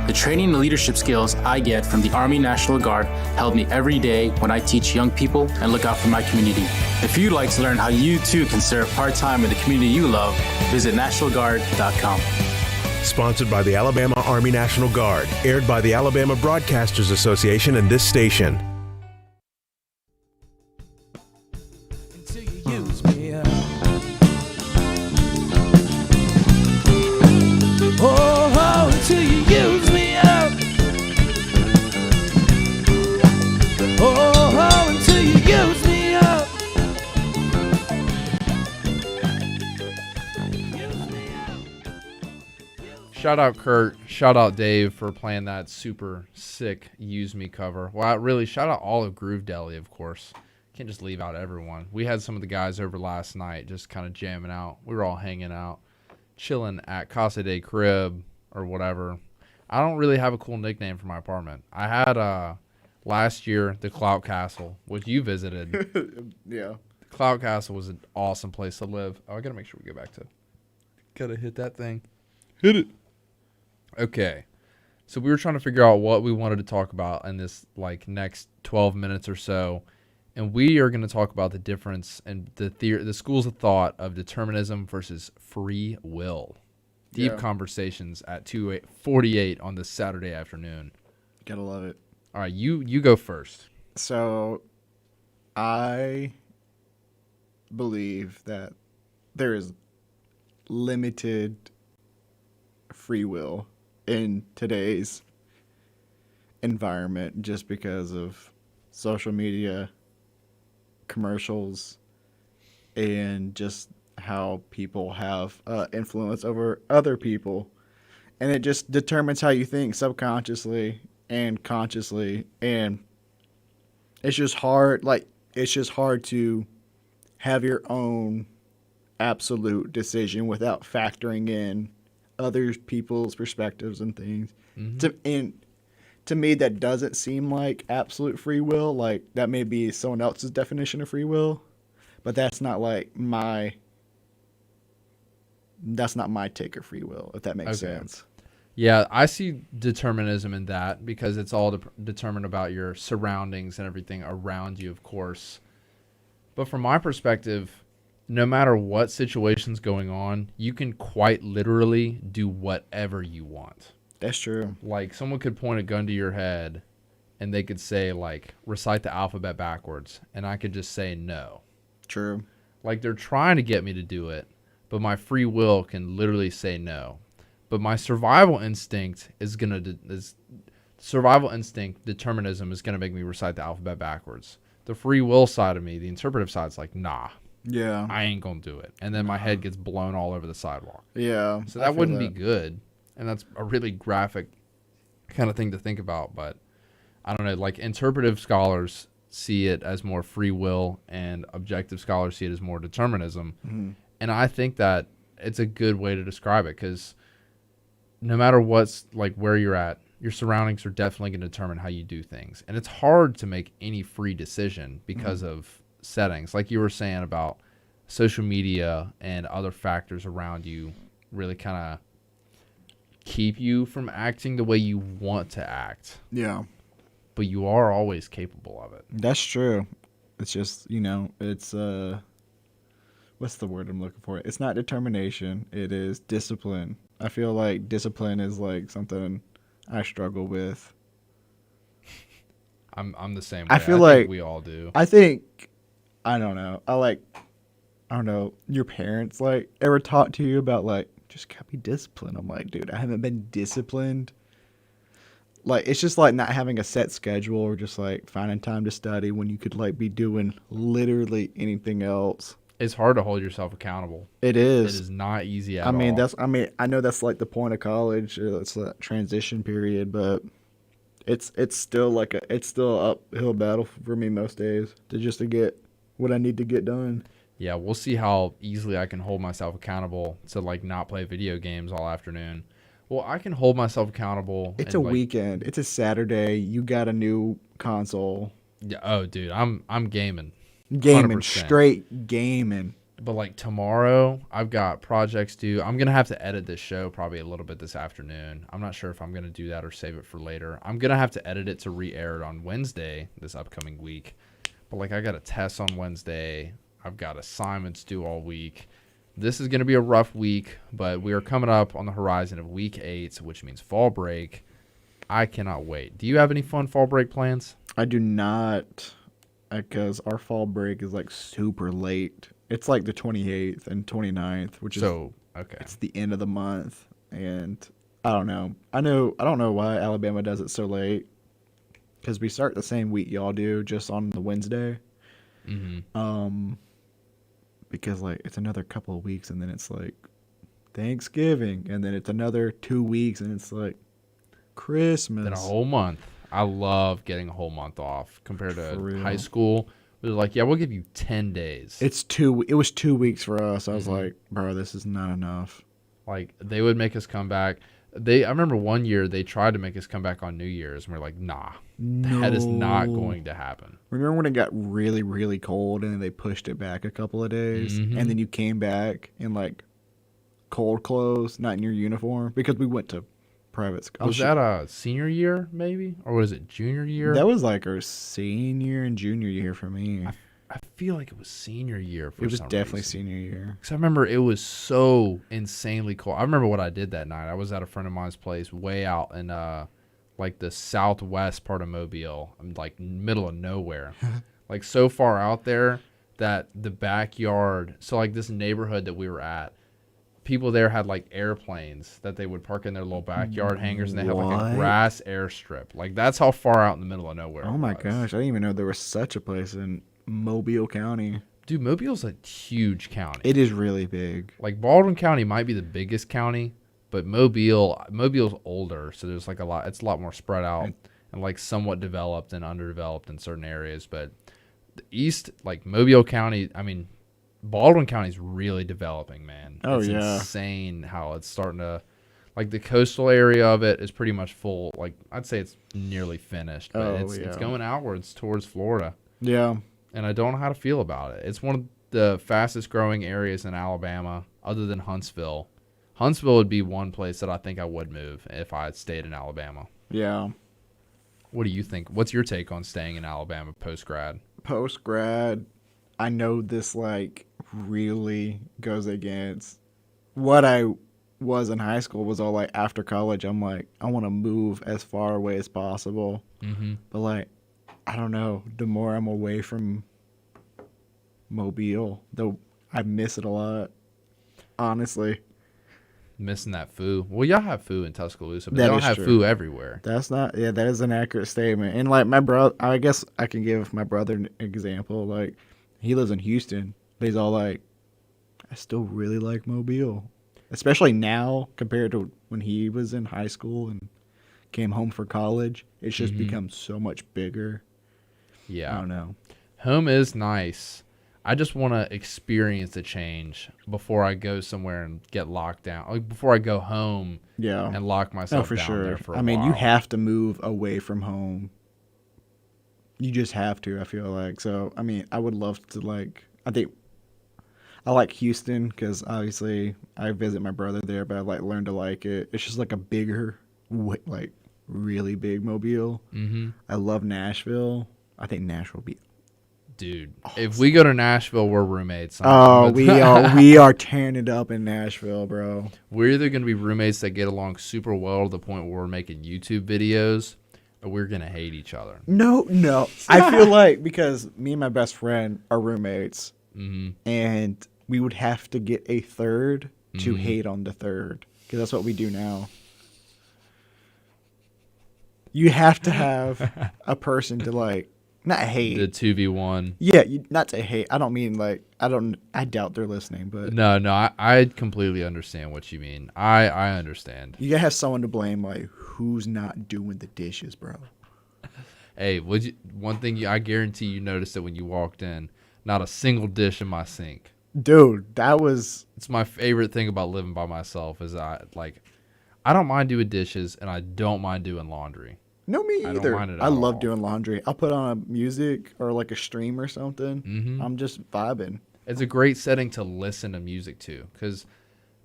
Speaker 13: The training and leadership skills I get from the Army National Guard help me every day when I teach young people and look out for my community. If you'd like to learn how you too can serve part-time in the community you love, visit nationalguard.com.
Speaker 14: Sponsored by the Alabama Army National Guard. Aired by the Alabama Broadcasters Association and this station.
Speaker 2: Until you use me up. Oh, until you use me up. Oh, until you use me up.
Speaker 1: Shout out Kurt, shout out Dave for playing that super sick Use Me cover. Well, really, shout out all of Groove Deli, of course. Can't just leave out everyone. We had some of the guys over last night just kind of jamming out. We were all hanging out, chilling at Casa de Crib or whatever. I don't really have a cool nickname for my apartment. I had last year the Clout Castle, which you visited.
Speaker 5: Yeah.
Speaker 1: The Clout Castle was an awesome place to live. Oh, I gotta make sure we go back to. Gotta hit that thing. Hit it. Okay, so we were trying to figure out what we wanted to talk about in this next 12 minutes or so, and we are going to talk about the difference in the schools of thought of determinism versus free will. Deep conversations at 2:48 on this Saturday afternoon.
Speaker 5: Gotta love it.
Speaker 1: All right, you go first.
Speaker 5: So, I believe that there is limited free will in today's environment just because of social media, commercials, and just how people have influence over other people. And it just determines how you think subconsciously and consciously. And it's just hard, to have your own absolute decision without factoring in other people's perspectives and things.
Speaker 1: Mm-hmm.
Speaker 5: To me, that doesn't seem like absolute free will. Like, that may be someone else's definition of free will, but that's not my take of free will, if that makes sense.
Speaker 1: Yeah, I see determinism in that because it's all determined about your surroundings and everything around you, of course. But from my perspective, no matter what situation's going on, you can quite literally do whatever you want.
Speaker 5: That's true.
Speaker 1: Like, someone could point a gun to your head and they could say, recite the alphabet backwards, and I could just say no.
Speaker 5: True.
Speaker 1: Like, they're trying to get me to do it, but my free will can literally say no. But my survival instinct determinism is gonna make me recite the alphabet backwards. The free will side of me, the interpretive side's like, nah.
Speaker 5: Yeah.
Speaker 1: I ain't gonna do it. And then my head gets blown all over the sidewalk.
Speaker 5: Yeah.
Speaker 1: So that wouldn't be good. And that's a really graphic kind of thing to think about. But I don't know, interpretive scholars see it as more free will and objective scholars see it as more determinism.
Speaker 5: Mm-hmm.
Speaker 1: And I think that it's a good way to describe it because no matter what's where you're at, your surroundings are definitely going to determine how you do things. And it's hard to make any free decision because of settings. Like you were saying about social media and other factors around you really kind of keep you from acting the way you want to act.
Speaker 5: Yeah.
Speaker 1: But you are always capable of it.
Speaker 5: That's true. It's just, it's what's the word I'm looking for? It's not determination. It is discipline. I feel like discipline is something I struggle with.
Speaker 1: I'm the same way.
Speaker 5: I feel like
Speaker 1: think we all do.
Speaker 5: I don't know. I don't know. Your parents ever talk to you about just gotta be disciplined? I'm like, dude, I haven't been disciplined. It's just not having a set schedule or just finding time to study when you could be doing literally anything else.
Speaker 1: It's hard to hold yourself accountable.
Speaker 5: It is.
Speaker 1: It is not easy at all.
Speaker 5: I know that's the point of college. It's that transition period, but it's still it's still an uphill battle for me most days to get what I need to get done.
Speaker 1: Yeah, we'll see how easily I can hold myself accountable to not play video games all afternoon. Well, I can hold myself accountable.
Speaker 5: It's a weekend. It's a Saturday. You got a new console.
Speaker 1: Yeah. Oh, dude, I'm gaming.
Speaker 5: Gaming, straight gaming.
Speaker 1: But like tomorrow, I've got projects due. I'm gonna have to edit this show probably a little bit this afternoon. I'm not sure if I'm gonna do that or save it for later. I'm gonna have to edit it to re-air it on Wednesday this upcoming week. But like I got a test on Wednesday. I've got assignments due all week. This is gonna be a rough week, but we are coming up on the horizon of week 8, which means fall break. I cannot wait. Do you have any fun fall break plans?
Speaker 5: I do not, because our fall break is like super late. It's like the 28th and 29th, which is
Speaker 1: okay.
Speaker 5: It's the end of the month, and I don't know. I don't know why Alabama does it so late, because we start the same week y'all do, just on the Wednesday.
Speaker 1: Mm-hmm.
Speaker 5: Because like it's another couple of weeks, and then it's like Thanksgiving, and then it's another 2 weeks, and it's like Christmas.
Speaker 1: Then a whole month. I love getting a whole month off compared to high school. It was like, yeah, we'll give you 10 days.
Speaker 5: It was 2 weeks for us. I was like, bro, this is not enough.
Speaker 1: Like they would make us come back. I remember one year they tried to make us come back on New Year's, and we're like, nah, that is not going to happen.
Speaker 5: Remember when it got really, really cold, and then they pushed it back a couple of days, and then you came back in like cold clothes, not in your uniform, because we went to private school.
Speaker 1: Was that a senior year, maybe? Or was it junior year?
Speaker 5: That was like our senior and junior year for me.
Speaker 1: I feel like it was senior year for
Speaker 5: It was
Speaker 1: some
Speaker 5: definitely
Speaker 1: reason.
Speaker 5: senior year.
Speaker 1: Because I remember it was so insanely cold. I remember what I did that night. I was at a friend of mine's place way out in like the southwest part of Mobile. I'm like middle of nowhere. Like so far out there that the backyard, so like this neighborhood that we were at, people there had like airplanes that they would park in their little backyard hangars, and they had like a grass airstrip. Like that's how far out in the middle of nowhere.
Speaker 5: Oh my gosh, I didn't even know there was such a place in Mobile County.
Speaker 1: Dude, Mobile's a huge county.
Speaker 5: It is really big.
Speaker 1: Like Baldwin County might be the biggest county, but Mobile's older, so there's like it's a lot more spread out and like somewhat developed and underdeveloped in certain areas. But the east, like Mobile County, I mean, Baldwin County's really developing, man.
Speaker 5: Oh,
Speaker 1: it's
Speaker 5: yeah.
Speaker 1: insane how it's starting to, like the coastal area of it is pretty much full. Like I'd say it's nearly finished, but it's going outwards towards Florida.
Speaker 5: Yeah.
Speaker 1: And I don't know how to feel about it. It's one of the fastest growing areas in Alabama, other than Huntsville. Huntsville would be one place that I think I would move if I had stayed in Alabama.
Speaker 5: Yeah.
Speaker 1: What do you think? What's your take on staying in Alabama post-grad?
Speaker 5: Post-grad, I know this like really goes against what I was in high school. Was all like after college, I'm like, I want to move as far away as possible.
Speaker 1: Mm-hmm.
Speaker 5: But like, I don't know. The more I'm away from Mobile, though, I miss it a lot. Honestly,
Speaker 1: missing that foo. Well, y'all have foo in Tuscaloosa, but they don't have foo everywhere.
Speaker 5: That's not. Yeah, that is an accurate statement. And like my brother, I guess I can give my brother an example. Like, he lives in Houston, but he's all like, I still really like Mobile, especially now compared to when he was in high school and came home for college. It's just become so much bigger.
Speaker 1: Yeah.
Speaker 5: I don't know.
Speaker 1: Home is nice. I just want to experience the change before I go somewhere and get locked down. Like before I go home and lock myself down there for a while.
Speaker 5: You have to move away from home. You just have to, I feel like. So, I mean, I would love to, like, I think I like Houston because obviously I visit my brother there, but I like learned to like it. It's just like a bigger, like really big Mobile.
Speaker 1: Mm-hmm.
Speaker 5: I love Nashville. I think Nashville would be
Speaker 1: dude.
Speaker 5: awesome.
Speaker 1: If we go to Nashville, we're roommates.
Speaker 5: Oh, we are tearing it up in Nashville, bro.
Speaker 1: We're either going to be roommates that get along super well to the point where we're making YouTube videos, or we're going to hate each other.
Speaker 5: No. I feel like because me and my best friend are roommates, and we would have to get a third to hate on the third, because that's what we do now. You have to have a person to like, not hate.
Speaker 1: The 2v1.
Speaker 5: Yeah, not to hate. I don't mean like, I doubt they're listening, but.
Speaker 1: No, I completely understand what you mean. I understand.
Speaker 5: You gotta have someone to blame, like, who's not doing the dishes, bro.
Speaker 1: Hey, one thing I guarantee you noticed it when you walked in, not a single dish in my sink.
Speaker 5: Dude, that was.
Speaker 1: It's my favorite thing about living by myself is I don't mind doing dishes and I don't mind doing laundry.
Speaker 5: No, me either.
Speaker 1: I don't mind it at
Speaker 5: I love
Speaker 1: all.
Speaker 5: doing laundry. I'll put on a music or like a stream or something. I'm just vibing.
Speaker 1: it's a great setting to listen to music to. Because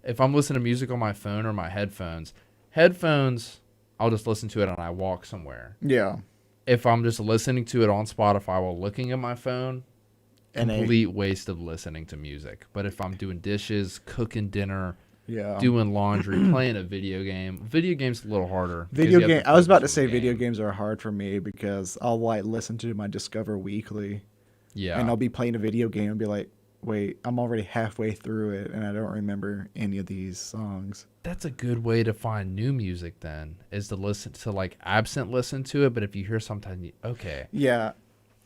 Speaker 1: if I'm listening to music on my phone or my headphones, I'll just listen to it and I walk somewhere.
Speaker 5: Yeah.
Speaker 1: If I'm just listening to it on Spotify while looking at my phone, complete waste of listening to music. But if I'm doing dishes, cooking dinner, doing laundry, playing a video game's a little harder.
Speaker 5: I was about to say video games are hard for me because I'll like listen to my Discover Weekly.
Speaker 1: Yeah.
Speaker 5: And I'll be playing a video game and be like, wait, I'm already halfway through it and I don't remember any of these songs.
Speaker 1: That's a good way to find new music then, is to listen to like absent listen to it, but if you hear something, okay.
Speaker 5: Yeah.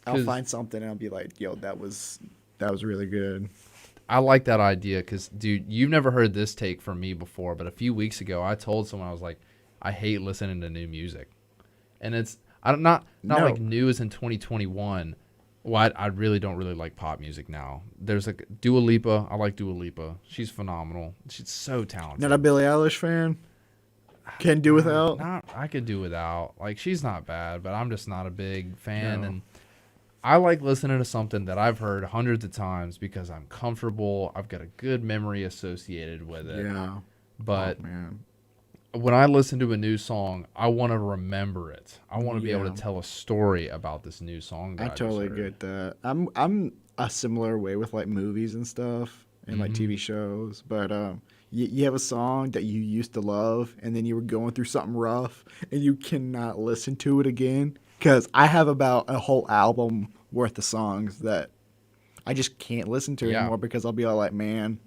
Speaker 5: I'll find something and I'll be like, yo, that was really good.
Speaker 1: I like that idea because, dude, you've never heard this take from me before, but a few weeks ago I told someone, I was like, I hate listening to new music. And it's not like new as in 2021. Well, I really don't like pop music now. There's like Dua Lipa. I like Dua Lipa. She's phenomenal. She's so talented.
Speaker 5: Not a Billie Eilish fan? Can do without?
Speaker 1: I could do without. Like, she's not bad, but I'm just not a big fan. No. And I like listening to something that I've heard hundreds of times because I'm comfortable. I've got a good memory associated with it.
Speaker 5: Yeah.
Speaker 1: But when I listen to a new song, I want to remember it. I want to be able to tell a story about this new song that I
Speaker 5: totally get that. I'm a similar way with like movies and stuff and like TV shows. But you have a song that you used to love and then you were going through something rough and you cannot listen to it again. Because I have about a whole album worth of songs that I just can't listen to anymore because I'll be all like, man,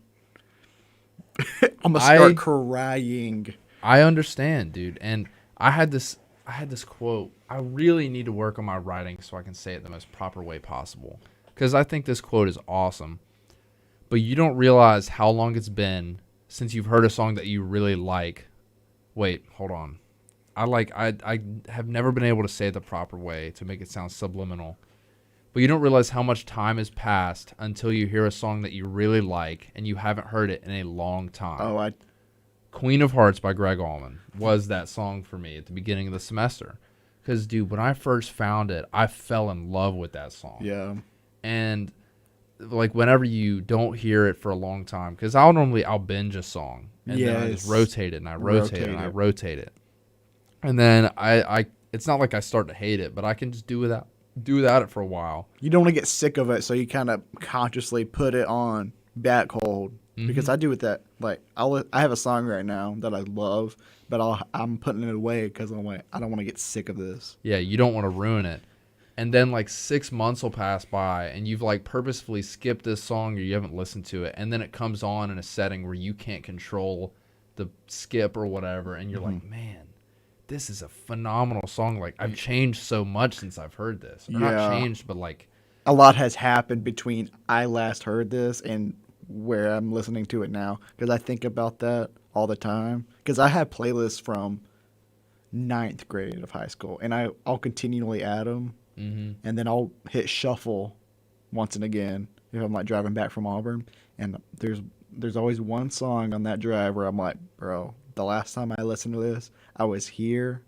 Speaker 5: I'm going to start crying.
Speaker 1: I understand, dude. And I had this quote. I really need to work on my writing so I can say it the most proper way possible. Because I think this quote is awesome. But you don't realize how long it's been since you've heard a song that you really like. Wait, hold on. I have never been able to say it the proper way to make it sound subliminal. But you don't realize how much time has passed until you hear a song that you really like and you haven't heard it in a long time. Queen of Hearts by Greg Allman was that song for me at the beginning of the semester. Because, dude, when I first found it, I fell in love with that song.
Speaker 5: Yeah.
Speaker 1: And, like, whenever you don't hear it for a long time, because I'll binge a song. And then I just rotate it and I rotate it and I rotate it. And then it's not like I start to hate it, but I can just do without it for a while.
Speaker 5: You don't want to get sick of it, so you kind of consciously put it on back hold. Because I do with that. Like, I have a song right now that I love, but I'm putting it away because I'm like, I don't want to get sick of this.
Speaker 1: Yeah, you don't want to ruin it. And then like 6 months will pass by, and you've like purposefully skipped this song or you haven't listened to it, and then it comes on in a setting where you can't control the skip or whatever, and you're like, man, this is a phenomenal song. Like, I've changed so much since I've heard this. Or not changed, but like...
Speaker 5: A lot has happened between I last heard this and where I'm listening to it now. Because I think about that all the time. Because I have playlists from 9th grade of high school. And I'll continually add them. And then I'll hit shuffle once and again if I'm like driving back from Auburn. And there's always one song on that drive where I'm like, bro, the last time I listened to this, I was here,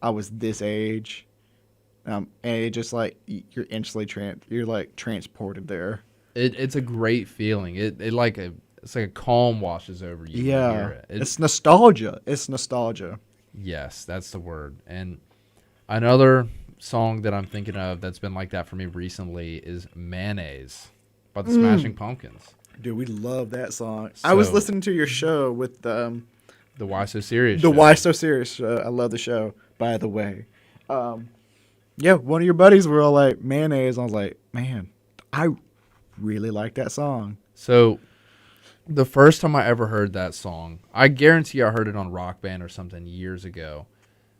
Speaker 5: I was this age, and it just like you're instantly transported there.
Speaker 1: It's a great feeling. It's like a calm washes over you.
Speaker 5: Yeah,
Speaker 1: when you hear it.
Speaker 5: it's nostalgia. It's nostalgia.
Speaker 1: Yes, that's the word. And another song that I'm thinking of that's been like that for me recently is "Mayonnaise" by the Smashing Pumpkins.
Speaker 5: Dude, we love that song. I was listening to your show with the
Speaker 1: Why So Serious
Speaker 5: show.
Speaker 1: Why
Speaker 5: So Serious show. I love the show, by the way. Yeah, one of your buddies were all like, "Mayonnaise." I was like, man, I really like that song.
Speaker 1: So the first time I ever heard that song, I guarantee I heard it on Rock Band or something years ago.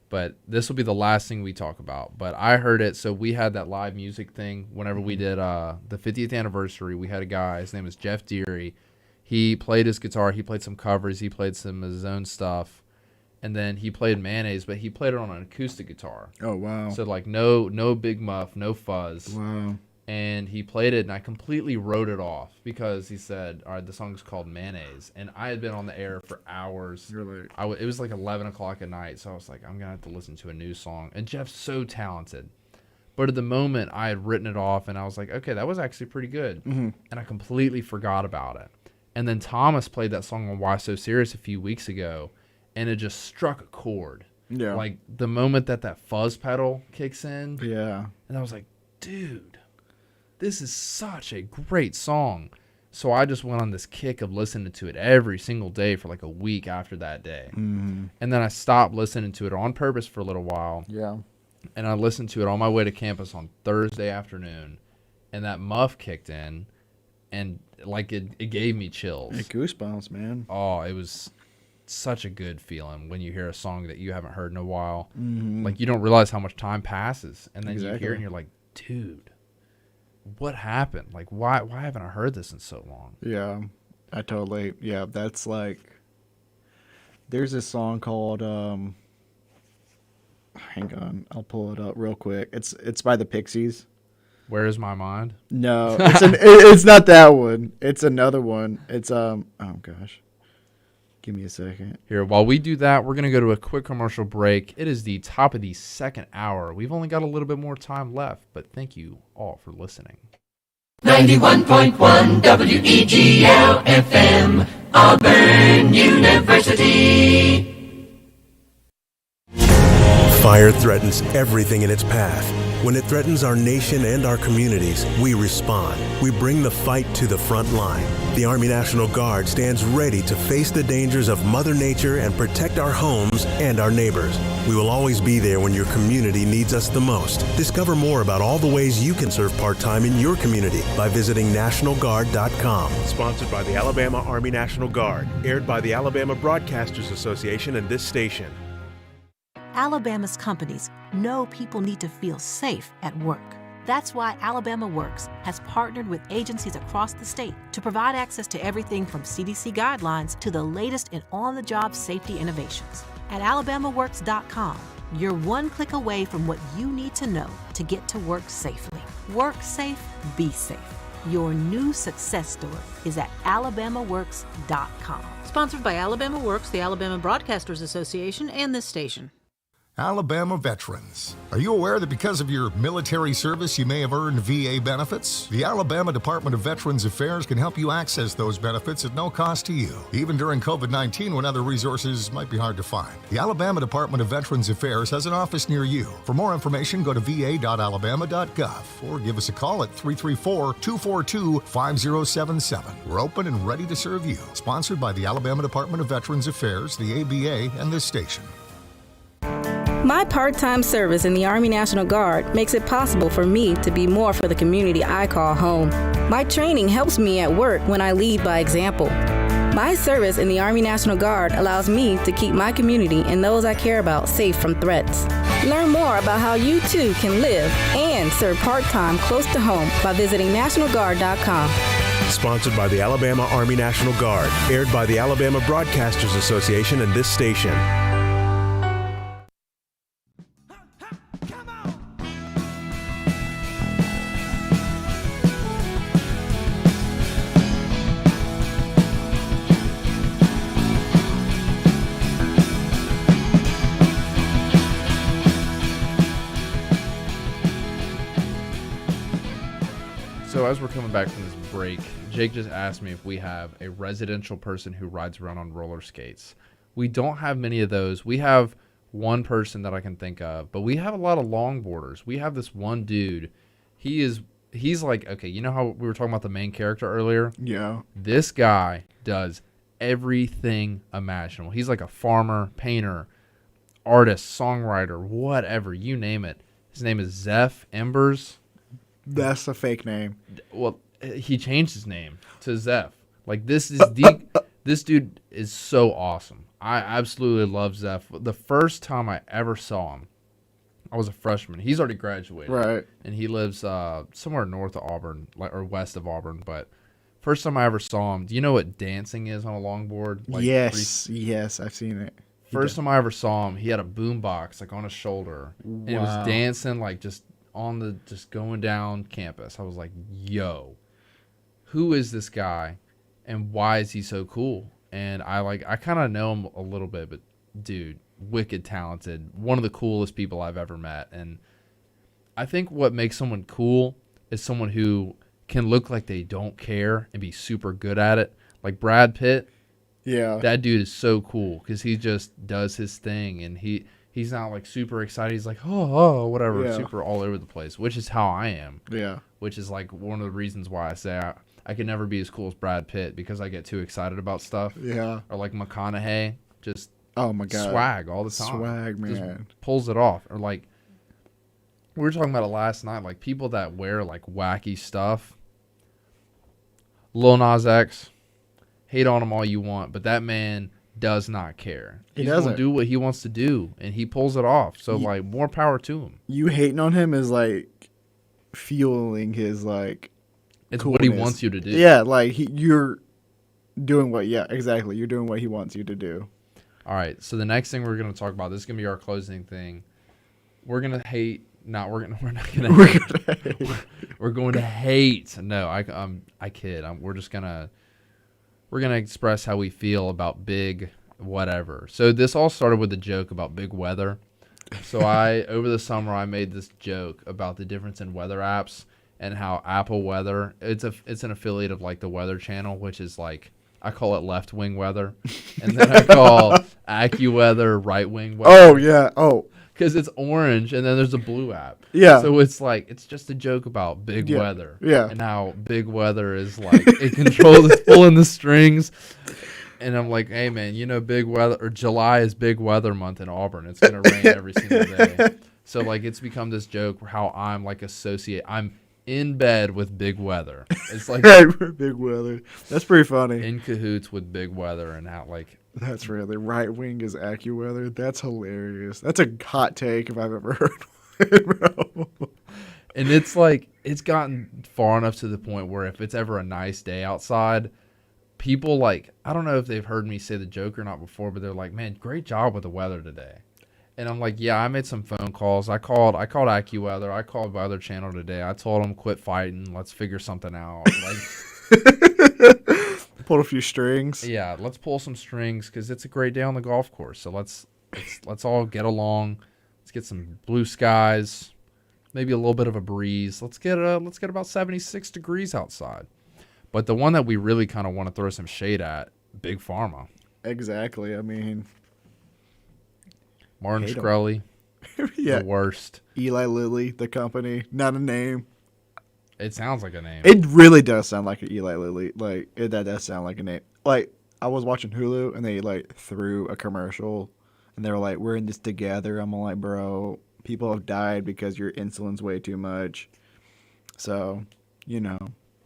Speaker 1: But this will be the last thing we talk about. But I heard it. So we had that live music thing whenever we did the 50th anniversary. We had a guy. His name is Jeff Deary. He played his guitar. He played some covers. He played some of his own stuff. And then he played Mayonnaise, but he played it on an acoustic guitar.
Speaker 5: Oh, wow.
Speaker 1: So, like, no big muff, no fuzz.
Speaker 5: Wow.
Speaker 1: And he played it, and I completely wrote it off because he said, all right, the song's called Mayonnaise. And I had been on the air for hours.
Speaker 5: Really?
Speaker 1: It was like 11 o'clock at night, so I was like, I'm going to have to listen to a new song. And Jeff's so talented. But at the moment, I had written it off, and I was like, okay, that was actually pretty good.
Speaker 5: Mhm.
Speaker 1: And I completely forgot about it. And then Thomas played that song on Why So Serious a few weeks ago, and it just struck a chord.
Speaker 5: Yeah.
Speaker 1: Like, the moment that fuzz pedal kicks in.
Speaker 5: Yeah.
Speaker 1: And I was like, dude, this is such a great song. So I just went on this kick of listening to it every single day for like a week after that day.
Speaker 5: Mhm.
Speaker 1: And then I stopped listening to it on purpose for a little while.
Speaker 5: Yeah.
Speaker 1: And I listened to it on my way to campus on Thursday afternoon. And that muff kicked in. And like it gave me chills.
Speaker 5: Hey, goosebumps, man.
Speaker 1: Oh, it was such a good feeling when you hear a song that you haven't heard in a while.
Speaker 5: Mhm.
Speaker 1: Like, you don't realize how much time passes. And then you
Speaker 5: Exactly.
Speaker 1: hear it and you're like, dude, what happened? Like, why haven't I heard this in so long?
Speaker 5: Yeah, that's like, there's this song called, hang on, I'll pull it up real quick. It's by the Pixies.
Speaker 1: Where Is My Mind?
Speaker 5: No, it's not that one. It's another one. It's, oh gosh. Give me a second.
Speaker 1: Here, while we do that, we're going to go to a quick commercial break. It is the top of the second hour. We've only got a little bit more time left, but thank you all for listening.
Speaker 2: 91.1 WEGL FM, Auburn University.
Speaker 14: Fire threatens everything in its path. When it threatens our nation and our communities, we respond. We bring the fight to the front line. The Army National Guard stands ready to face the dangers of Mother Nature and protect our homes and our neighbors. We will always be there when your community needs us the most. Discover more about all the ways you can serve part-time in your community by visiting NationalGuard.com. Sponsored by the Alabama Army National Guard. Aired by the Alabama Broadcasters Association and this station.
Speaker 12: Alabama's companies know people need to feel safe at work. That's why Alabama Works has partnered with agencies across the state to provide access to everything from CDC guidelines to the latest in on-the-job safety innovations. At alabamaworks.com, you're one click away from what you need to know to get to work safely. Work safe, be safe. Your new success story is at alabamaworks.com.
Speaker 8: Sponsored by Alabama Works, the Alabama Broadcasters Association, and this station.
Speaker 10: Alabama veterans. Are you aware that because of your military service, you may have earned VA benefits? The Alabama Department of Veterans Affairs can help you access those benefits at no cost to you, even during COVID-19 when other resources might be hard to find. The Alabama Department of Veterans Affairs has an office near you. For more information, go to va.alabama.gov or give us a call at 334-242-5077. We're open and ready to serve you. Sponsored by the Alabama Department of Veterans Affairs, the ABA, and this station.
Speaker 11: My part-time service in the Army National Guard makes it possible for me to be more for the community I call home. My training helps me at work when I lead by example. My service in the Army National Guard allows me to keep my community and those I care about safe from threats. Learn more about how you too can live and serve part-time close to home by visiting NationalGuard.com.
Speaker 14: Sponsored by the Alabama Army National Guard. Aired by the Alabama Broadcasters Association and this station.
Speaker 1: So as we're coming back from this break, Jake just asked me if we have a residential person who rides around on roller skates. We don't have many of those. We have one person that I can think of, but we have a lot of longboarders. We have this one dude. He's like, okay, you know how we were talking about the main character earlier?
Speaker 5: Yeah.
Speaker 1: This guy does everything imaginable. He's like a farmer, painter, artist, songwriter, whatever, you name it. His name is Zeph Embers.
Speaker 5: That's a fake name.
Speaker 1: Well, he changed his name to Zeph. Like, this is this dude is so awesome. I absolutely love Zeph. The first time I ever saw him, I was a freshman. He's already graduated.
Speaker 5: Right.
Speaker 1: And he lives somewhere north of Auburn, or west of Auburn. But first time I ever saw him, do you know what dancing is on a longboard? Like
Speaker 5: yes, I've seen it.
Speaker 1: First time I ever saw him, he had a boombox like on his shoulder. And he was dancing like just going down campus. I was like, yo, who is this guy and why is he so cool? And I kind of know him a little bit, but dude, wicked talented. One of the coolest people I've ever met. And I think what makes someone cool is someone who can look like they don't care and be super good at it. Like Brad Pitt.
Speaker 5: Yeah.
Speaker 1: That dude is so cool because he just does his thing and he's not like super excited. He's like, oh, whatever,
Speaker 5: Yeah.
Speaker 1: super all over the place, which is how I am.
Speaker 5: Yeah.
Speaker 1: Which is like one of the reasons why I say I could never be as cool as Brad Pitt because I get too excited about stuff.
Speaker 5: Yeah.
Speaker 1: Or like McConaughey, just
Speaker 5: Oh my God.
Speaker 1: swag all the time.
Speaker 5: Swag,
Speaker 1: Just
Speaker 5: man.
Speaker 1: pulls it off. Or like we were talking about it last night, like people that wear like wacky stuff. Lil Nas X, hate on him all you want, but that man does not care. He's
Speaker 5: doesn't.
Speaker 1: gonna do what he wants to do, and he pulls it off. So like more power to him.
Speaker 5: You hating on him is like fueling his like.
Speaker 1: It's what he
Speaker 5: coolness.
Speaker 1: wants you to do.
Speaker 5: Yeah, like you're doing what. Yeah, exactly. You're doing what he wants you to do.
Speaker 1: All right. So the next thing we're gonna talk about, this is gonna be our closing thing. We're gonna hate. We're not gonna. We're going to hate. No, I kid. We're gonna express how we feel about big whatever. So this all started with a joke about big weather. So over the summer I made this joke about the difference in weather apps and how Apple Weather, it's an affiliate of like the Weather Channel, which is like I call it left wing weather, and then I call AccuWeather right wing weather.
Speaker 5: Oh yeah. Oh.
Speaker 1: Because it's orange, and then there's a blue app.
Speaker 5: Yeah.
Speaker 1: So it's like, it's just a joke about big weather.
Speaker 5: Yeah.
Speaker 1: And how big weather is like, it controls, it's pulling the strings. And I'm like, hey, man, big weather, or July is big weather month in Auburn. It's going to rain every single day. So, like, it's become this joke how I'm, like, I'm in bed with big weather. It's like
Speaker 5: big weather. That's pretty funny.
Speaker 1: In cahoots with big weather and how, like,
Speaker 5: that's really right wing is AccuWeather. That's hilarious. That's a hot take if I've ever heard one, bro.
Speaker 1: And it's like it's gotten far enough to the point where if it's ever a nice day outside, people like I don't know if they've heard me say the joke or not before, but they're like, "Man, great job with the weather today." And I'm like, "Yeah, I made some phone calls. I called AccuWeather. I called Weather Channel today. I told them quit fighting. Let's figure something out." Like.
Speaker 5: Pull a few strings.
Speaker 1: Yeah, let's pull some strings because it's a great day on the golf course. So let's all get along. Let's get some blue skies, maybe a little bit of a breeze. Let's get about 76 degrees outside. But the one that we really kind of want to throw some shade at, Big Pharma.
Speaker 5: Exactly. I mean,
Speaker 1: Martin Shkreli,
Speaker 5: yeah,
Speaker 1: the worst.
Speaker 5: Eli Lilly, the company, not a name.
Speaker 1: It sounds like a name.
Speaker 5: It really does sound like an Eli Lilly. Like that does sound like a name. Like I was watching Hulu and they like threw a commercial, and they were like, "We're in this together." I'm like, "Bro, people have died because your insulin's way too much." So,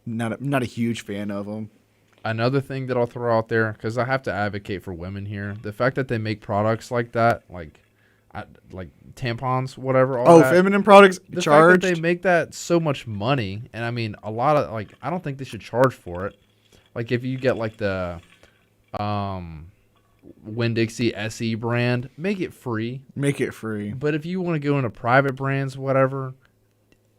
Speaker 5: not a huge fan of them.
Speaker 1: Another thing that I'll throw out there, because I have to advocate for women here, the fact that they make products like that, like tampons, whatever.
Speaker 5: Feminine products
Speaker 1: the
Speaker 5: charged.
Speaker 1: fact that they make that so much money, and I mean a lot of I don't think they should charge for it. Like if you get like the Winn-Dixie SE brand, make it free.
Speaker 5: Make it free.
Speaker 1: But if you want to go into private brands, whatever,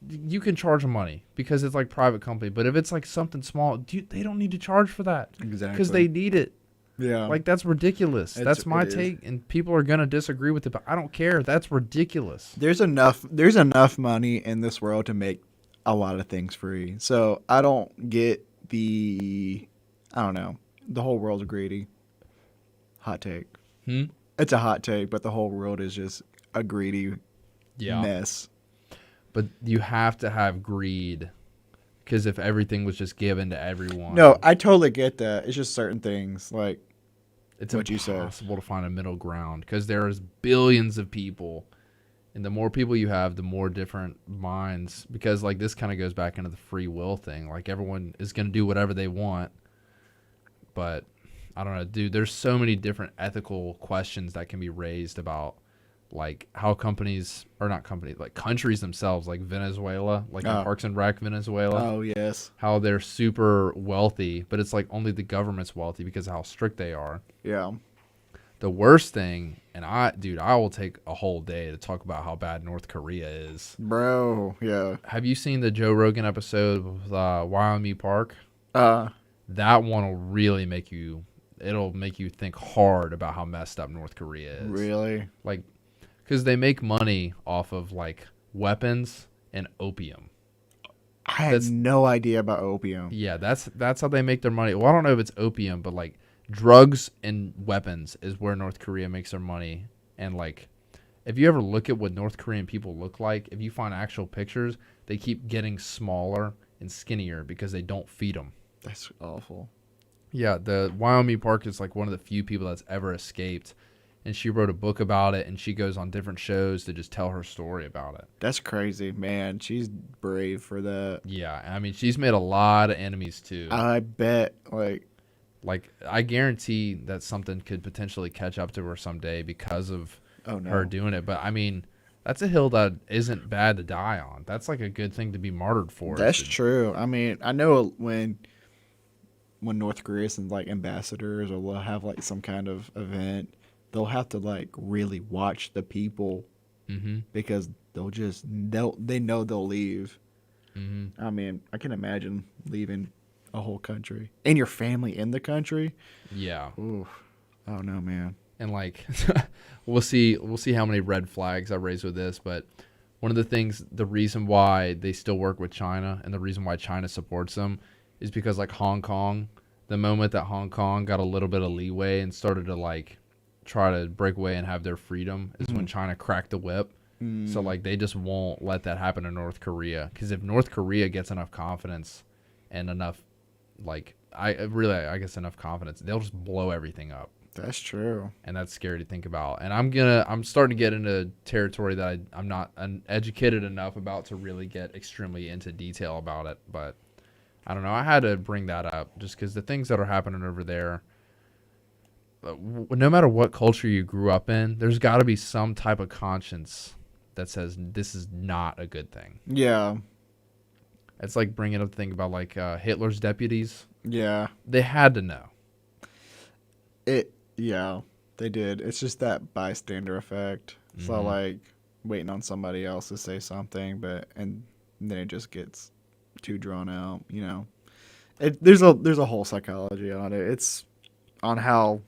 Speaker 1: you can charge them money because it's like private company. But if it's like something small, they don't need to charge for that.
Speaker 5: Exactly.
Speaker 1: Because they need it.
Speaker 5: Yeah.
Speaker 1: Like, that's ridiculous. That's my take, and people are going to disagree with it, but I don't care. That's ridiculous.
Speaker 5: There's enough money in this world to make a lot of things free. So I don't get the whole world's greedy. Hot take. It's a hot take, but the whole world is just a greedy mess.
Speaker 1: But you have to have greed, because if everything was just given to everyone.
Speaker 5: No, I totally get that. It's just certain things, like
Speaker 1: it's
Speaker 5: what you said.
Speaker 1: Impossible to find a middle ground, because there's billions of people, and the more people you have, the more different minds. Because like this kind of goes back into the free will thing. Like everyone is going to do whatever they want, but I don't know, dude. There's so many different ethical questions that can be raised about like how countries themselves, like Venezuela, like in Parks and Rec, Venezuela.
Speaker 5: Oh, yes.
Speaker 1: How they're super wealthy, but it's like only the government's wealthy because of how strict they are.
Speaker 5: Yeah.
Speaker 1: The worst thing, and I will take a whole day to talk about how bad North Korea is.
Speaker 5: Bro, yeah.
Speaker 1: Have you seen the Joe Rogan episode with Wyoming Park? That one will really make you think hard about how messed up North Korea is.
Speaker 5: Really?
Speaker 1: Like, because they make money off of like weapons and opium.
Speaker 5: I had no idea about opium.
Speaker 1: Yeah, that's how they make their money. Well, I don't know if it's opium, but like drugs and weapons is where North Korea makes their money. And like, if you ever look at what North Korean people look like, if you find actual pictures, they keep getting smaller and skinnier because they don't feed them.
Speaker 5: That's awful.
Speaker 1: Yeah, the Wyoming Park is like one of the few people that's ever escaped. And she wrote a book about it, and she goes on different shows to just tell her story about it.
Speaker 5: That's crazy, man. She's brave for that.
Speaker 1: Yeah, I mean, she's made a lot of enemies, too.
Speaker 5: I bet,
Speaker 1: Like, I guarantee that something could potentially catch up to her someday because of her doing it. But, I mean, that's a hill that isn't bad to die on. That's, like, a good thing to be martyred for.
Speaker 5: That's true. I mean, I know when North Korea's like ambassadors or will have, like, some kind of event, they'll have to like really watch the people because they know they'll leave. I mean, I can imagine leaving a whole country and your family in the country.
Speaker 1: Yeah.
Speaker 5: Oof. I don't know, man.
Speaker 1: And like, we'll see how many red flags I raise with this. But one of the things, the reason why they still work with China and the reason why China supports them is because like Hong Kong, the moment that Hong Kong got a little bit of leeway and started to like try to break away and have their freedom is when China cracked the whip. So like they just won't let that happen in North Korea, because if North Korea gets enough confidence and enough enough confidence, they'll just blow everything up.
Speaker 5: That's true.
Speaker 1: And that's scary to think about. And I'm starting to get into territory that I'm not educated enough about to really get extremely into detail about it, but I don't know, I had to bring that up just because the things that are happening over there, no matter what culture you grew up in, there's got to be some type of conscience that says this is not a good thing.
Speaker 5: Yeah.
Speaker 1: It's like bringing up the thing about like Hitler's deputies.
Speaker 5: Yeah.
Speaker 1: They had to know.
Speaker 5: Yeah, they did. It's just that bystander effect. So like waiting on somebody else to say something, and then it just gets too drawn out, you know. There's a whole psychology on it. It's on how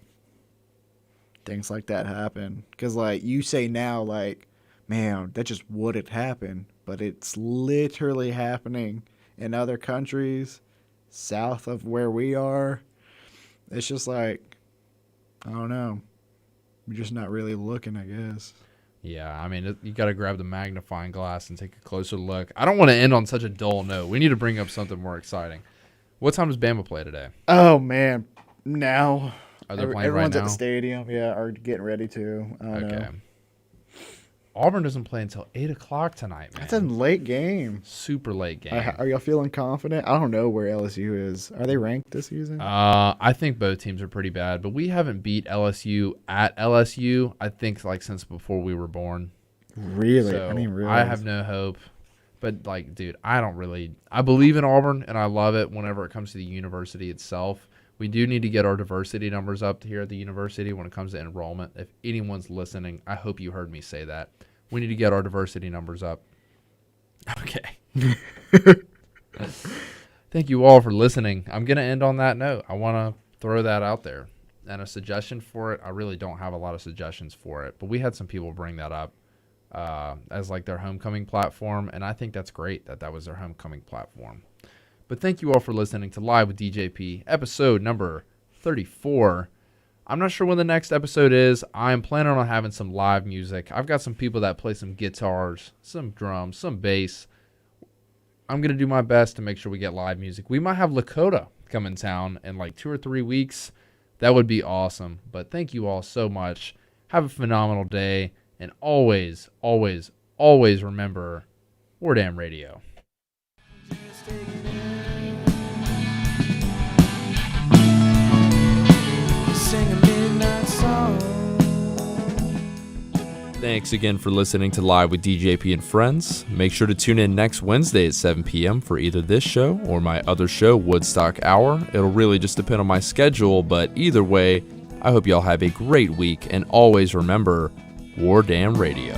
Speaker 5: things like that happen, because like you say now, like, man, that just wouldn't happen, but it's literally happening in other countries south of where we are. It's just like, I don't know, we're just not really looking, I guess.
Speaker 1: Yeah, I mean, you got to grab the magnifying glass and take a closer look. I don't want to end on such a dull note. We need to bring up something more exciting. What time does Bama play today?
Speaker 5: Oh man, now.
Speaker 1: Are they playing
Speaker 5: Everyone's
Speaker 1: right
Speaker 5: at
Speaker 1: now?
Speaker 5: the stadium, yeah, or getting ready to. I don't know.
Speaker 1: Auburn doesn't play until 8 o'clock tonight, man.
Speaker 5: That's a late game.
Speaker 1: Super late game.
Speaker 5: Are y'all feeling confident? I don't know where LSU is. Are they ranked this season?
Speaker 1: I think both teams are pretty bad, but we haven't beat LSU at LSU, I think, like since before we were born.
Speaker 5: Really?
Speaker 1: So
Speaker 5: I didn't realize.
Speaker 1: I have no hope. But, like, dude, I believe in Auburn, and I love it whenever it comes to the university itself. We do need to get our diversity numbers up here at the university when it comes to enrollment. If anyone's listening, I hope you heard me say that. We need to get our diversity numbers up. Okay. Thank you all for listening. I'm going to end on that note. I want to throw that out there. And a suggestion for it, I really don't have a lot of suggestions for it, but we had some people bring that up as like their homecoming platform, and I think that's great that was their homecoming platform. But thank you all for listening to Live with DJP, episode number 34. I'm not sure when the next episode is. I'm planning on having some live music. I've got some people that play some guitars, some drums, some bass. I'm going to do my best to make sure we get live music. We might have Lakota come in town in like 2 or 3 weeks. That would be awesome. But thank you all so much. Have a phenomenal day. And always, always, always remember, War Damn Radio. Thanks again for listening to Live with DJP and Friends. Make sure to tune in next Wednesday at 7 p.m. for either this show or my other show, Woodstock Hour. It'll really just depend on my schedule, but either way, I hope y'all have a great week, and always remember, War Damn Radio.